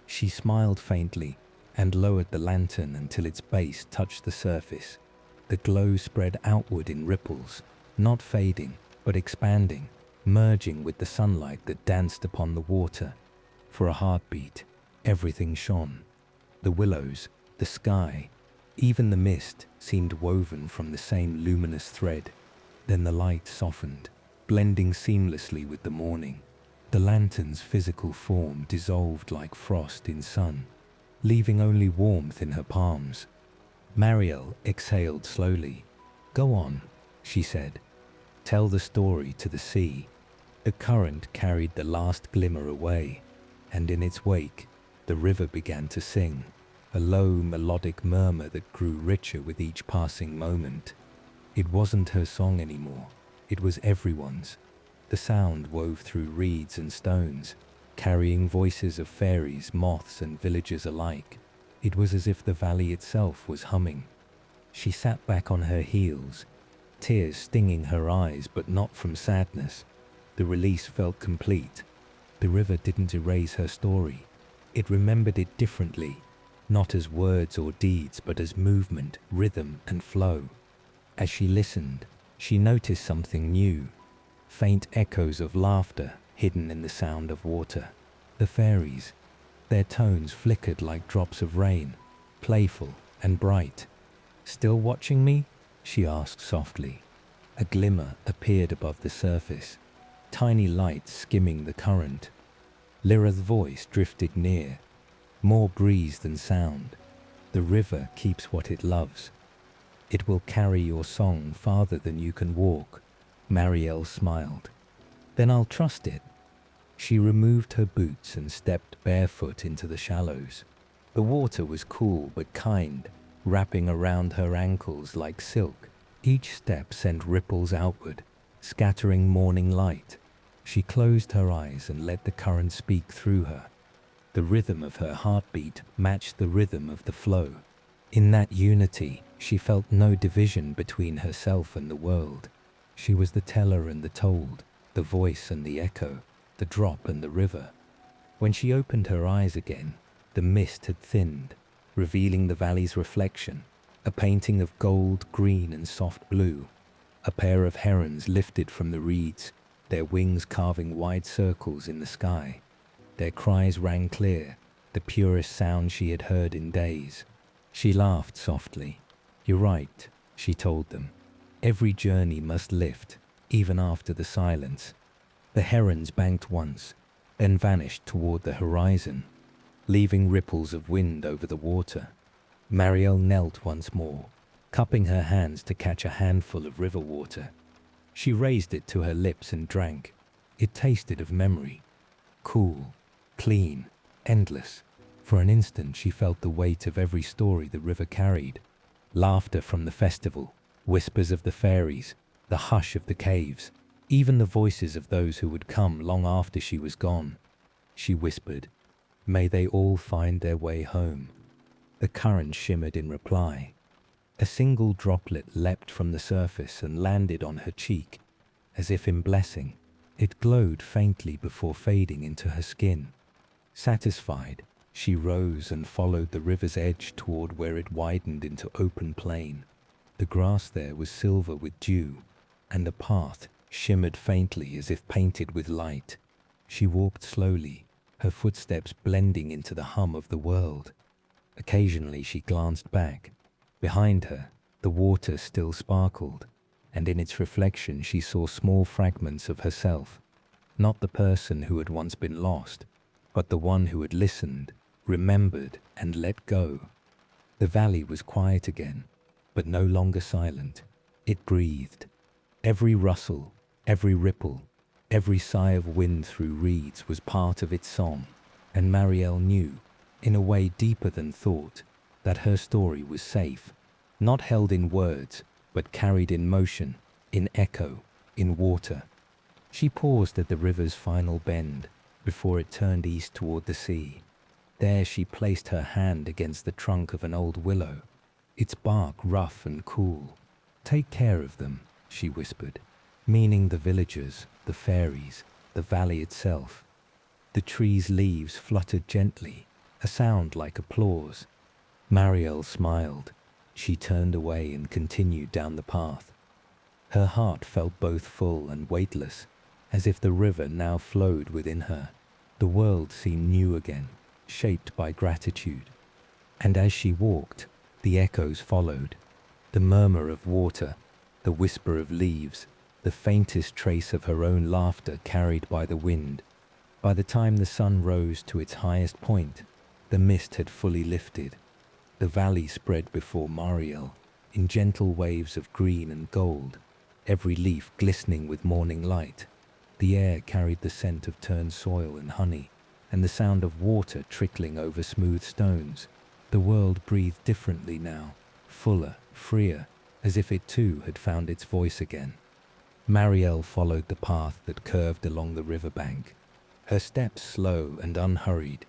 She smiled faintly and lowered the lantern until its base touched the surface. The glow spread outward in ripples, not fading, but expanding, merging with the sunlight that danced upon the water. For a heartbeat, everything shone. The willows, the sky, even the mist seemed woven from the same luminous thread. Then the light softened, blending seamlessly with the morning. The lantern's physical form dissolved like frost in sun, leaving only warmth in her palms. Marielle exhaled slowly. "Go on," she said. "Tell the story to the sea." The current carried the last glimmer away, and in its wake, the river began to sing, a low melodic murmur that grew richer with each passing moment. It wasn't her song anymore, it was everyone's. The sound wove through reeds and stones, carrying voices of fairies, moths, and villagers alike. It was as if the valley itself was humming. She sat back on her heels, tears stinging her eyes, but not from sadness. The release felt complete. The river didn't erase her story. It remembered it differently, not as words or deeds, but as movement, rhythm, and flow. As she listened, she noticed something new. Faint echoes of laughter hidden in the sound of water. The fairies, their tones flickered like drops of rain, playful and bright. "Still watching me?" she asked softly. A glimmer appeared above the surface, tiny lights skimming the current. Lyra's voice drifted near, more breeze than sound. "The river keeps what it loves. It will carry your song farther than you can walk. Marielle smiled. Then I'll trust it. She removed her boots and stepped barefoot into the shallows. The water was cool but kind, wrapping around her ankles like silk. Each step sent ripples outward, scattering morning light. She closed her eyes and let the current speak through her. The rhythm of her heartbeat matched the rhythm of the flow. In that unity, she felt no division between herself and the world. She was the teller and the told, the voice and the echo, the drop and the river. When she opened her eyes again, the mist had thinned, revealing the valley's reflection, a painting of gold, green and soft blue. A pair of herons lifted from the reeds, their wings carving wide circles in the sky. Their cries rang clear, the purest sound she had heard in days. She laughed softly. "You're right," she told them. "Every journey must lift, even after the silence." The herons banked once, then vanished toward the horizon, leaving ripples of wind over the water. Marielle knelt once more, cupping her hands to catch a handful of river water. She raised it to her lips and drank. It tasted of memory. Cool, clean, endless. For an instant she felt the weight of every story the river carried. Laughter from the festival, whispers of the fairies, the hush of the caves, even the voices of those who would come long after she was gone. She whispered, "May they all find their way home." The current shimmered in reply. A single droplet leapt from the surface and landed on her cheek, as if in blessing. It glowed faintly before fading into her skin. Satisfied, she rose and followed the river's edge toward where it widened into open plain. The grass there was silver with dew, and the path shimmered faintly as if painted with light. She walked slowly, her footsteps blending into the hum of the world. Occasionally she glanced back. Behind her, the water still sparkled, and in its reflection she saw small fragments of herself. Not the person who had once been lost, but the one who had listened, remembered, and let go. The valley was quiet again, but no longer silent. It breathed. Every rustle, every ripple, every sigh of wind through reeds was part of its song, and Marielle knew, in a way deeper than thought, that her story was safe, not held in words, but carried in motion, in echo, in water. She paused at the river's final bend, before it turned east toward the sea. There she placed her hand against the trunk of an old willow, its bark rough and cool. "Take care of them," she whispered, meaning the villagers, the fairies, the valley itself. The tree's leaves fluttered gently, a sound like applause. Marielle smiled. She turned away and continued down the path. Her heart felt both full and weightless, as if the river now flowed within her. The world seemed new again, shaped by gratitude. And as she walked, the echoes followed. The murmur of water, the whisper of leaves, the faintest trace of her own laughter carried by the wind. By the time the sun rose to its highest point, the mist had fully lifted. The valley spread before Marielle in gentle waves of green and gold, every leaf glistening with morning light. The air carried the scent of turned soil and honey, and the sound of water trickling over smooth stones. The world breathed differently now, fuller, freer, as if it too had found its voice again. Marielle followed the path that curved along the riverbank, her steps slow and unhurried.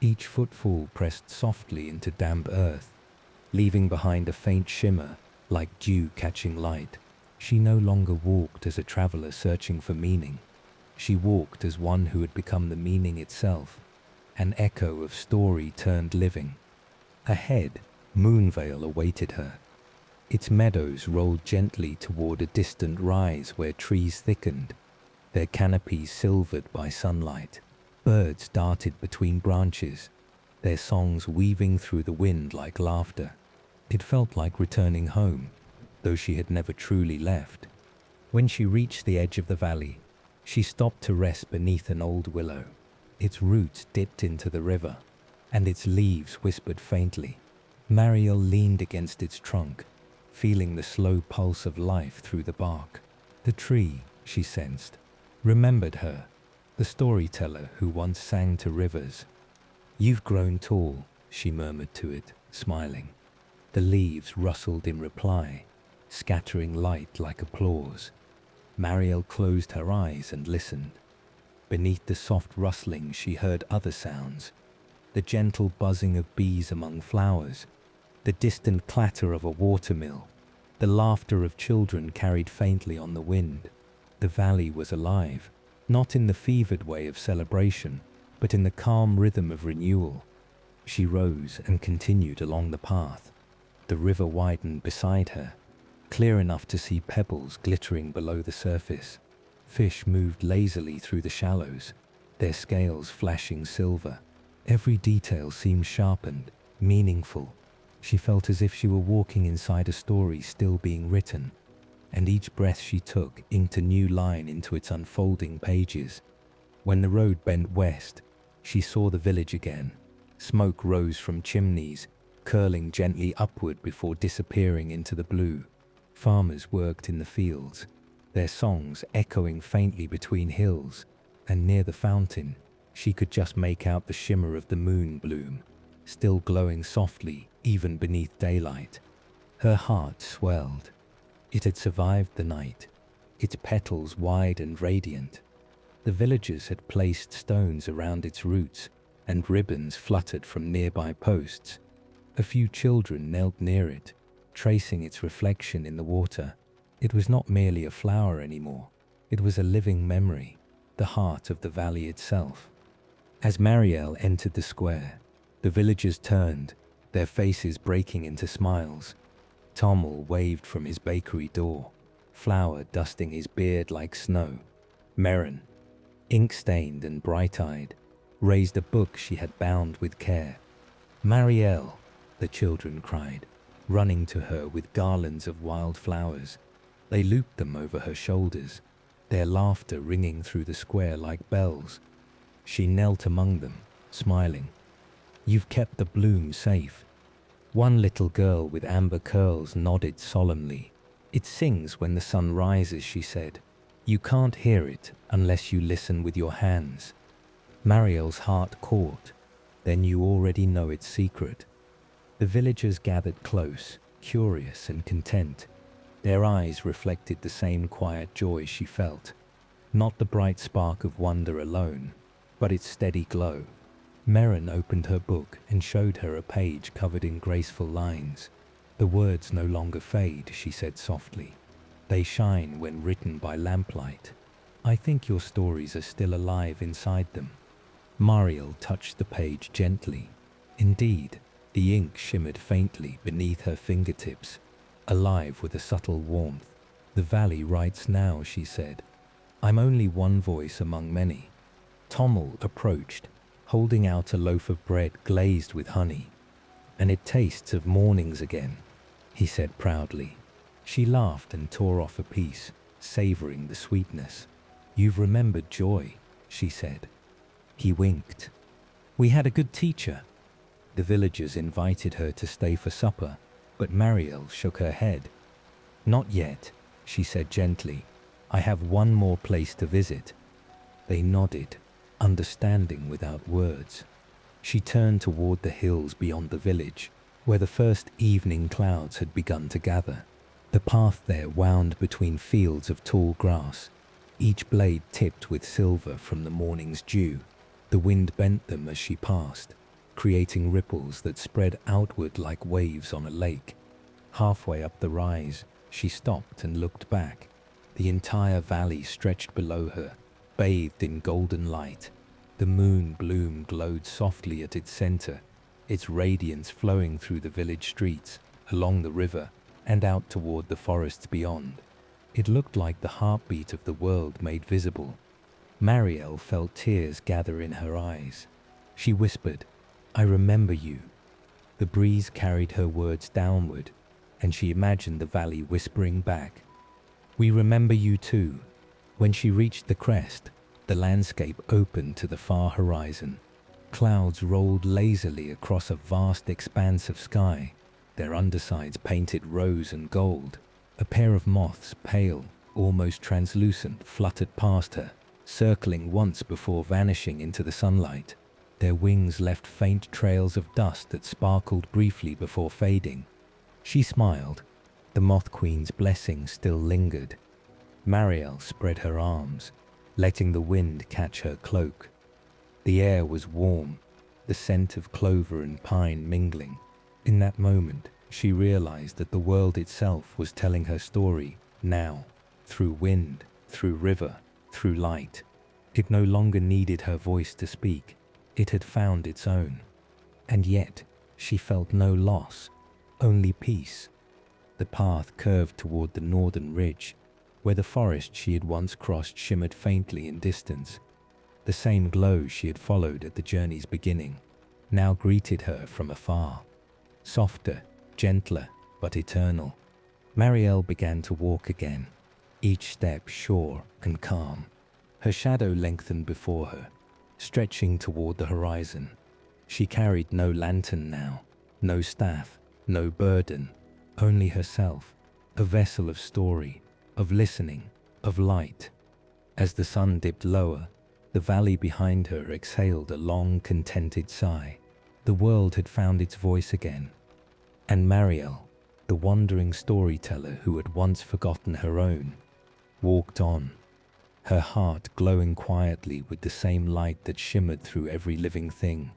Each footfall pressed softly into damp earth, leaving behind a faint shimmer like dew catching light. She no longer walked as a traveler searching for meaning. She walked as one who had become the meaning itself, an echo of story turned living. Ahead, Moonvale awaited her. Its meadows rolled gently toward a distant rise where trees thickened, their canopies silvered by sunlight. Birds darted between branches, their songs weaving through the wind like laughter. It felt like returning home, though she had never truly left. When she reached the edge of the valley, she stopped to rest beneath an old willow. Its roots dipped into the river, and its leaves whispered faintly. Marielle leaned against its trunk, feeling the slow pulse of life through the bark. The tree, she sensed, remembered her, the storyteller who once sang to rivers. "You've grown tall," she murmured to it, smiling. The leaves rustled in reply, scattering light like applause. Marielle closed her eyes and listened. Beneath the soft rustling she heard other sounds, the gentle buzzing of bees among flowers, the distant clatter of a watermill, the laughter of children carried faintly on the wind. The valley was alive, not in the fevered way of celebration, but in the calm rhythm of renewal. She rose and continued along the path. The river widened beside her, clear enough to see pebbles glittering below the surface. Fish moved lazily through the shallows, their scales flashing silver. Every detail seemed sharpened, meaningful. She felt as if she were walking inside a story still being written, and each breath she took inked a new line into its unfolding pages. When the road bent west, she saw the village again. Smoke rose from chimneys, curling gently upward before disappearing into the blue. Farmers worked in the fields, their songs echoing faintly between hills, and near the fountain, she could just make out the shimmer of the moon bloom, still glowing softly even beneath daylight. Her heart swelled. It had survived the night, its petals wide and radiant. The villagers had placed stones around its roots, and ribbons fluttered from nearby posts. A few children knelt near it, tracing its reflection in the water. It was not merely a flower anymore. It was a living memory, the heart of the valley itself. As Marielle entered the square, the villagers turned, their faces breaking into smiles. Tommel waved from his bakery door, flour dusting his beard like snow. Merrin, ink-stained and bright-eyed, raised a book she had bound with care. "Marielle," the children cried, running to her with garlands of wild flowers. They looped them over her shoulders, their laughter ringing through the square like bells. She knelt among them, smiling. "You've kept the bloom safe." One little girl with amber curls nodded solemnly. "It sings when the sun rises," she said. "You can't hear it unless you listen with your hands." Marielle's heart caught. Then you already know its secret. The villagers gathered close, curious and content. Their eyes reflected the same quiet joy she felt. Not the bright spark of wonder alone, but its steady glow. Merrin opened her book and showed her a page covered in graceful lines. "The words no longer fade," she said softly. "They shine when written by lamplight. I think your stories are still alive inside them." Marielle touched the page gently. Indeed, the ink shimmered faintly beneath her fingertips, alive with a subtle warmth. "The valley writes now," she said. "I'm only one voice among many." Tommel approached, holding out a loaf of bread glazed with honey. "And it tastes of mornings again," he said proudly. She laughed and tore off a piece, savoring the sweetness. "You've remembered joy," she said. He winked. "We had a good teacher." The villagers invited her to stay for supper, but Marielle shook her head. "Not yet," she said gently. "I have one more place to visit." They nodded, understanding without words. She turned toward the hills beyond the village, where the first evening clouds had begun to gather. The path there wound between fields of tall grass, each blade tipped with silver from the morning's dew. The wind bent them as she passed, creating ripples that spread outward like waves on a lake. Halfway up the rise, she stopped and looked back. The entire valley stretched below her, bathed in golden light. The moon bloom glowed softly at its center, its radiance flowing through the village streets, along the river, and out toward the forests beyond. It looked like the heartbeat of the world made visible. Marielle felt tears gather in her eyes. She whispered, "I remember you." The breeze carried her words downward, and she imagined the valley whispering back, "We remember you too." When she reached the crest, the landscape opened to the far horizon. Clouds rolled lazily across a vast expanse of sky, their undersides painted rose and gold. A pair of moths, pale, almost translucent, fluttered past her, circling once before vanishing into the sunlight. Their wings left faint trails of dust that sparkled briefly before fading. She smiled. The Moth Queen's blessing still lingered. Marielle spread her arms, letting the wind catch her cloak. The air was warm, the scent of clover and pine mingling. In that moment, she realized that the world itself was telling her story now, through wind, through river, through light. It no longer needed her voice to speak. It had found its own. And yet, she felt no loss, only peace. The path curved toward the northern ridge, where the forest she had once crossed shimmered faintly in distance. The same glow she had followed at the journey's beginning now greeted her from afar. Softer, gentler, but eternal. Marielle began to walk again, each step sure and calm. Her shadow lengthened before her, stretching toward the horizon. She carried no lantern now, no staff, no burden, only herself, a vessel of story, of listening, of light. As the sun dipped lower, the valley behind her exhaled a long, contented sigh. The world had found its voice again. And Marielle, the wandering storyteller who had once forgotten her own, walked on, her heart glowing quietly with the same light that shimmered through every living thing.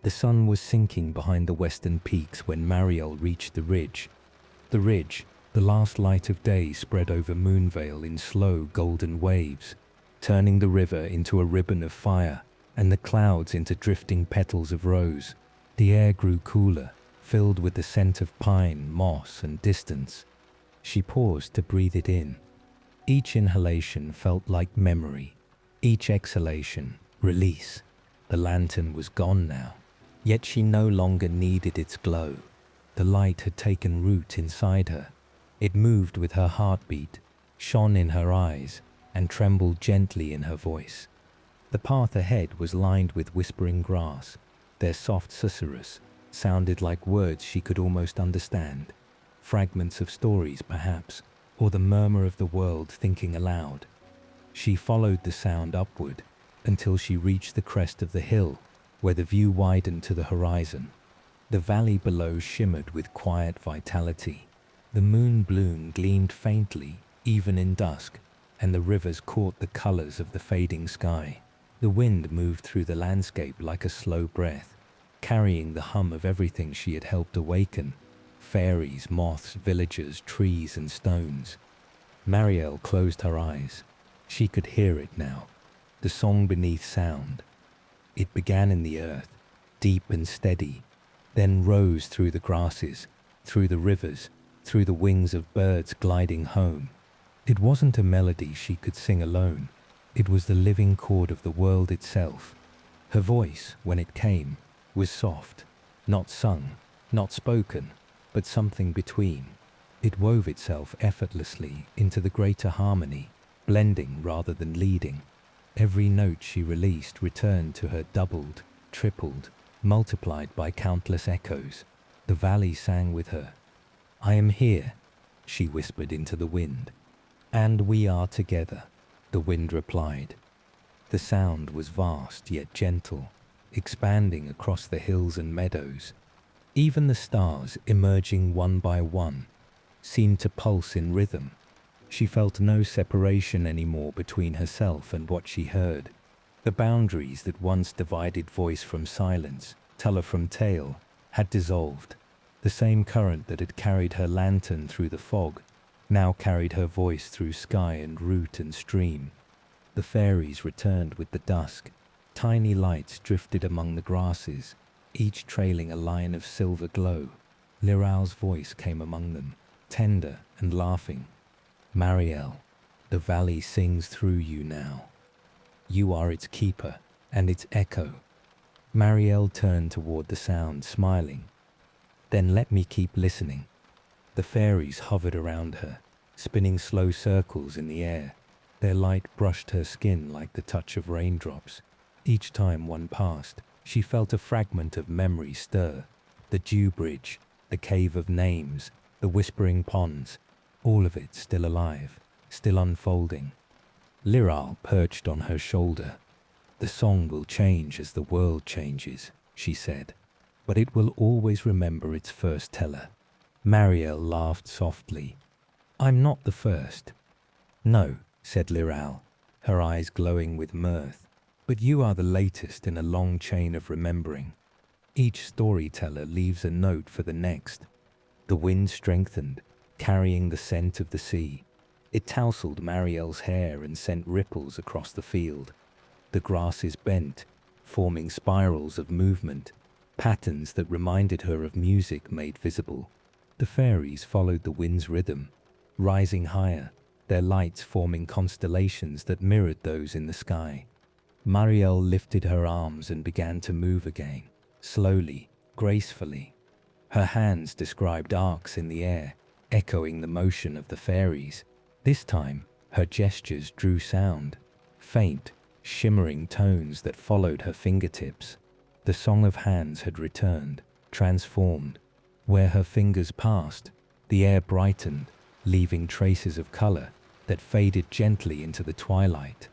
The sun was sinking behind the western peaks when Marielle reached the ridge. The ridge, the last light of day, spread over Moonvale in slow golden waves, turning the river into a ribbon of fire and the clouds into drifting petals of rose. The air grew cooler, filled with the scent of pine, moss, and distance. She paused to breathe it in. Each inhalation felt like memory, each exhalation, release. The lantern was gone now, yet she no longer needed its glow. The light had taken root inside her. It moved with her heartbeat, shone in her eyes, and trembled gently in her voice. The path ahead was lined with whispering grass. Their soft susurrus sounded like words she could almost understand, fragments of stories perhaps, or the murmur of the world thinking aloud. She followed the sound upward until she reached the crest of the hill, where the view widened to the horizon. The valley below shimmered with quiet vitality. The moon bloom gleamed faintly, even in dusk, and the rivers caught the colors of the fading sky. The wind moved through the landscape like a slow breath, carrying the hum of everything she had helped awaken: fairies, moths, villagers, trees, and stones. Marielle closed her eyes. She could hear it now, the song beneath sound. It began in the earth, deep and steady, then rose through the grasses, through the rivers, through the wings of birds gliding home. It wasn't a melody she could sing alone. It was the living chord of the world itself. Her voice, when it came, was soft, not sung, not spoken, but something between. It wove itself effortlessly into the greater harmony, blending rather than leading. Every note she released returned to her doubled, tripled, multiplied by countless echoes. The valley sang with her. "I am here," she whispered into the wind. "And we are together," the wind replied. The sound was vast yet gentle, expanding across the hills and meadows. Even the stars, emerging one by one, seemed to pulse in rhythm. She felt no separation anymore between herself and what she heard. The boundaries that once divided voice from silence, teller from tale, had dissolved. The same current that had carried her lantern through the fog now carried her voice through sky and root and stream. The fairies returned with the dusk. Tiny lights drifted among the grasses, each trailing a line of silver glow. Liral's voice came among them, tender and laughing. "Marielle, the valley sings through you now. You are its keeper and its echo." Marielle turned toward the sound, smiling. "Then let me keep listening." The fairies hovered around her, spinning slow circles in the air. Their light brushed her skin like the touch of raindrops. Each time one passed, she felt a fragment of memory stir. The dew bridge, the cave of names, the whispering ponds, all of it still alive. still unfolding. Liral perched on her shoulder. "The song will change as the world changes," she said, "but it will always remember its first teller." Marielle laughed softly. "I'm not the first." "No," said Liral, her eyes glowing with mirth, "but you are the latest in a long chain of remembering. Each storyteller leaves a note for the next." The wind strengthened, carrying the scent of the sea. It tousled Marielle's hair and sent ripples across the field. The grasses bent, forming spirals of movement, patterns that reminded her of music made visible. The fairies followed the wind's rhythm, rising higher, their lights forming constellations that mirrored those in the sky. Marielle lifted her arms and began to move again, slowly, gracefully. Her hands described arcs in the air, echoing the motion of the fairies. This time, her gestures drew sound, faint, shimmering tones that followed her fingertips. The song of hands had returned, transformed. Where her fingers passed, the air brightened, leaving traces of color that faded gently into the twilight.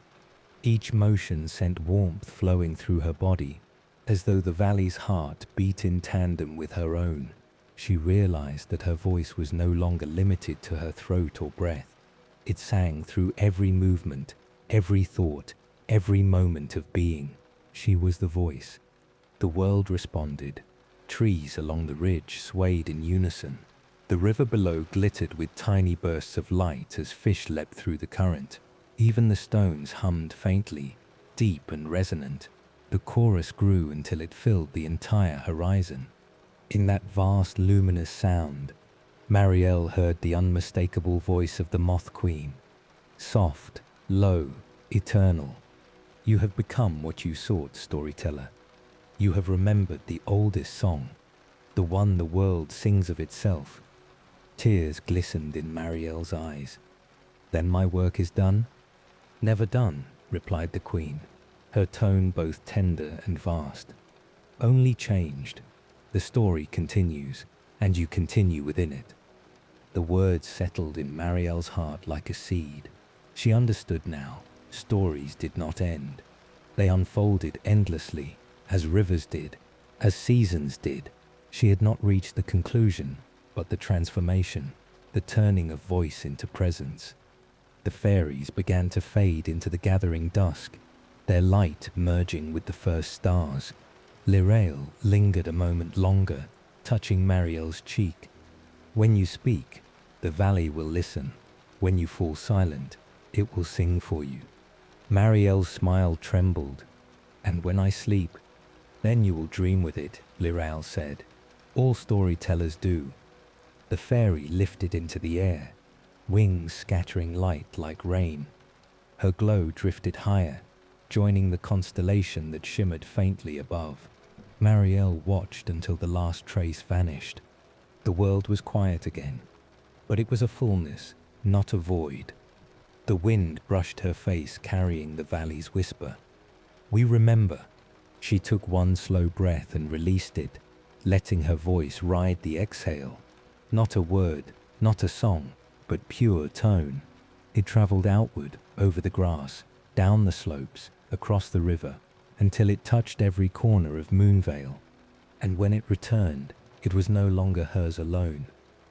Each motion sent warmth flowing through her body, as though the valley's heart beat in tandem with her own. She realized that her voice was no longer limited to her throat or breath. It sang through every movement, every thought, every moment of being. She was the voice. The world responded. Trees along the ridge swayed in unison. The river below glittered with tiny bursts of light as fish leapt through the current. Even the stones hummed faintly, deep and resonant. The chorus grew until it filled the entire horizon. In that vast luminous sound, Marielle heard the unmistakable voice of the Moth Queen. Soft, low, eternal. "You have become what you sought, storyteller. You have remembered the oldest song, the one the world sings of itself." Tears glistened in Marielle's eyes. "Then my work is done?" "Never done," replied the queen, her tone both tender and vast. "Only changed. The story continues, and you continue within it." The words settled in Marielle's heart like a seed. She understood now. Stories did not end. They unfolded endlessly, as rivers did, as seasons did. She had not reached the conclusion, but the transformation, the turning of voice into presence. The fairies began to fade into the gathering dusk, their light merging with the first stars. Liral lingered a moment longer, touching Marielle's cheek. "When you speak, the valley will listen. When you fall silent, it will sing for you." Marielle's smile trembled. "And when I sleep, then you will dream with it," Liral said. "All storytellers do." The fairy lifted into the air, wings scattering light like rain. Her glow drifted higher, joining the constellation that shimmered faintly above. Marielle watched until the last trace vanished. The world was quiet again, but it was a fullness, not a void. The wind brushed her face, carrying the valley's whisper. "We remember." She took one slow breath and released it, letting her voice ride the exhale. Not a word, not a song, but pure tone. It traveled outward, over the grass, down the slopes, across the river, until it touched every corner of Moonvale. And when it returned, it was no longer hers alone.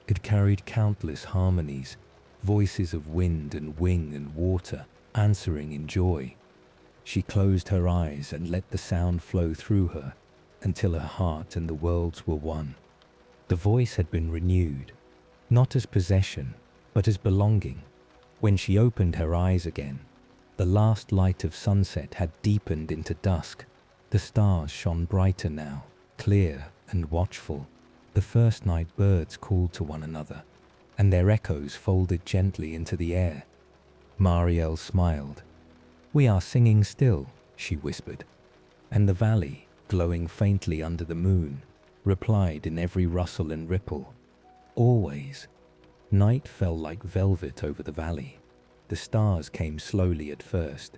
It carried countless harmonies, voices of wind and wing and water, answering in joy. She closed her eyes and let the sound flow through her, until her heart and the worlds were one. The voice had been renewed, not as possession, but as belonging. When she opened her eyes again, the last light of sunset had deepened into dusk. The stars shone brighter now, clear and watchful. The first night birds called to one another, and their echoes folded gently into the air. Marielle smiled. "We are singing still," she whispered, and the valley, glowing faintly under the moon, replied in every rustle and ripple. Always. Night fell like velvet over the valley. The stars came slowly at first,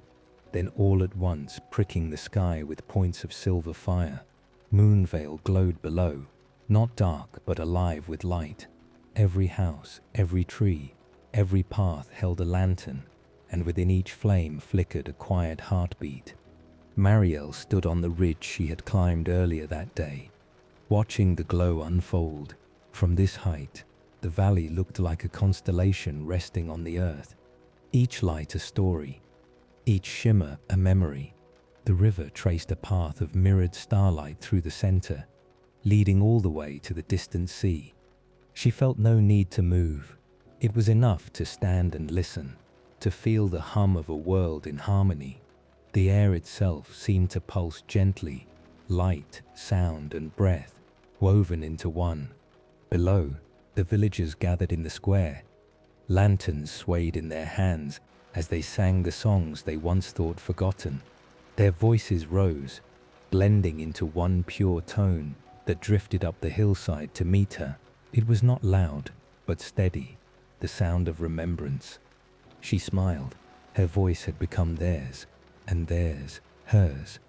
then all at once pricking the sky with points of silver fire. Moonvale glowed below, not dark but alive with light. Every house, every tree, Every path held a lantern, and within each flame flickered a quiet heartbeat. Marielle stood on the ridge she had climbed earlier that day, watching the glow unfold. From this height, the valley looked like a constellation resting on the earth, each light a story, each shimmer a memory. The river traced a path of mirrored starlight through the center, leading all the way to the distant sea. She felt no need to move. It was enough to stand and listen, to feel the hum of a world in harmony. The air itself seemed to pulse gently, light, sound, and breath woven into one. Below, the villagers gathered in the square. Lanterns swayed in their hands as they sang the songs they once thought forgotten. Their voices rose, blending into one pure tone that drifted up the hillside to meet her. It was not loud, but steady, the sound of remembrance. She smiled. Her voice had become theirs, and theirs hers.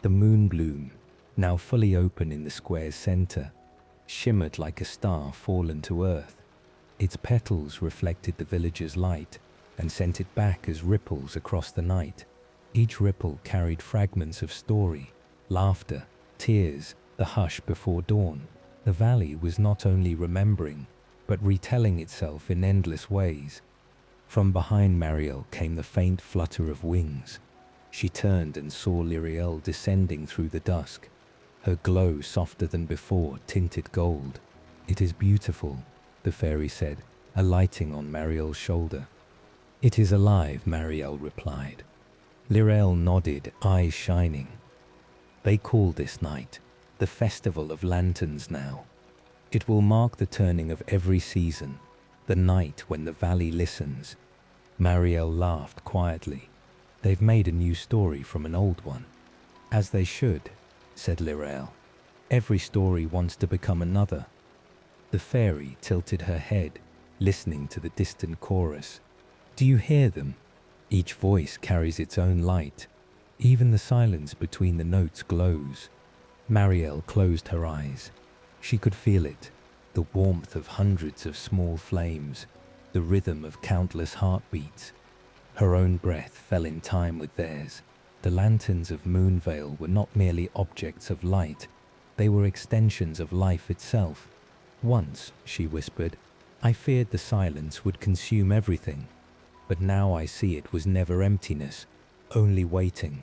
The moon bloom, now fully open in the square's center, shimmered like a star fallen to earth. Its petals reflected the villagers' light and sent it back as ripples across the night. Each ripple carried fragments of story, laughter, tears, the hush before dawn. The valley was not only remembering, but retelling itself in endless ways. From behind Marielle came the faint flutter of wings. She turned and saw Lyriel descending through the dusk, her glow softer than before, tinted gold. "It is beautiful," the fairy said, alighting on Marielle's shoulder. "It is alive," Marielle replied. Lyriel nodded, eyes shining. "They call this night the Festival of Lanterns now. It will mark the turning of every season, the night when the valley listens." Marielle laughed quietly. "They've made a new story from an old one." "As they should," said Lyriel. "Every story wants to become another." The fairy tilted her head, listening to the distant chorus. "Do you hear them? Each voice carries its own light. Even the silence between the notes glows." Marielle closed her eyes. She could feel it, the warmth of hundreds of small flames, the rhythm of countless heartbeats. Her own breath fell in time with theirs. The lanterns of Moonvale were not merely objects of light, they were extensions of life itself. "Once," she whispered, "I feared the silence would consume everything. But now I see it was never emptiness, only waiting."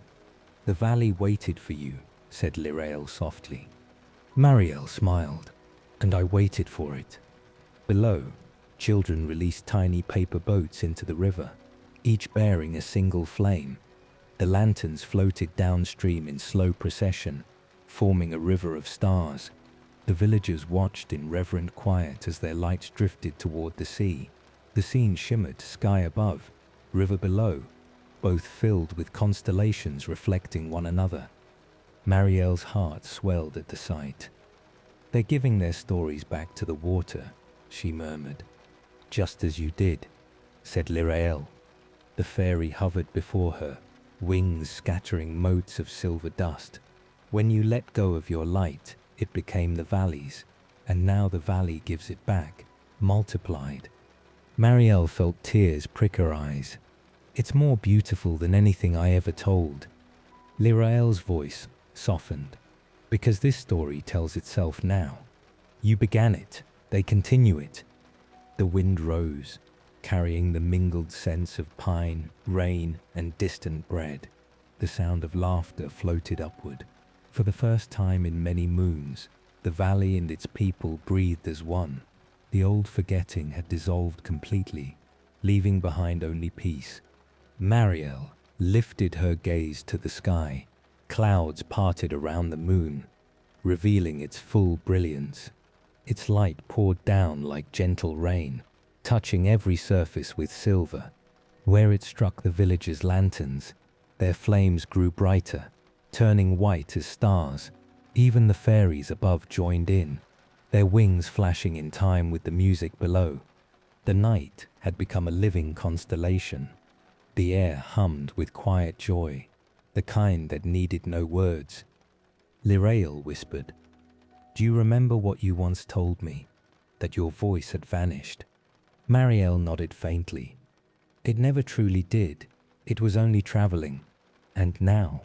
"The valley waited for you," said Lyriel softly. Marielle smiled, "And I waited for it." Below, children released tiny paper boats into the river, each bearing a single flame. The lanterns floated downstream in slow procession, forming a river of stars. The villagers watched in reverent quiet as their lights drifted toward the sea. The scene shimmered, sky above, river below, both filled with constellations reflecting one another. Marielle's heart swelled at the sight. "They're giving their stories back to the water," she murmured. "Just as you did," said Lyriel. The fairy hovered before her, wings scattering motes of silver dust. "When you let go of your light, it became the valley's, and now the valley gives it back, multiplied." Marielle felt tears prick her eyes. "It's more beautiful than anything I ever told." Lyriel's voice softened. "Because this story tells itself now. You began it, they continue it." The wind rose, carrying the mingled scents of pine, rain, and distant bread. The sound of laughter floated upward. For the first time in many moons, the valley and its people breathed as one. The old forgetting had dissolved completely, leaving behind only peace. Marielle lifted her gaze to the sky. Clouds parted around the moon, revealing its full brilliance. Its light poured down like gentle rain, touching every surface with silver. Where it struck the villagers' lanterns, their flames grew brighter, turning white as stars. Even the fairies above joined in, their wings flashing in time with the music below. The night had become a living constellation. The air hummed with quiet joy, the kind that needed no words. Lyriel whispered, "Do you remember what you once told me, that your voice had vanished?" Marielle nodded faintly. It never truly did. It was only traveling. And now,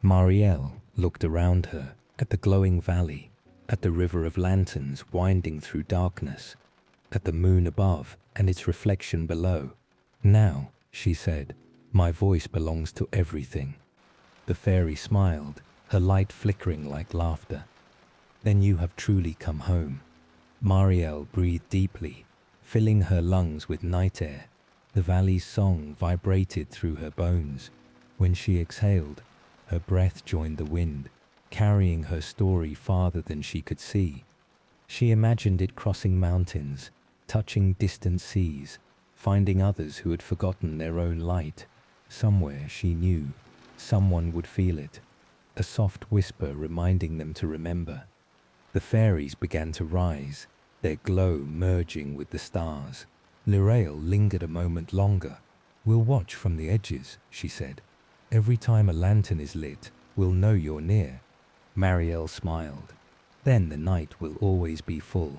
Marielle looked around her, at the glowing valley, at the river of lanterns winding through darkness, at the moon above and its reflection below. Now, she said, my voice belongs to everything. The fairy smiled, her light flickering like laughter. Then you have truly come home. Marielle breathed deeply, filling her lungs with night air. The valley's song vibrated through her bones. When she exhaled, her breath joined the wind, carrying her story farther than she could see. She imagined it crossing mountains, touching distant seas, finding others who had forgotten their own light. Somewhere, she knew, someone would feel it, a soft whisper reminding them to remember. The fairies began to rise, their glow merging with the stars. Lirael lingered a moment longer. We'll watch from the edges, she said. Every time a lantern is lit, we'll know you're near. Marielle smiled. Then the night will always be full.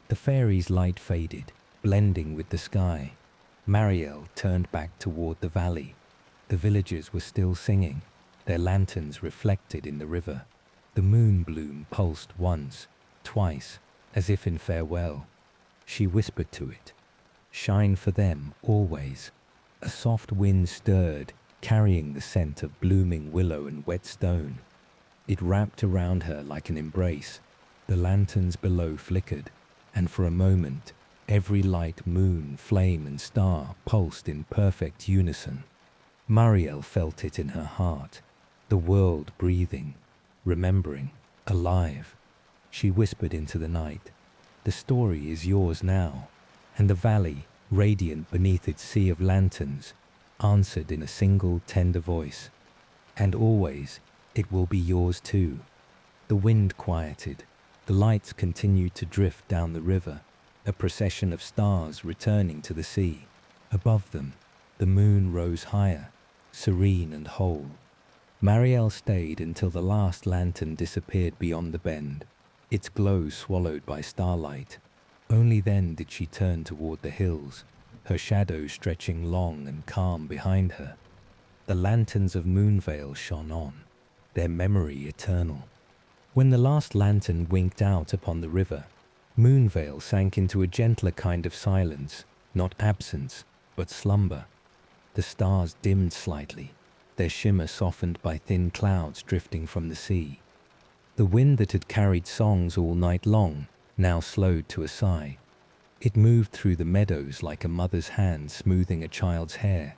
The fairies' light faded, blending with the sky. Marielle turned back toward the valley. The villagers were still singing, their lanterns reflected in the river. The moon bloom pulsed once, twice, as if in farewell. She whispered to it, "Shine for them, always." A soft wind stirred, carrying the scent of blooming willow and wet stone. It wrapped around her like an embrace. The lanterns below flickered, and for a moment, every light, moon, flame, and star pulsed in perfect unison. Marielle felt it in her heart, the world breathing, remembering, alive. She whispered into the night, "The story is yours now." And the valley, radiant beneath its sea of lanterns, answered in a single tender voice, "And always, it will be yours too." The wind quieted, the lights continued to drift down the river, a procession of stars returning to the sea. Above them, the moon rose higher, serene and whole. Marielle stayed until the last lantern disappeared beyond the bend, its glow swallowed by starlight. Only then did she turn toward the hills, her shadow stretching long and calm behind her. The lanterns of Moonvale shone on, their memory eternal. When the last lantern winked out upon the river, Moonvale sank into a gentler kind of silence, not absence, but slumber. The stars dimmed slightly, their shimmer softened by thin clouds drifting from the sea. The wind that had carried songs all night long now slowed to a sigh. It moved through the meadows like a mother's hand smoothing a child's hair.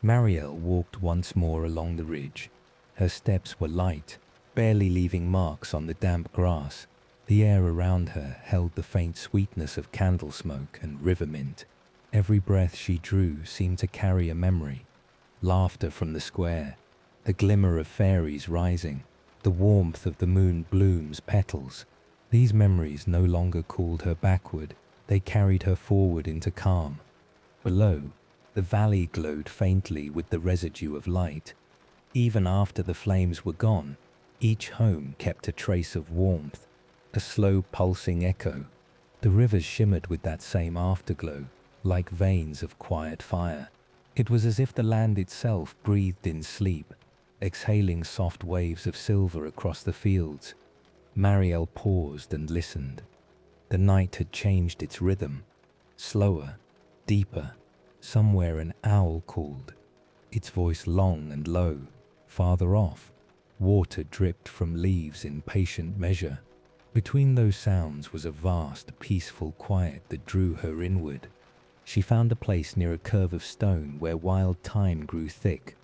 Marielle walked once more along the ridge. Her steps were light, barely leaving marks on the damp grass. The air around her held the faint sweetness of candle smoke and river mint. Every breath she drew seemed to carry a memory. Laughter from the square, the glimmer of fairies rising, the warmth of the moon bloom's petals. These memories no longer called her backward, they carried her forward into calm. Below, the valley glowed faintly with the residue of light. Even after the flames were gone, each home kept a trace of warmth, a slow pulsing echo. The rivers shimmered with that same afterglow, like veins of quiet fire. It was as if the land itself breathed in sleep, exhaling soft waves of silver across the fields. Marielle paused and listened. The night had changed its rhythm. Slower, deeper. Somewhere an owl called, its voice long and low. Farther off, water dripped from leaves in patient measure. Between those sounds was a vast, peaceful quiet that drew her inward. She found a place near a curve of stone where wild thyme grew thick.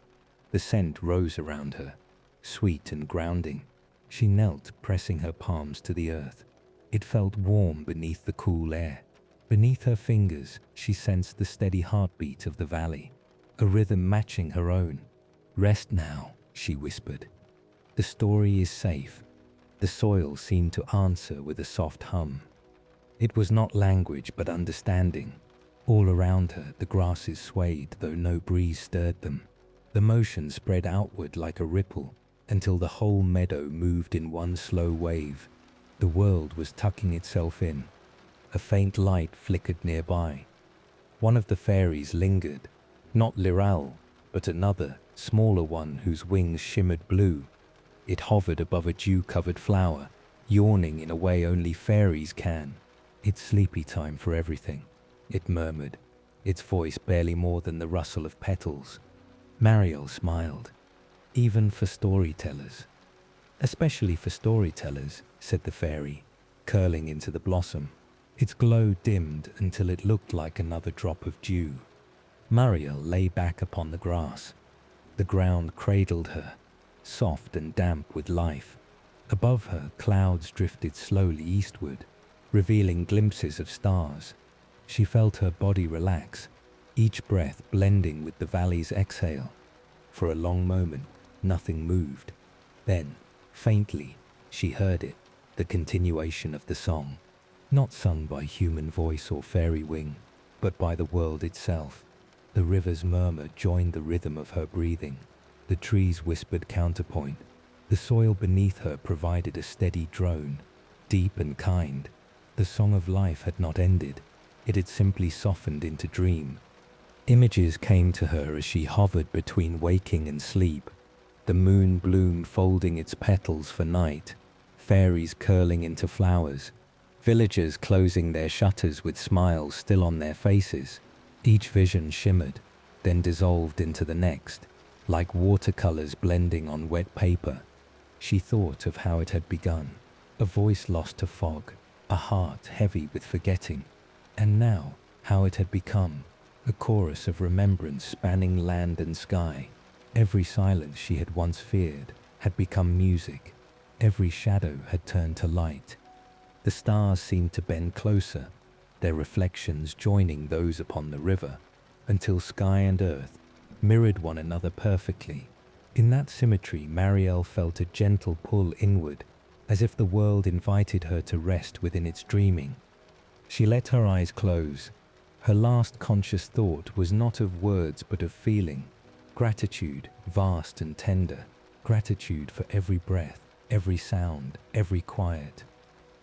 The scent rose around her, sweet and grounding. She knelt, pressing her palms to the earth. It felt warm beneath the cool air. Beneath her fingers, she sensed the steady heartbeat of the valley, a rhythm matching her own. "Rest now," she whispered. "The story is safe." The soil seemed to answer with a soft hum. It was not language but understanding. All around her, the grasses swayed, though no breeze stirred them. The motion spread outward like a ripple, until the whole meadow moved in one slow wave. The world was tucking itself in. A faint light flickered nearby, One of the fairies lingered, not Liral, but another, smaller one whose wings shimmered blue. It hovered above a dew-covered flower, yawning in a way only fairies can. "It's sleepy time for everything," it murmured, its voice barely more than the rustle of petals. Mariel smiled. "Even for storytellers." "Especially for storytellers," said the fairy, curling into the blossom. Its glow dimmed until it looked like another drop of dew. Mariel lay back upon the grass. The ground cradled her, soft and damp with life. Above her, clouds drifted slowly eastward, revealing glimpses of stars. She felt her body relax, each breath blending with the valley's exhale. For a long moment, nothing moved. Then, faintly, she heard it, the continuation of the song. Not sung by human voice or fairy wing, but by the world itself. The river's murmur joined the rhythm of her breathing. The trees whispered counterpoint. The soil beneath her provided a steady drone, deep and kind. The song of life had not ended. It had simply softened into dream. Images came to her as she hovered between waking and sleep. The moon bloom folding its petals for night, fairies curling into flowers, villagers closing their shutters with smiles still on their faces. Each vision shimmered, then dissolved into the next, like watercolors blending on wet paper. She thought of how it had begun, a voice lost to fog, a heart heavy with forgetting, and now how it had become, a chorus of remembrance spanning land and sky. Every silence she had once feared had become music. Every shadow had turned to light. The stars seemed to bend closer, their reflections joining those upon the river, until sky and earth mirrored one another perfectly. In that symmetry, Mariel felt a gentle pull inward, as if the world invited her to rest within its dreaming. She let her eyes close. Her last conscious thought was not of words but of feeling. Gratitude, vast and tender. Gratitude for every breath, every sound, every quiet.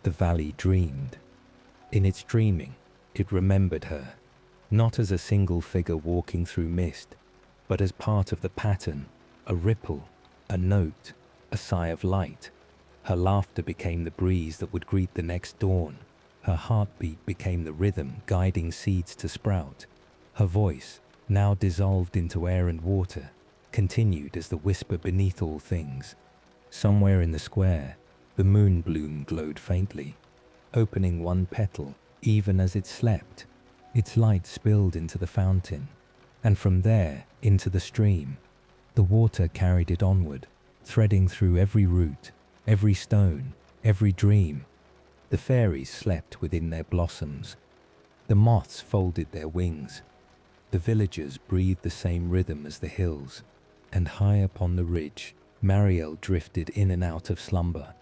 The valley dreamed. In its dreaming, it remembered her, not as a single figure walking through mist, but as part of the pattern, a ripple, a note, a sigh of light. Her laughter became the breeze that would greet the next dawn. Her heartbeat became the rhythm guiding seeds to sprout. Her voice, now dissolved into air and water, continued as the whisper beneath all things. Somewhere in the square, the moon bloom glowed faintly, opening one petal even as it slept. Its light spilled into the fountain, and from there into the stream. The water carried it onward, threading through every root, every stone, every dream. The fairies slept within their blossoms. The moths folded their wings. The villagers breathed the same rhythm as the hills, and high upon the ridge, Mariel drifted in and out of slumber.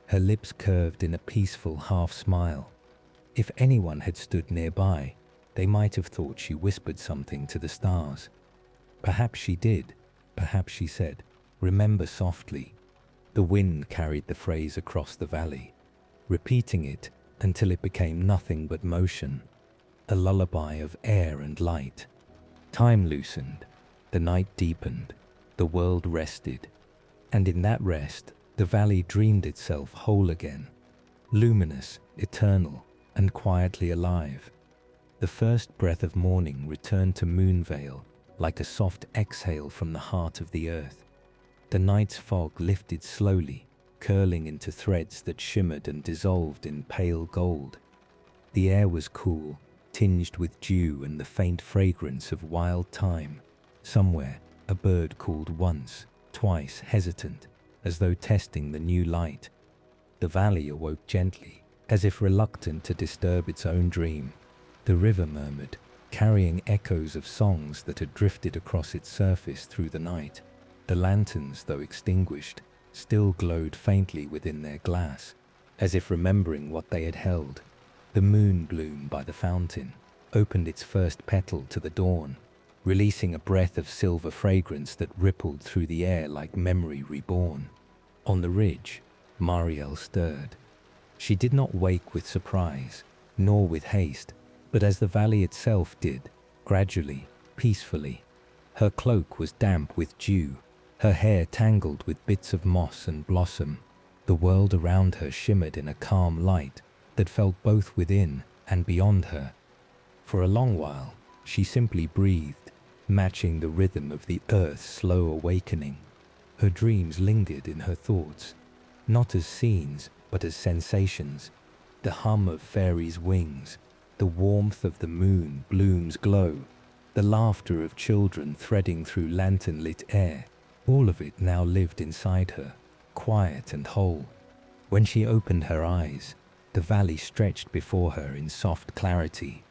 Her lips curved in a peaceful half-smile. If anyone had stood nearby, they might have thought she whispered something to the stars. Perhaps she did. Perhaps she said, "Remember softly." The wind carried the phrase across the valley, repeating it until it became nothing but motion, a lullaby of air and light. Time loosened, the night deepened, the world rested, and in that rest, the valley dreamed itself whole again, luminous, eternal, and quietly alive. The first breath of morning returned to Moonvale like a soft exhale from the heart of the earth. The night's fog lifted slowly, curling into threads that shimmered and dissolved in pale gold. The air was cool, tinged with dew and the faint fragrance of wild thyme. Somewhere, a bird called once, twice, hesitant, as though testing the new light. The valley awoke gently, as if reluctant to disturb its own dream. The river murmured, carrying echoes of songs that had drifted across its surface through the night. The lanterns, though extinguished, still glowed faintly within their glass, as if remembering what they had held. The moon bloom by the fountain opened its first petal to the dawn, releasing a breath of silver fragrance that rippled through the air like memory reborn. On the ridge, Mariel stirred. She did not wake with surprise, nor with haste, but as the valley itself did, gradually, peacefully. Her cloak was damp with dew, her hair tangled with bits of moss and blossom. The world around her shimmered in a calm light that felt both within and beyond her. For a long while, she simply breathed, matching the rhythm of the earth's slow awakening. Her dreams lingered in her thoughts, not as scenes, but as sensations. The hum of fairies' wings, the warmth of the moon bloom's glow, the laughter of children threading through lantern-lit air, all of it now lived inside her, quiet and whole. When she opened her eyes, the valley stretched before her in soft clarity.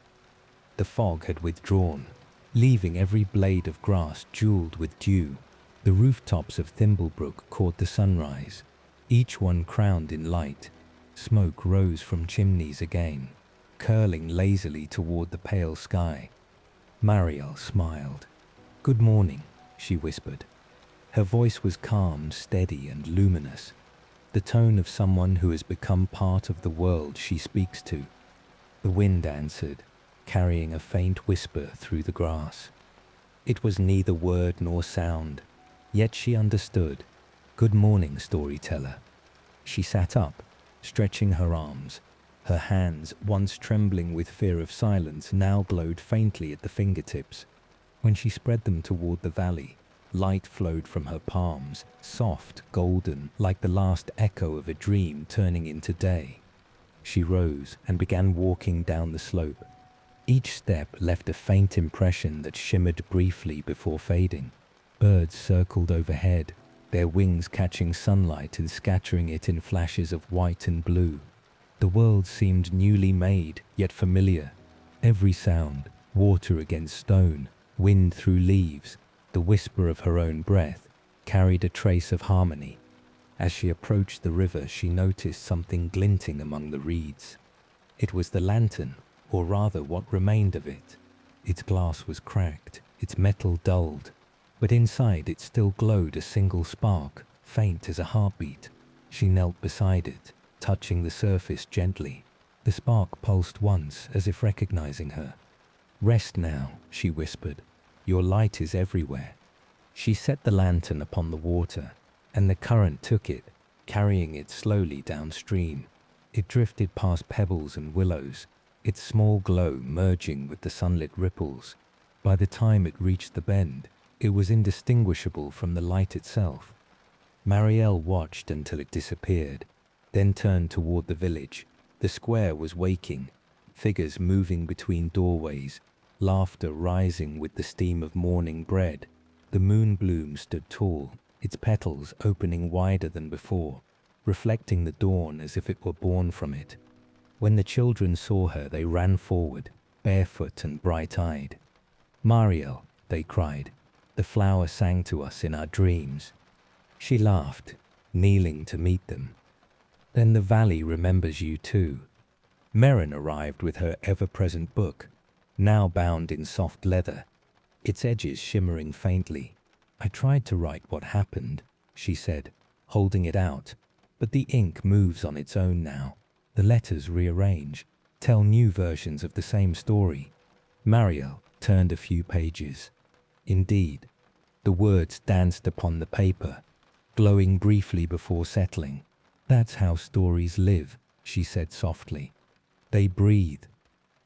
The fog had withdrawn, leaving every blade of grass jeweled with dew. The rooftops of Thimblebrook caught the sunrise, each one crowned in light. Smoke rose from chimneys again, curling lazily toward the pale sky. Marielle smiled. "Good morning," she whispered. Her voice was calm, steady, and luminous, the tone of someone who has become part of the world she speaks to. The wind answered, carrying a faint whisper through the grass. It was neither word nor sound, yet she understood. "Good morning, storyteller." She sat up, stretching her arms. Her hands, once trembling with fear of silence, now glowed faintly at the fingertips. When she spread them toward the valley, light flowed from her palms, soft, golden, like the last echo of a dream turning into day. She rose and began walking down the slope. Each step left a faint impression that shimmered briefly before fading. Birds circled overhead, their wings catching sunlight and scattering it in flashes of white and blue. The world seemed newly made, yet familiar. Every sound, water against stone, wind through leaves, the whisper of her own breath, carried a trace of harmony. As she approached the river, she noticed something glinting among the reeds. It was the lantern, or rather what remained of it. Its glass was cracked, its metal dulled, but inside it still glowed a single spark, faint as a heartbeat. She knelt beside it, touching the surface gently. The spark pulsed once, as if recognizing her. "Rest now," she whispered. "Your light is everywhere." She set the lantern upon the water, and the current took it, carrying it slowly downstream. It drifted past pebbles and willows, its small glow merging with the sunlit ripples. By the time it reached the bend, it was indistinguishable from the light itself. Marielle watched until it disappeared, then turned toward the village. The square was waking, figures moving between doorways, laughter rising with the steam of morning bread. The moon bloom stood tall, its petals opening wider than before, reflecting the dawn as if it were born from it. When the children saw her, they ran forward, barefoot and bright-eyed. "Marielle," they cried, "the flower sang to us in our dreams." She laughed, kneeling to meet them. "Then the valley remembers you too." Merrin arrived with her ever-present book, now bound in soft leather, its edges shimmering faintly. "I tried to write what happened," she said, holding it out, "but the ink moves on its own now. The letters rearrange, tell new versions of the same story." Marielle turned a few pages. Indeed, the words danced upon the paper, glowing briefly before settling. "That's how stories live," she said softly. "They breathe."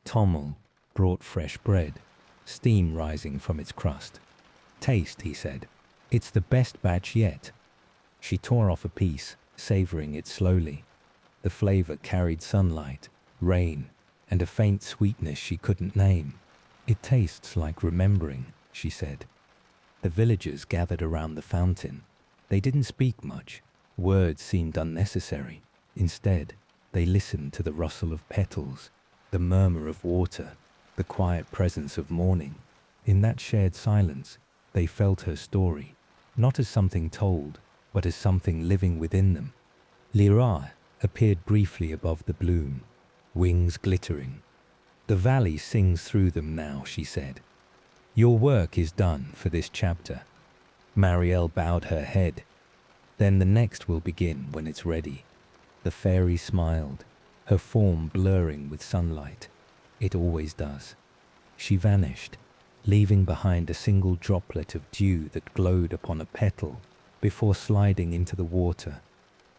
Tommel brought fresh bread, steam rising from its crust. "Taste," he said. "It's the best batch yet." She tore off a piece, savoring it slowly. The flavor carried sunlight, rain, and a faint sweetness she couldn't name. "It tastes like remembering," she said. The villagers gathered around the fountain. They didn't speak much. Words seemed unnecessary. Instead, they listened to the rustle of petals, the murmur of water, the quiet presence of morning. In that shared silence, they felt her story, not as something told, but as something living within them. Lyra appeared briefly above the bloom, wings glittering. "The valley sings through them now," she said. "Your work is done for this chapter." Marielle bowed her head. "Then the next will begin when it's ready." The fairy smiled, her form blurring with sunlight. It always does. She vanished, leaving behind a single droplet of dew that glowed upon a petal before sliding into the water.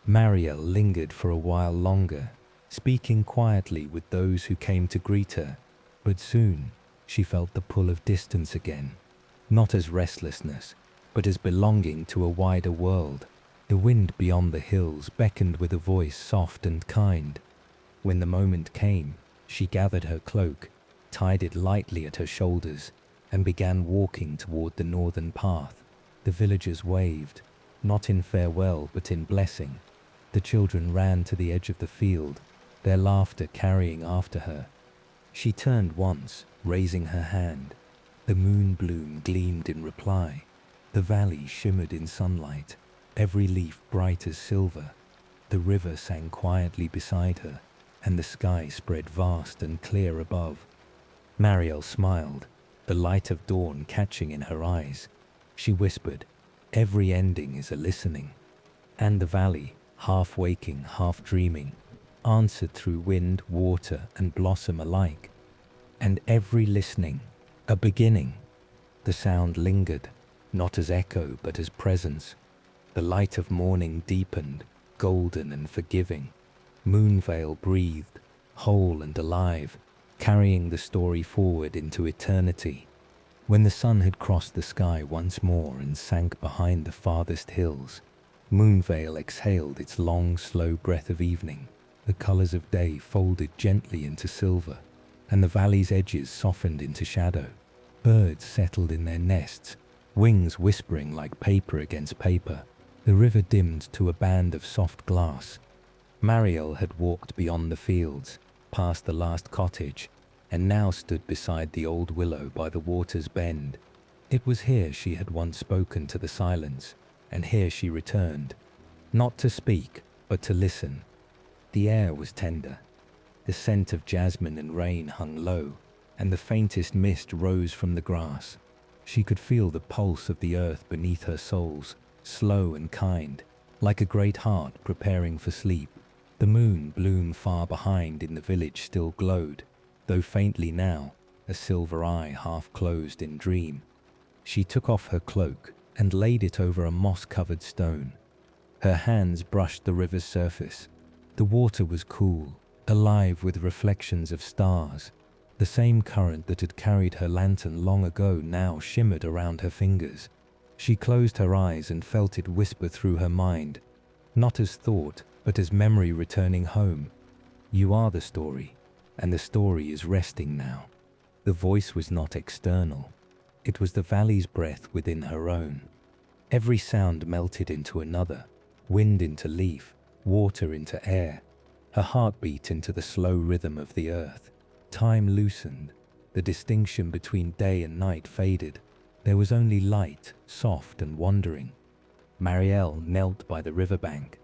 Mariel lingered for a while longer, speaking quietly with those who came to greet her, but soon she felt the pull of distance again, not as restlessness, but as belonging to a wider world. The wind beyond the hills beckoned with a voice soft and kind. When the moment came, she gathered her cloak, tied it lightly at her shoulders, and began walking toward the northern path. The villagers waved, not in farewell but in blessing. The children ran to the edge of the field, their laughter carrying after her. She turned once, raising her hand. The moon bloom gleamed in reply. The valley shimmered in sunlight, every leaf bright as silver. The river sang quietly beside her, and the sky spread vast and clear above. Mariel smiled, the light of dawn catching in her eyes. She whispered, "Every ending is a listening." And the valley, half waking, half dreaming, answered through wind, water, and blossom alike. And every listening, a beginning. The sound lingered, not as echo but as presence. The light of morning deepened, golden and forgiving. Moonvale breathed, whole and alive, carrying the story forward into eternity. When the sun had crossed the sky once more and sank behind the farthest hills, Moonvale exhaled its long, slow breath of evening. The colors of day folded gently into silver, and the valley's edges softened into shadow. Birds settled in their nests, wings whispering like paper against paper. The river dimmed to a band of soft glass. Mariel had walked beyond the fields, past the last cottage, and now stood beside the old willow by the water's bend. It was here she had once spoken to the silence, and here she returned, not to speak, but to listen. The air was tender. The scent of jasmine and rain hung low, and the faintest mist rose from the grass. She could feel the pulse of the earth beneath her soles, slow and kind, like a great heart preparing for sleep. The moon bloom far behind in the village still glowed, though faintly now, a silver eye half closed in dream. She took off her cloak and laid it over a moss-covered stone. Her hands brushed the river's surface. The water was cool, alive with reflections of stars. The same current that had carried her lantern long ago now shimmered around her fingers. She closed her eyes and felt it whisper through her mind, not as thought, but as memory returning home. "You are the story, and the story is resting now." The voice was not external. It was the valley's breath within her own. Every sound melted into another, wind into leaf, water into air, her heartbeat into the slow rhythm of the earth. Time loosened. The distinction between day and night faded. There was only light, soft and wandering. Mariel knelt by the riverbank.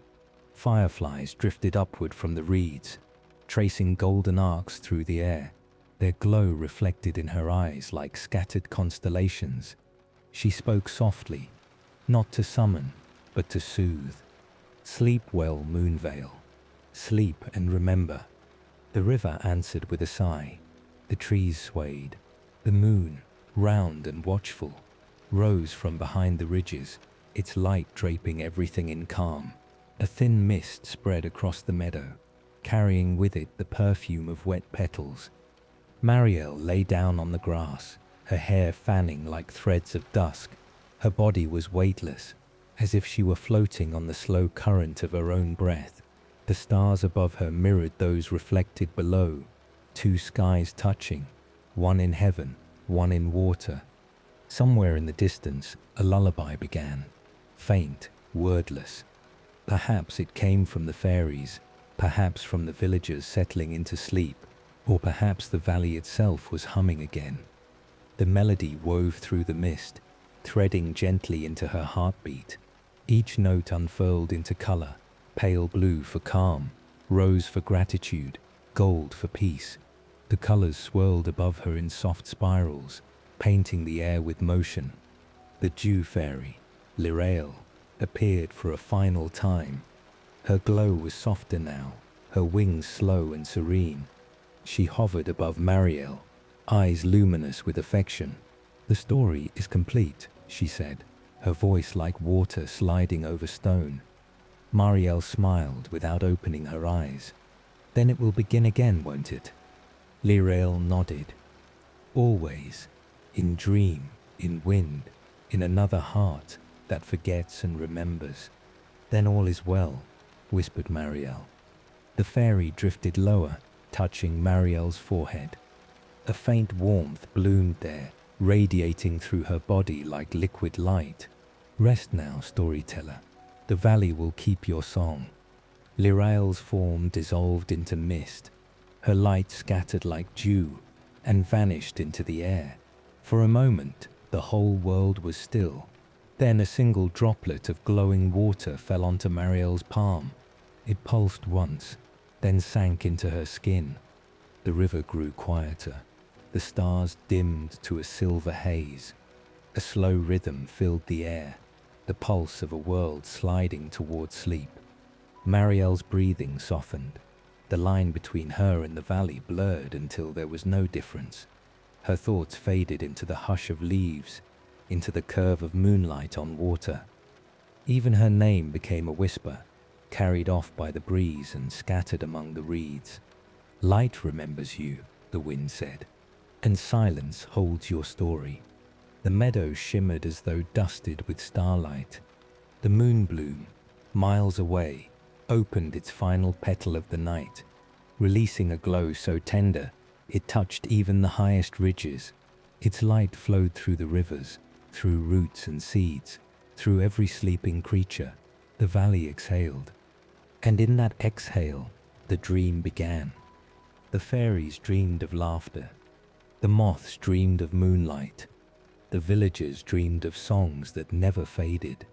Fireflies drifted upward from the reeds, tracing golden arcs through the air, their glow reflected in her eyes like scattered constellations. She spoke softly, not to summon, but to soothe. "Sleep well, Moonvale. Sleep and remember." The river answered with a sigh. The trees swayed. The moon, round and watchful, rose from behind the ridges, its light draping everything in calm. A thin mist spread across the meadow, carrying with it the perfume of wet petals. Mariel lay down on the grass, her hair fanning like threads of dusk. Her body was weightless, as if she were floating on the slow current of her own breath. The stars above her mirrored those reflected below, two skies touching, one in heaven, one in water. Somewhere in the distance, a lullaby began, faint, wordless. Perhaps it came from the fairies, perhaps from the villagers settling into sleep, or perhaps the valley itself was humming again. The melody wove through the mist, threading gently into her heartbeat. Each note unfurled into color, pale blue for calm, rose for gratitude, gold for peace. The colors swirled above her in soft spirals, painting the air with motion. The dew fairy, Lirael, appeared for a final time. Her glow was softer now, her wings slow and serene. She hovered above Marielle, eyes luminous with affection. "The story is complete," she said, her voice like water sliding over stone. Marielle smiled without opening her eyes. "Then it will begin again, won't it?" Lirael nodded. "Always, in dream, in wind, in another heart that forgets and remembers. Then all is well," whispered Marielle. The fairy drifted lower, touching Marielle's forehead. A faint warmth bloomed there, radiating through her body like liquid light. "Rest now, storyteller. The valley will keep your song." Lirael's form dissolved into mist. Her light scattered like dew and vanished into the air. For a moment, the whole world was still. Then a single droplet of glowing water fell onto Marielle's palm. It pulsed once, then sank into her skin. The river grew quieter. The stars dimmed to a silver haze. A slow rhythm filled the air, the pulse of a world sliding toward sleep. Marielle's breathing softened. The line between her and the valley blurred until there was no difference. Her thoughts faded into the hush of leaves, into the curve of moonlight on water. Even her name became a whisper, carried off by the breeze and scattered among the reeds. "Light remembers you," the wind said, "and silence holds your story." The meadow shimmered as though dusted with starlight. The moonbloom, miles away, opened its final petal of the night, releasing a glow so tender it touched even the highest ridges. Its light flowed through the rivers, through roots and seeds, through every sleeping creature. The valley exhaled. And in that exhale, the dream began. The fairies dreamed of laughter. The moths dreamed of moonlight. The villagers dreamed of songs that never faded.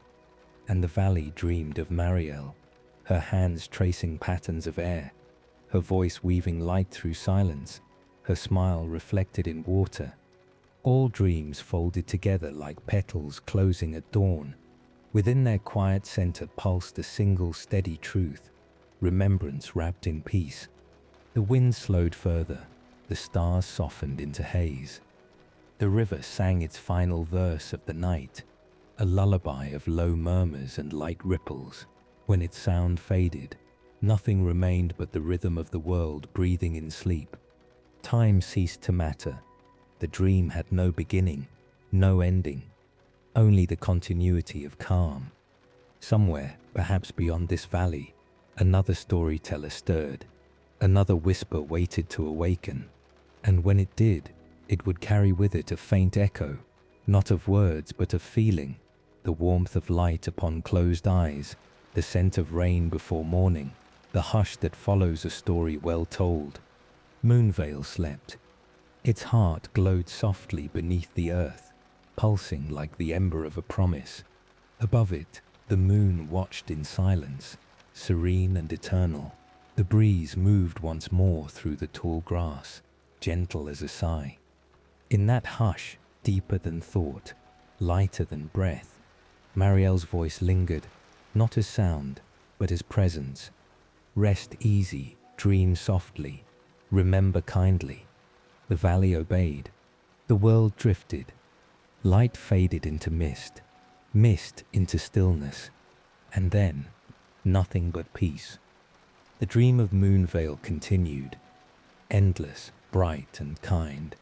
And the valley dreamed of Marielle, her hands tracing patterns of air, her voice weaving light through silence, her smile reflected in water. All dreams folded together like petals closing at dawn. Within their quiet center pulsed a single steady truth, remembrance wrapped in peace. The wind slowed further, the stars softened into haze. The river sang its final verse of the night, a lullaby of low murmurs and light ripples. When its sound faded, nothing remained but the rhythm of the world breathing in sleep. Time ceased to matter. The dream had no beginning, no ending, only the continuity of calm. Somewhere, perhaps beyond this valley, another storyteller stirred. Another whisper waited to awaken. And when it did, it would carry with it a faint echo, not of words but of feeling, the warmth of light upon closed eyes, the scent of rain before morning, the hush that follows a story well told. Moonvale slept. Its heart glowed softly beneath the earth, pulsing like the ember of a promise. Above it, the moon watched in silence, serene and eternal. The breeze moved once more through the tall grass, gentle as a sigh. In that hush, deeper than thought, lighter than breath, Marielle's voice lingered, not as sound, but as presence. "Rest easy, dream softly, remember kindly." The valley obeyed. The world drifted. Light faded into mist, mist into stillness, and then nothing but peace. The dream of Moonvale continued, endless, bright and kind.